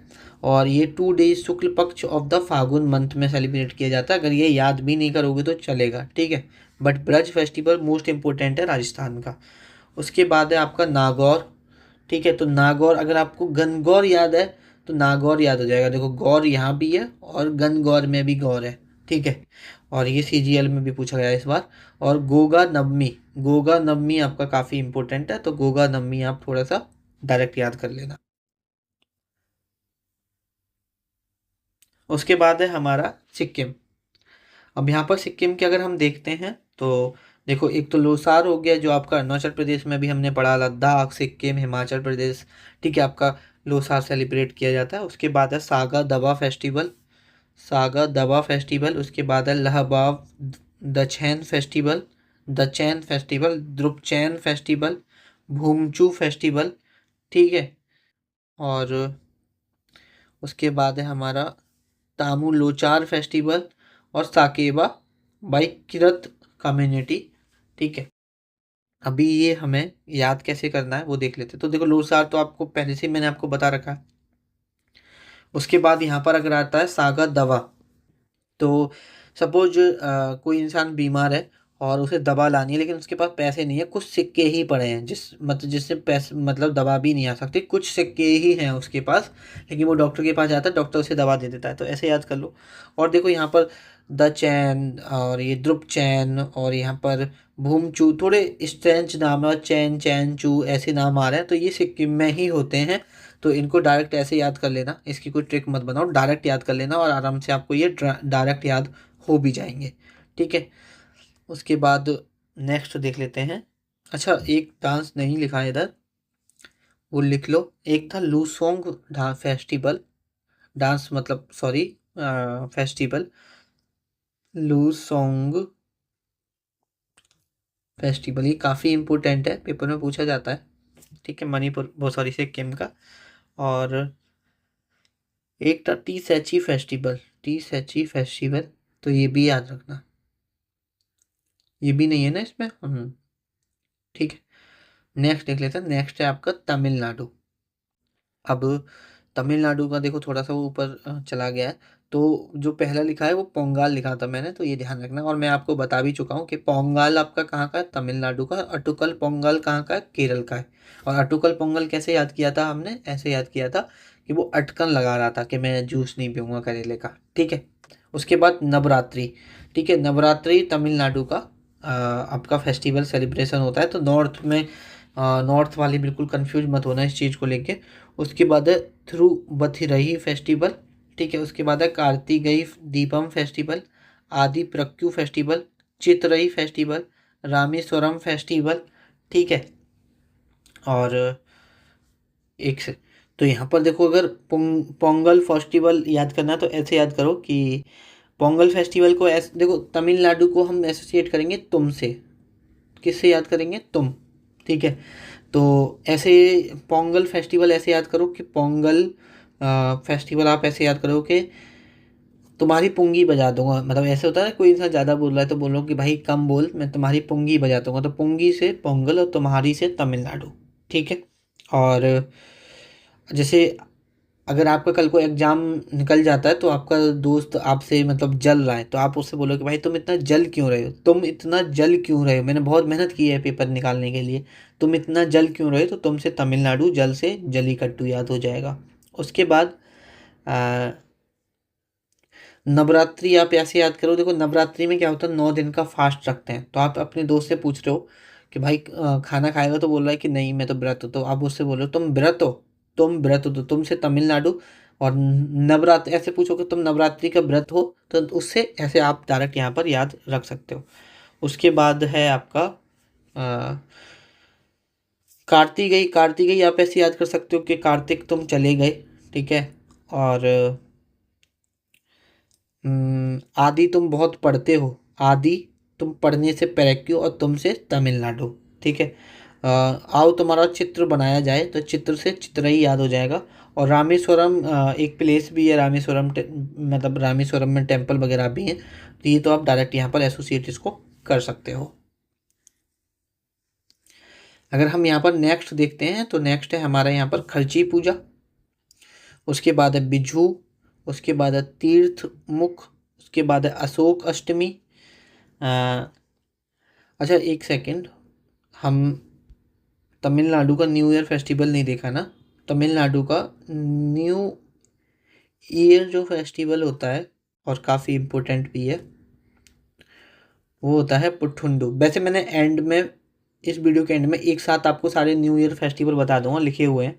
और ये 2 डेज शुक्ल पक्ष ऑफ द फागुन मंथ में सेलिब्रेट किया जाता है। अगर ये याद भी नहीं करोगे तो चलेगा, ठीक है। But Braj festival most important है राजस्थान का। उसके बाद है आपका नागौर, ठीक है। तो नागौर, अगर आपको गणगौर याद है तो नागौर याद हो जाएगा। देखो गौर यहाँ भी है और गणगौर में भी गौर है, ठीक है। और ये सीजीएल में भी पूछा गया है इस बार। और गोगा नवमी, गोगा नवमी आपका काफ़ी इंपॉर्टेंट है, तो गोगा नवमी आप थोड़ा सा डायरेक्ट याद कर लेना। उसके बाद है हमारा सिक्किम। अब यहाँ पर सिक्किम के अगर हम देखते हैं तो देखो, एक तो लोसार हो गया जो आपका अरुणाचल प्रदेश में भी हमने पढ़ा, लद्दाख, सिक्किम, हिमाचल प्रदेश, ठीक है, आपका लोसार सेलिब्रेट किया जाता है। उसके बाद है सागा दवा फेस्टिवल, सागा दवा फेस्टिवल। उसके बाद है लहबाब दछैन फेस्टिवल, दचैन फेस्टिवल, द्रुपचैन फेस्टिवल, भूमचू फेस्टिवल, ठीक है। और उसके बाद है हमारा तामू लोचार फेस्टिवल और साकेबा बाई किरत कम्युनिटी, ठीक है। अभी ये हमें याद कैसे करना है वो देख लेते हैं। तो देखो लोसार तो आपको पहले से ही मैंने आपको बता रखा है। उसके बाद यहाँ पर अगर आता है सागा दवा, तो सपोज कोई इंसान बीमार है और उसे दवा लानी है, लेकिन उसके पास पैसे नहीं है, कुछ सिक्के ही पड़े हैं, जिससे पैसे मतलब दवा भी नहीं आ सकती, कुछ सिक्के ही हैं उसके पास, लेकिन वो डॉक्टर के पास जाता है, डॉक्टर उसे दवा दे देता है, तो ऐसे याद कर लो। और देखो यहाँ पर द चैन और ये ध्रुप चैन और यहाँ पर भूमचू, थोड़े स्ट्रेंच नाम है, चैन चैन चू ऐसे नाम आ रहे हैं, तो ये सिक्किम में ही होते हैं। तो इनको डायरेक्ट ऐसे याद कर लेना, इसकी कोई ट्रिक मत बनाओ, डायरेक्ट याद कर लेना और आराम से आपको ये डायरेक्ट याद हो भी जाएंगे, ठीक है। उसके बाद नेक्स्ट देख लेते हैं। अच्छा, एक डांस नहीं लिखा है इधर, वो लिख लो। एक था लूसोंग फेस्टिवल, डांस मतलब सॉरी, फेस्टिवल, लूसोंग फेस्टिवल, ये काफ़ी इंपॉर्टेंट है, पेपर में पूछा जाता है, ठीक है, मणिपुर बहुत सॉरी सिक्किम का। और एक था टी सैची फेस्टिवल, टी सैची फेस्टिवल, तो ये भी याद रखना, ये भी नहीं है ना इसमें, ठीक है। नेक्स्ट देख लेते हैं। नेक्स्ट है आपका तमिलनाडु। अब तमिलनाडु का देखो थोड़ा सा वो ऊपर चला गया है, तो जो पहला लिखा है वो पोंगल लिखा था मैंने, तो ये ध्यान रखना। और मैं आपको बता भी चुका हूँ कि पोंगल आपका कहाँ का है, तमिलनाडु का। अटुकल पोंगल कहाँ का है, केरल का है। और अटुकल पोंगल कैसे याद किया था हमने, ऐसे याद किया था कि वो अटकन लगा रहा था कि मैं जूस नहीं पीऊँगा करेले का, ठीक है। उसके बाद नवरात्रि, ठीक है, नवरात्रि तमिलनाडु का आपका फेस्टिवल सेलिब्रेशन होता है। तो नॉर्थ में, नॉर्थ वाले बिल्कुल कंफ्यूज मत होना इस चीज़ को लेके। उसके बाद है थिरुबथिरही फेस्टिवल, ठीक है। उसके बाद है कार्तिकेय दीपम फेस्टिवल, आदि प्रक्यू फेस्टिवल, चित्रई फेस्टिवल, रामेश्वरम फेस्टिवल, ठीक है। और एक से, तो यहाँ पर देखो अगर पोंगल फेस्टिवल याद करना है तो ऐसे याद करो कि पोंगल फेस्टिवल को ऐसे देखो, तमिलनाडु को हम एसोसिएट करेंगे तुम से, किससे याद करेंगे, तुम, ठीक है। तो ऐसे पोंगल फेस्टिवल ऐसे याद करो कि पोंगल फेस्टिवल आप ऐसे याद करो कि तुम्हारी पुंगी बजा दूंगा, मतलब ऐसे होता है ना, कोई इंसान ज़्यादा बोल रहा है तो बोलो कि भाई कम बोल, मैं तुम्हारी पुंगी बजा दूंगा, तो पुंगी से पोंगल और तुम्हारी से तमिलनाडु, ठीक है। और जैसे अगर आपका कल को एग्ज़ाम निकल जाता है तो आपका दोस्त आपसे मतलब जल रहा है, तो आप उससे बोलो कि भाई तुम इतना जल क्यों रहे हो, तुम इतना जल क्यों रहे हो, मैंने बहुत मेहनत की है पेपर निकालने के लिए, तुम इतना जल क्यों रहे हो, तो तुमसे तमिलनाडु जल से जलीकट्टू याद हो जाएगा। उसके बाद आ, नवरात्रि आप ऐसे याद करो। देखो नवरात्रि में क्या होता है, 9 दिन का फास्ट रखते हैं, तो आप अपने दोस्त से पूछ रहे हो कि भाई खाना खाएगा, तो बोल रहा है कि नहीं मैं तो व्रत हूँ, तो आप उससे बोलो तुम व्रत हो, तुम व्रत हो, तो तुमसे तमिलनाडु और नवरात्र ऐसे पूछोगे तुम नवरात्रि का व्रत हो, तो उससे ऐसे आप डायरेक्ट यहाँ पर याद रख सकते हो। उसके बाद है आपका अ, कार्तिकेय। कार्तिकेय आप ऐसे याद कर सकते हो कि कार्तिक तुम चले गए, ठीक है। और आदि तुम बहुत पढ़ते हो, आदि तुम पढ़ने से पैरेक्यू और तुमसे तमिलनाडु, ठीक है। आओ तुम्हारा चित्र बनाया जाए, तो चित्र से चित्रई याद हो जाएगा। और रामेश्वरम एक प्लेस भी है, रामेश्वरम मतलब रामेश्वरम में टेम्पल वगैरह भी हैं, तो ये तो आप डायरेक्ट यहाँ पर एसोसिएट इसको कर सकते हो। अगर हम यहाँ पर नेक्स्ट देखते हैं, तो नेक्स्ट है हमारा यहाँ पर खर्ची पूजा, उसके बाद है बिझू, उसके बाद है तीर्थ मुख, उसके बाद है अशोक अष्टमी। अ, अच्छा एक सेकंड, हम तमिलनाडु का न्यू ईयर फेस्टिवल नहीं देखा ना। तमिलनाडु का न्यू ईयर जो फेस्टिवल होता है और काफ़ी इम्पोर्टेंट भी है, वो होता है पुट्ठुंडू। वैसे मैंने एंड में, इस वीडियो के एंड में एक साथ आपको सारे न्यू ईयर फेस्टिवल बता दूंगा, लिखे हुए हैं,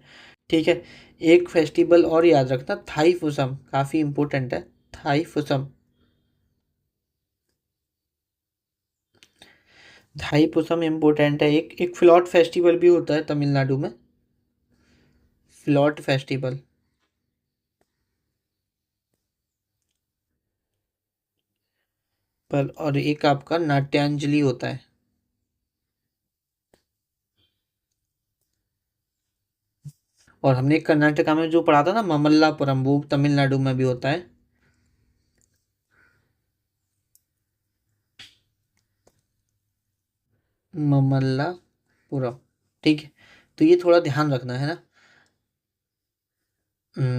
ठीक है। एक फेस्टिवल और याद रखना, थाई फुसम, काफ़ी इम्पोर्टेंट है, थाई फुसम। थाई फुसम इम्पोर्टेंट है। एक फ्लॉट फेस्टिवल भी होता है तमिलनाडु में, फ्लॉट फेस्टिवल। पर और एक आपका नाट्यांजलि होता है। और हमने कर्नाटका में जो पढ़ा था ना ममल्लापुरम, वो तमिलनाडु में भी होता है। ममल्लापुरम, ठीक है। तो ये थोड़ा ध्यान रखना है ना।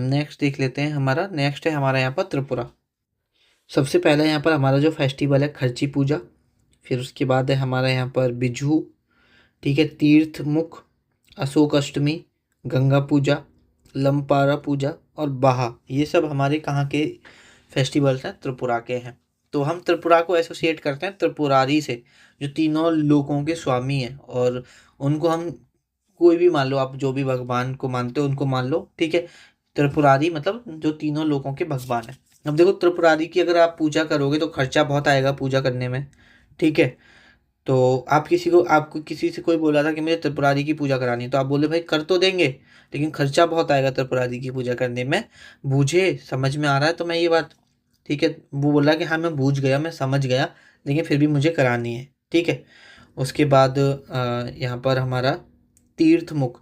नेक्स्ट देख लेते हैं, हमारा नेक्स्ट है हमारा यहाँ पर त्रिपुरा। सबसे पहले यहाँ पर हमारा जो फेस्टिवल है खर्ची पूजा, फिर उसके बाद है हमारा यहाँ पर बिझू, ठीक है, तीर्थ मुख, अशोक अष्टमी, गंगा पूजा, लंपारा पूजा और बाहा, ये सब हमारे कहाँ के फेस्टिवल्स हैं, त्रिपुरा के हैं। तो हम त्रिपुरा को एसोसिएट करते हैं त्रिपुरारी से, जो तीनों लोकों के स्वामी हैं। और उनको हम कोई भी मान लो, आप जो भी भगवान को मानते हो उनको मान लो, ठीक है। त्रिपुरारी मतलब जो तीनों लोकों के भगवान है। अब देखो त्रिपुरारी की अगर आप पूजा करोगे तो खर्चा बहुत आएगा पूजा करने में, ठीक है। तो आप किसी को, आपको किसी से कोई बोला था कि मुझे त्रिपुरारी की पूजा करानी है, तो आप बोले भाई कर तो देंगे, लेकिन खर्चा बहुत आएगा त्रिपुरारी की पूजा करने में। बूझे, समझ में आ रहा है तो मैं ये बात, ठीक है। वो बोला कि हाँ मैं बूझ गया, मैं समझ गया, लेकिन फिर भी मुझे करानी है, ठीक है। उसके बाद यहाँ पर हमारा तीर्थ मुख,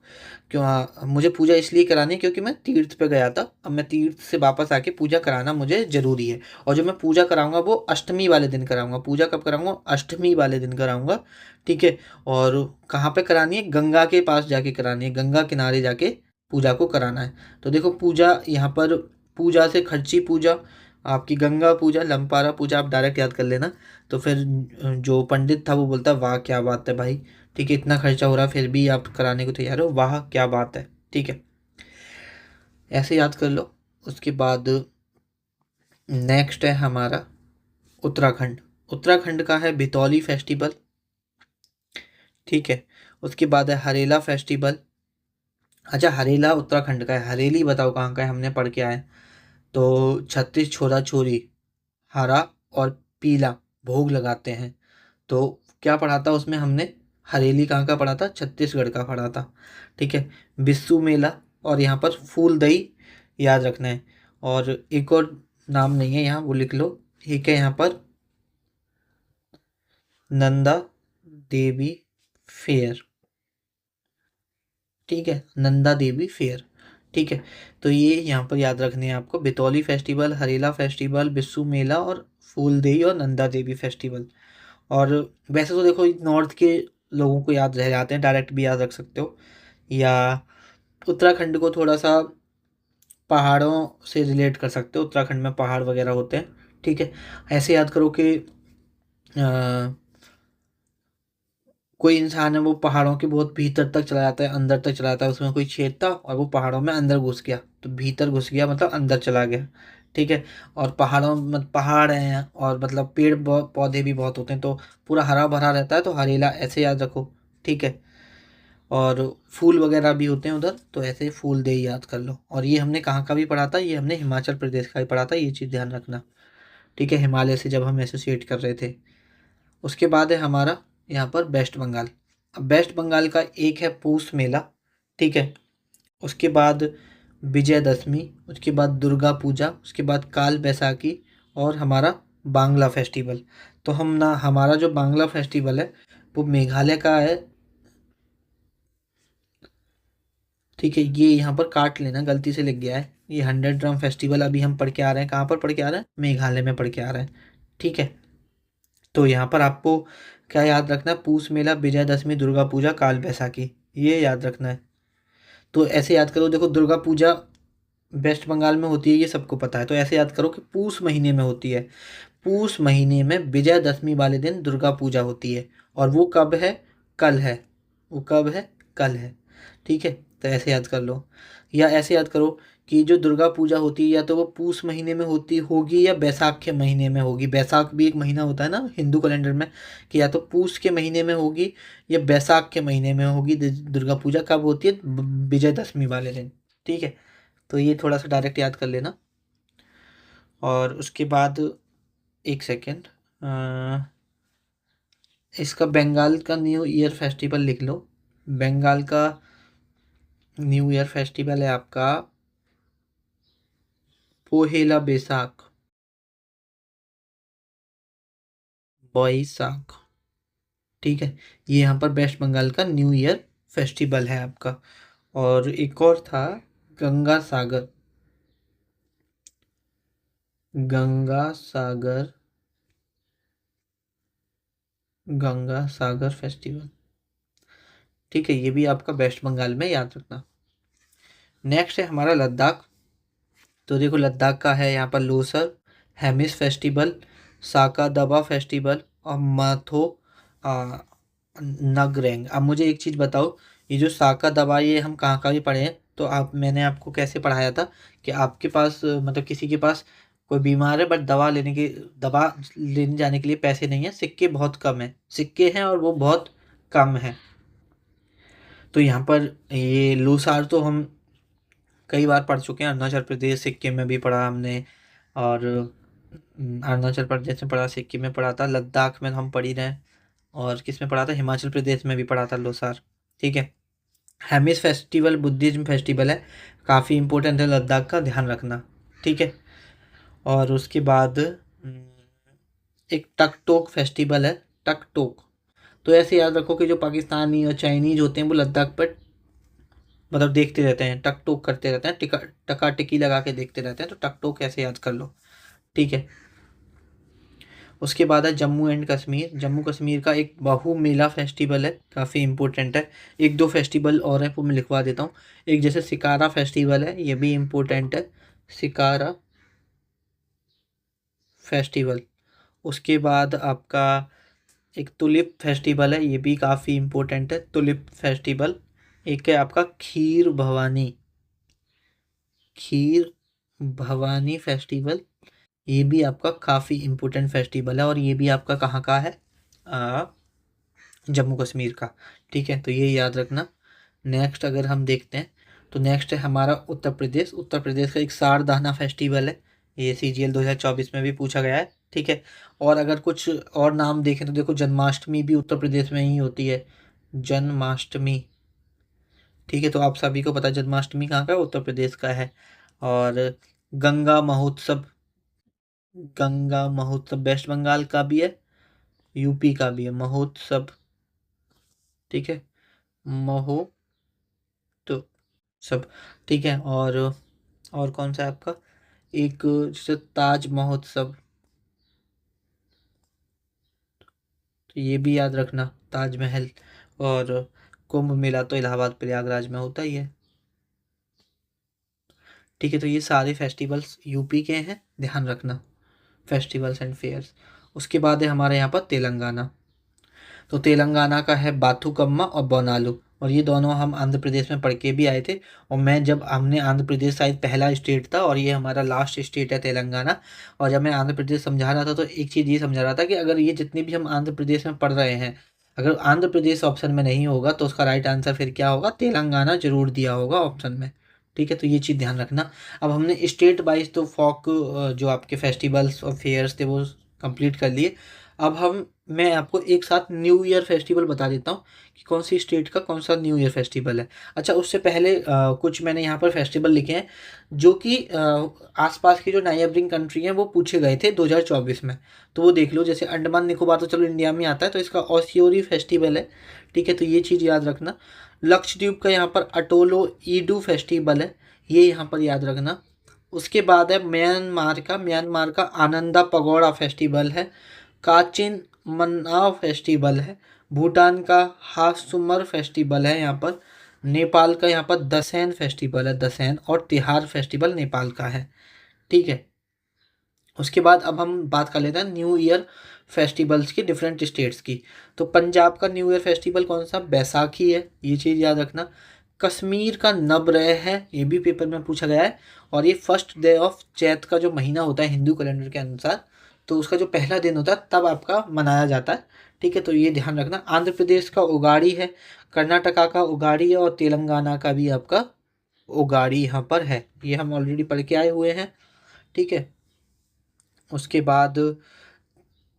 क्यों, हाँ मुझे पूजा इसलिए करानी है क्योंकि मैं तीर्थ पे गया था, अब मैं तीर्थ से वापस आके पूजा कराना मुझे ज़रूरी है। और जो मैं पूजा कराऊंगा वो अष्टमी वाले दिन कराऊंगा। पूजा कब कराऊंगा? अष्टमी वाले दिन कराऊंगा, ठीक है। और कहाँ पे करानी है? गंगा के पास जाके करानी है, गंगा किनारे जाके पूजा को कराना है। तो देखो पूजा यहाँ पर, पूजा से खर्ची पूजा, आपकी गंगा पूजा, लंपारा पूजा आप डायरेक्ट याद कर लेना। तो फिर जो पंडित था वो बोलता वाह क्या बात है भाई, ठीक है, इतना खर्चा हो रहा फिर भी आप कराने को तैयार हो, वाह क्या बात है, ठीक है, ऐसे याद कर लो। उसके बाद नेक्स्ट है हमारा उत्तराखंड। उत्तराखंड का है बितौली फेस्टिवल, ठीक है। उसके बाद है हरेला फेस्टिवल। अच्छा हरेला उत्तराखंड का है, हरेली बताओ कहाँ का है, हमने पढ़ के आए हैं। तो 36 छोरा छोरी, हरा और पीला भोग लगाते हैं। तो क्या पढ़ा था उसमें हमने? हरेली कहाँ का पढ़ा था? छत्तीसगढ़ का पढ़ा था, ठीक है। बिस्सू मेला, और यहाँ पर फूल दही याद रखना है। और एक और नाम नहीं है यहाँ, वो लिख लो, ठीक है। यहाँ पर नंदा देवी फेयर, ठीक है, नंदा देवी फेयर, ठीक है। तो ये यहाँ पर याद रखने हैं आपको, बितौली फेस्टिवल, हरेला फेस्टिवल, बिस्सू मेला और फूलदेई और नंदा देवी फेस्टिवल। और वैसे तो देखो नॉर्थ के लोगों को याद रह जाते हैं, डायरेक्ट भी याद रख सकते हो, या उत्तराखंड को थोड़ा सा पहाड़ों से रिलेट कर सकते हो, उत्तराखंड में पहाड़ वगैरह होते हैं, ठीक है। ऐसे याद करो कि कोई इंसान है वो पहाड़ों के बहुत भीतर तक चला जाता है, अंदर तक चला जाता है, उसमें कोई छेद था और वो पहाड़ों में अंदर घुस गया, तो भीतर घुस गया मतलब अंदर चला गया, ठीक है। और पहाड़ों में पहाड़ हैं और मतलब पेड़ पौधे भी बहुत होते हैं, तो पूरा हरा भरा रहता है, तो हरेला ऐसे याद रखो, ठीक है। और फूल वगैरह भी होते हैं उधर, तो ऐसे फूल दे याद कर लो। और ये हमने कहाँ का भी पढ़ा था, ये हमने हिमाचल प्रदेश का भी पढ़ा था, ये चीज़ ध्यान रखना। ठीक है, हिमालय से जब हम एसोसिएट कर रहे थे। उसके बाद है हमारा यहाँ पर वेस्ट बंगाल। अब वेस्ट बंगाल का एक है पूस मेला, ठीक है। उसके बाद विजयदशमी, उसके बाद दुर्गा पूजा, उसके बाद काल बैसाखी और हमारा बांग्ला फेस्टिवल। तो हम ना, हमारा जो बांग्ला फेस्टिवल है वो मेघालय का है, ठीक है। ये यहाँ पर काट लेना, गलती से लिख गया है। ये 100 ड्रम फेस्टिवल अभी हम पढ़ के आ रहे हैं, कहाँ पर पढ़ के आ रहे हैं, मेघालय में पढ़ के आ रहे हैं, ठीक है। तो यहाँ पर आपको क्या याद रखना है, पूस मेला, विजयदशमी, दुर्गा पूजा, काल बैसाखी, ये याद रखना है। तो ऐसे याद करो, देखो दुर्गा पूजा वेस्ट बंगाल में होती है, ये सबको पता है। तो ऐसे याद करो कि पूस महीने में होती है, पूस महीने में विजयदशमी वाले दिन दुर्गा पूजा होती है। और वो कब है, कल है। वो कब है, कल है, ठीक है। तो ऐसे याद कर लो। या ऐसे याद करो कि जो दुर्गा पूजा होती है या तो वो पूस महीने में होती होगी या बैसाख के महीने में होगी। बैसाख भी एक महीना होता है ना हिंदू कैलेंडर में, कि या तो पूस के महीने में होगी या बैसाख के महीने में होगी। दुर्गा पूजा कब होती है, विजयदशमी वाले दिन, ठीक है। तो ये थोड़ा सा डायरेक्ट याद कर लेना। और उसके बाद एक सेकेंड, इसका बंगाल का न्यू ईयर फेस्टिवल लिख लो। बंगाल का न्यू ईयर फेस्टिवल है आपका पोहेला बैसाख, बैसाख, ठीक है। ये यहाँ पर वेस्ट बंगाल का न्यू ईयर फेस्टिवल है आपका। और एक और था गंगा सागर, गंगा सागर, गंगा सागर फेस्टिवल, ठीक है। ये भी आपका वेस्ट बंगाल में, याद रखना। नेक्स्ट है हमारा लद्दाख। तो देखो लद्दाख का है यहाँ पर लोसर, हेमिस फेस्टिवल, साका दबा फेस्टिवल और माथो आ, नगरेंग। अब मुझे एक चीज़ बताओ, ये जो साका दबा, ये हम कहाँ का भी पढ़े हैं, तो आप, मैंने आपको कैसे पढ़ाया था कि आपके पास मतलब किसी के पास कोई बीमार है बट दवा लेने जाने के लिए पैसे नहीं है, सिक्के बहुत कम है, सिक्के हैं और वो बहुत कम है। तो यहाँ पर ये लूसार तो हम कई बार पढ़ चुके हैं, अरुणाचल प्रदेश सिक्किम में भी पढ़ा हमने। और अरुणाचल प्रदेश में पढ़ा, सिक्किम में पढ़ा था, लद्दाख में हम पढ़ ही रहे हैं। और किस में पढ़ा था, हिमाचल प्रदेश में भी पढ़ा था लोसार, ठीक है। हेमिस फेस्टिवल बुद्धिज्म फेस्टिवल है, काफ़ी इंपॉर्टेंट है, लद्दाख का ध्यान रखना, ठीक है। और उसके बाद एक टकटोक फेस्टिवल है, टकटोक। तो ऐसे याद रखो कि जो पाकिस्तानी और चाइनीज होते हैं वो लद्दाख पर मतलब देखते रहते हैं, टक टोक करते रहते हैं, टिका टका टिकी लगा के देखते रहते हैं। तो टक टोक ऐसे याद कर लो, ठीक है। उसके बाद है जम्मू एंड कश्मीर। जम्मू कश्मीर का एक बाहू मेला फेस्टिवल है, काफ़ी इंपॉर्टेंट है। एक दो फेस्टिवल और है वो मैं लिखवा देता हूँ। एक जैसे सिकारा फेस्टिवल है, ये भी इम्पोर्टेंट है, सिकारा फेस्टिवल। उसके बाद आपका एक तुलिप फेस्टिवल है, ये भी काफ़ी इम्पोर्टेंट है, तुलिप फेस्टिवल। एक है आपका खीर भवानी, खीर भवानी फेस्टिवल, ये भी आपका काफ़ी इम्पोर्टेंट फेस्टिवल है। और ये भी आपका कहाँ का है, आ, जम्मू कश्मीर का, ठीक है। तो ये याद रखना। नेक्स्ट अगर हम देखते हैं तो नेक्स्ट है हमारा उत्तर प्रदेश। उत्तर प्रदेश का एक सारदाना फेस्टिवल है, ये CGL 2024 में भी पूछा गया है, ठीक है। और अगर कुछ और नाम देखें तो देखो जन्माष्टमी भी उत्तर प्रदेश में ही होती है, जन्माष्टमी, ठीक है। तो आप सभी को पता है जन्माष्टमी कहाँ का है, उत्तर प्रदेश का है। और गंगा महोत्सव, गंगा महोत्सव वेस्ट बंगाल का भी है, यूपी का भी है महोत्सव, ठीक है, महोत्सव, ठीक है। और कौन सा है आपका, एक जैसे ताज महोत्सव, तो ये भी याद रखना, ताजमहल। और कुंभ मेला तो इलाहाबाद प्रयागराज में होता ही है, ठीक है। तो ये सारे फेस्टिवल्स यूपी के हैं, ध्यान रखना, फेस्टिवल्स एंड फेयर्स। उसके बाद है हमारे यहाँ पर तेलंगाना। तो तेलंगाना का है बाथुकम्मा और बोनालू, और ये दोनों हम आंध्र प्रदेश में पढ़ के भी आए थे। और मैं जब हमने आंध्र प्रदेश शायद पहला स्टेट था और ये हमारा लास्ट स्टेट है तेलंगाना। और जब मैं आंध्र प्रदेश समझा रहा था तो एक चीज़ ये समझा रहा था कि अगर ये जितने भी हम आंध्र प्रदेश में पढ़ रहे हैं अगर आंध्र प्रदेश ऑप्शन में नहीं होगा तो उसका राइट आंसर फिर क्या होगा, तेलंगाना जरूर दिया होगा ऑप्शन में। ठीक है, तो ये चीज़ ध्यान रखना। अब हमने स्टेट वाइज तो फोक जो आपके फेस्टिवल्स और फेयर्स थे वो कंप्लीट कर लिए। अब मैं आपको एक साथ न्यू ईयर फेस्टिवल बता देता हूँ कि कौन सी स्टेट का कौन सा न्यू ईयर फेस्टिवल है। अच्छा, उससे पहले कुछ मैंने यहाँ पर फेस्टिवल लिखे हैं जो कि आसपास की जो नाइबरिंग कंट्री हैं वो पूछे गए थे 2024 में, तो वो देख लो। जैसे अंडमान निकोबार तो चलो इंडिया में आता है, तो इसका ओसियोरी फेस्टिवल है। ठीक है, तो ये चीज़ याद रखना। लक्षद्वीप का यहाँ पर अटोलो ईडू फेस्टिवल है, ये यहाँ पर याद रखना। उसके बाद है म्यांमार का आनंदा पगोड़ा फेस्टिवल है। काचिन मन्नाव फेस्टिवल है। भूटान का हासुमर फेस्टिवल है यहाँ पर। नेपाल का यहाँ पर दसैन फेस्टिवल है, दसैन और तिहार फेस्टिवल नेपाल का है। ठीक है, उसके बाद अब हम बात कर लेते हैं न्यू ईयर फेस्टिवल्स की डिफरेंट स्टेट्स की। तो पंजाब का न्यू ईयर फेस्टिवल कौन सा, बैसाखी है, ये चीज़ याद रखना। कश्मीर का नवरेह है, ये भी पेपर में पूछा गया है, और ये फर्स्ट डे ऑफ चैत का जो महीना होता है हिंदू कैलेंडर के अनुसार, तो उसका जो पहला दिन होता है तब आपका मनाया जाता है। ठीक है, तो ये ध्यान रखना। आंध्र प्रदेश का उगाड़ी है, कर्नाटका का उगाड़ी है, और तेलंगाना का भी आपका उगाड़ी यहाँ पर है, ये हम ऑलरेडी पढ़ के आए हुए हैं। ठीक है, उसके बाद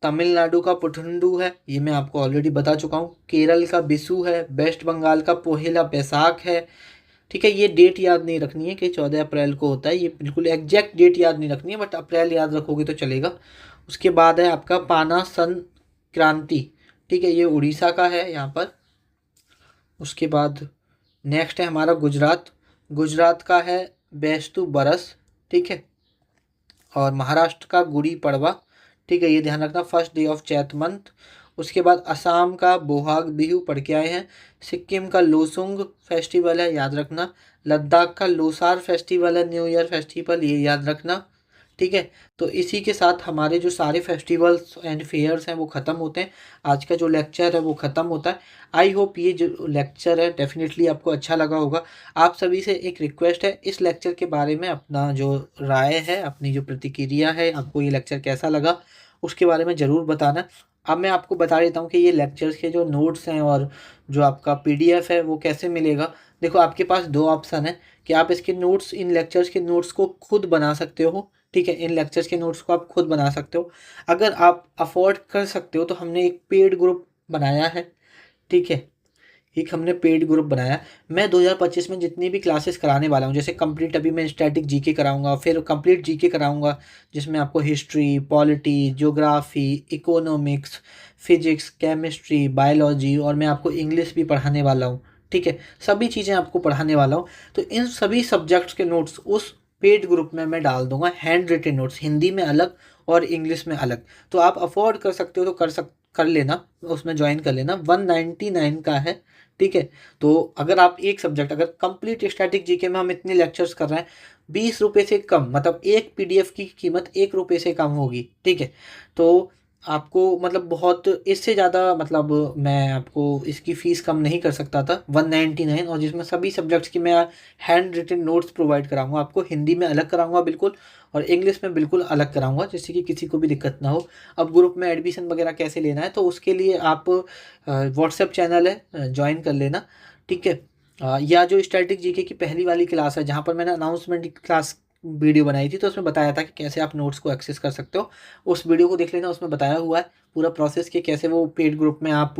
तमिलनाडु का पुथंडू है, ये मैं आपको ऑलरेडी बता चुका हूँ। केरल का बिसु है। वेस्ट बंगाल का पोहेला बैसाख है। ठीक है, ये डेट याद नहीं रखनी है कि 14 अप्रैल को होता है, ये बिल्कुल एग्जैक्ट डेट याद नहीं रखनी है, बट अप्रैल याद रखोगे तो चलेगा। उसके बाद है आपका पाना संक्रांति। ठीक है, ये उड़ीसा का है यहाँ पर। उसके बाद नेक्स्ट है हमारा गुजरात। गुजरात का है बेस्तु बरस। ठीक है, और महाराष्ट्र का गुड़ी पड़वा। ठीक है, ये ध्यान रखना, फर्स्ट डे ऑफ चैत मंथ। उसके बाद असम का बोहाग बिहू पढ़ के आए हैं। सिक्किम का लोसुंग फेस्टिवल है, याद रखना। लद्दाख का लोसार फेस्टिवल है, न्यू ईयर फेस्टिवल, ये याद रखना। ठीक है, तो इसी के साथ हमारे जो सारे फेस्टिवल्स एंड फेयर्स हैं वो ख़त्म होते हैं। आज का जो लेक्चर है वो ख़त्म होता है। आई होप ये जो लेक्चर है डेफिनेटली आपको अच्छा लगा होगा। आप सभी से एक रिक्वेस्ट है, इस लेक्चर के बारे में अपना जो राय है, अपनी जो प्रतिक्रिया है, आपको ये लेक्चर कैसा लगा उसके बारे में ज़रूर बताना। अब मैं आपको बता देता हूँ कि ये लेक्चर्स के जो नोट्स हैं और जो आपका पीडीएफ है वो कैसे मिलेगा। देखो, आपके पास दो ऑप्शन है कि आप इसके नोट्स, इन लेक्चर्स के नोट्स को खुद बना सकते हो। ठीक है, इन लेक्चर्स के नोट्स को आप खुद बना सकते हो। अगर आप अफोर्ड कर सकते हो तो हमने एक पेड ग्रुप बनाया है। ठीक है, एक हमने पेड ग्रुप बनाया। मैं 2025 में जितनी भी क्लासेस कराने वाला हूँ, जैसे कंप्लीट अभी मैं स्टैटिक जीके कराऊंगा, फिर कंप्लीट जीके कराऊंगा जिसमें आपको history, polity, geography, economics, physics, chemistry, biology, और मैं आपको इंग्लिश भी पढ़ाने वाला हूँ। ठीक है, सभी चीज़ें आपको पढ़ाने वाला हूँ। तो इन सभी सब्जेक्ट्स के नोट्स उस पेड ग्रुप में मैं डाल दूंगा, हैंड रिटन नोट्स, हिंदी में अलग और इंग्लिश में अलग। तो आप अफोर्ड कर सकते हो तो कर लेना, उसमें ज्वाइन कर लेना। 199 का है। ठीक है, तो अगर आप एक सब्जेक्ट, अगर कंप्लीट स्टैटिक जीके में हम इतने लेक्चर्स कर रहे हैं, 20 रुपये से कम, मतलब एक पीडीएफ की कीमत 1 रुपये से कम होगी। ठीक है, तो आपको मतलब बहुत इससे ज़्यादा, मतलब मैं आपको इसकी फ़ीस कम नहीं कर सकता था। 199, और जिसमें सभी सब्जेक्ट्स की मैं हैंड रिटन नोट्स प्रोवाइड कराऊंगा आपको। हिंदी में अलग कराऊंगा बिल्कुल, और इंग्लिश में बिल्कुल अलग कराऊंगा, जिससे कि किसी को भी दिक्कत ना हो। अब ग्रुप में एडमिशन वगैरह कैसे लेना है, तो उसके लिए आप व्हाट्सएप चैनल है, ज्वाइन कर लेना। ठीक है, या जो स्टैटिक जीके की पहली वाली क्लास है जहाँ पर मैंने अनाउंसमेंट क्लास वीडियो बनाई थी, तो उसमें बताया था कि कैसे आप नोट्स को एक्सेस कर सकते हो। उस वीडियो को देख लेना, उसमें बताया हुआ है पूरा प्रोसेस कि कैसे वो पेड ग्रुप में आप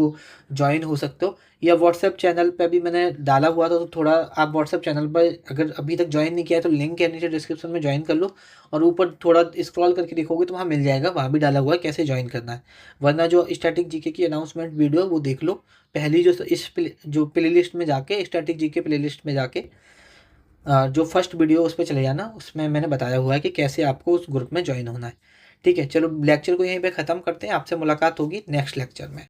ज्वाइन हो सकते हो। या व्हाट्सएप चैनल पे भी मैंने डाला हुआ था, तो थोड़ा आप व्हाट्सएप चैनल पर अगर अभी तक ज्वाइन नहीं किया है तो लिंक है नीचे डिस्क्रिप्शन में, ज्वाइन कर लो। और ऊपर थोड़ा स्क्रॉल करके देखोगे तो वहाँ मिल जाएगा, वहाँ भी डाला हुआ है कैसे ज्वाइन करना है। वरना जो स्टैटिक जीके की अनाउंसमेंट वीडियो वो देख लो पहली, जो प्ले लिस्ट में जाके, स्टैटिक जीके प्ले लिस्ट में जाके जो फर्स्ट वीडियो उस पर चले जाना, उसमें मैंने बताया हुआ है कि कैसे आपको उस ग्रुप में ज्वाइन होना है। ठीक है, चलो लेक्चर को यहीं पे ख़त्म करते हैं, आपसे मुलाकात होगी नेक्स्ट लेक्चर में।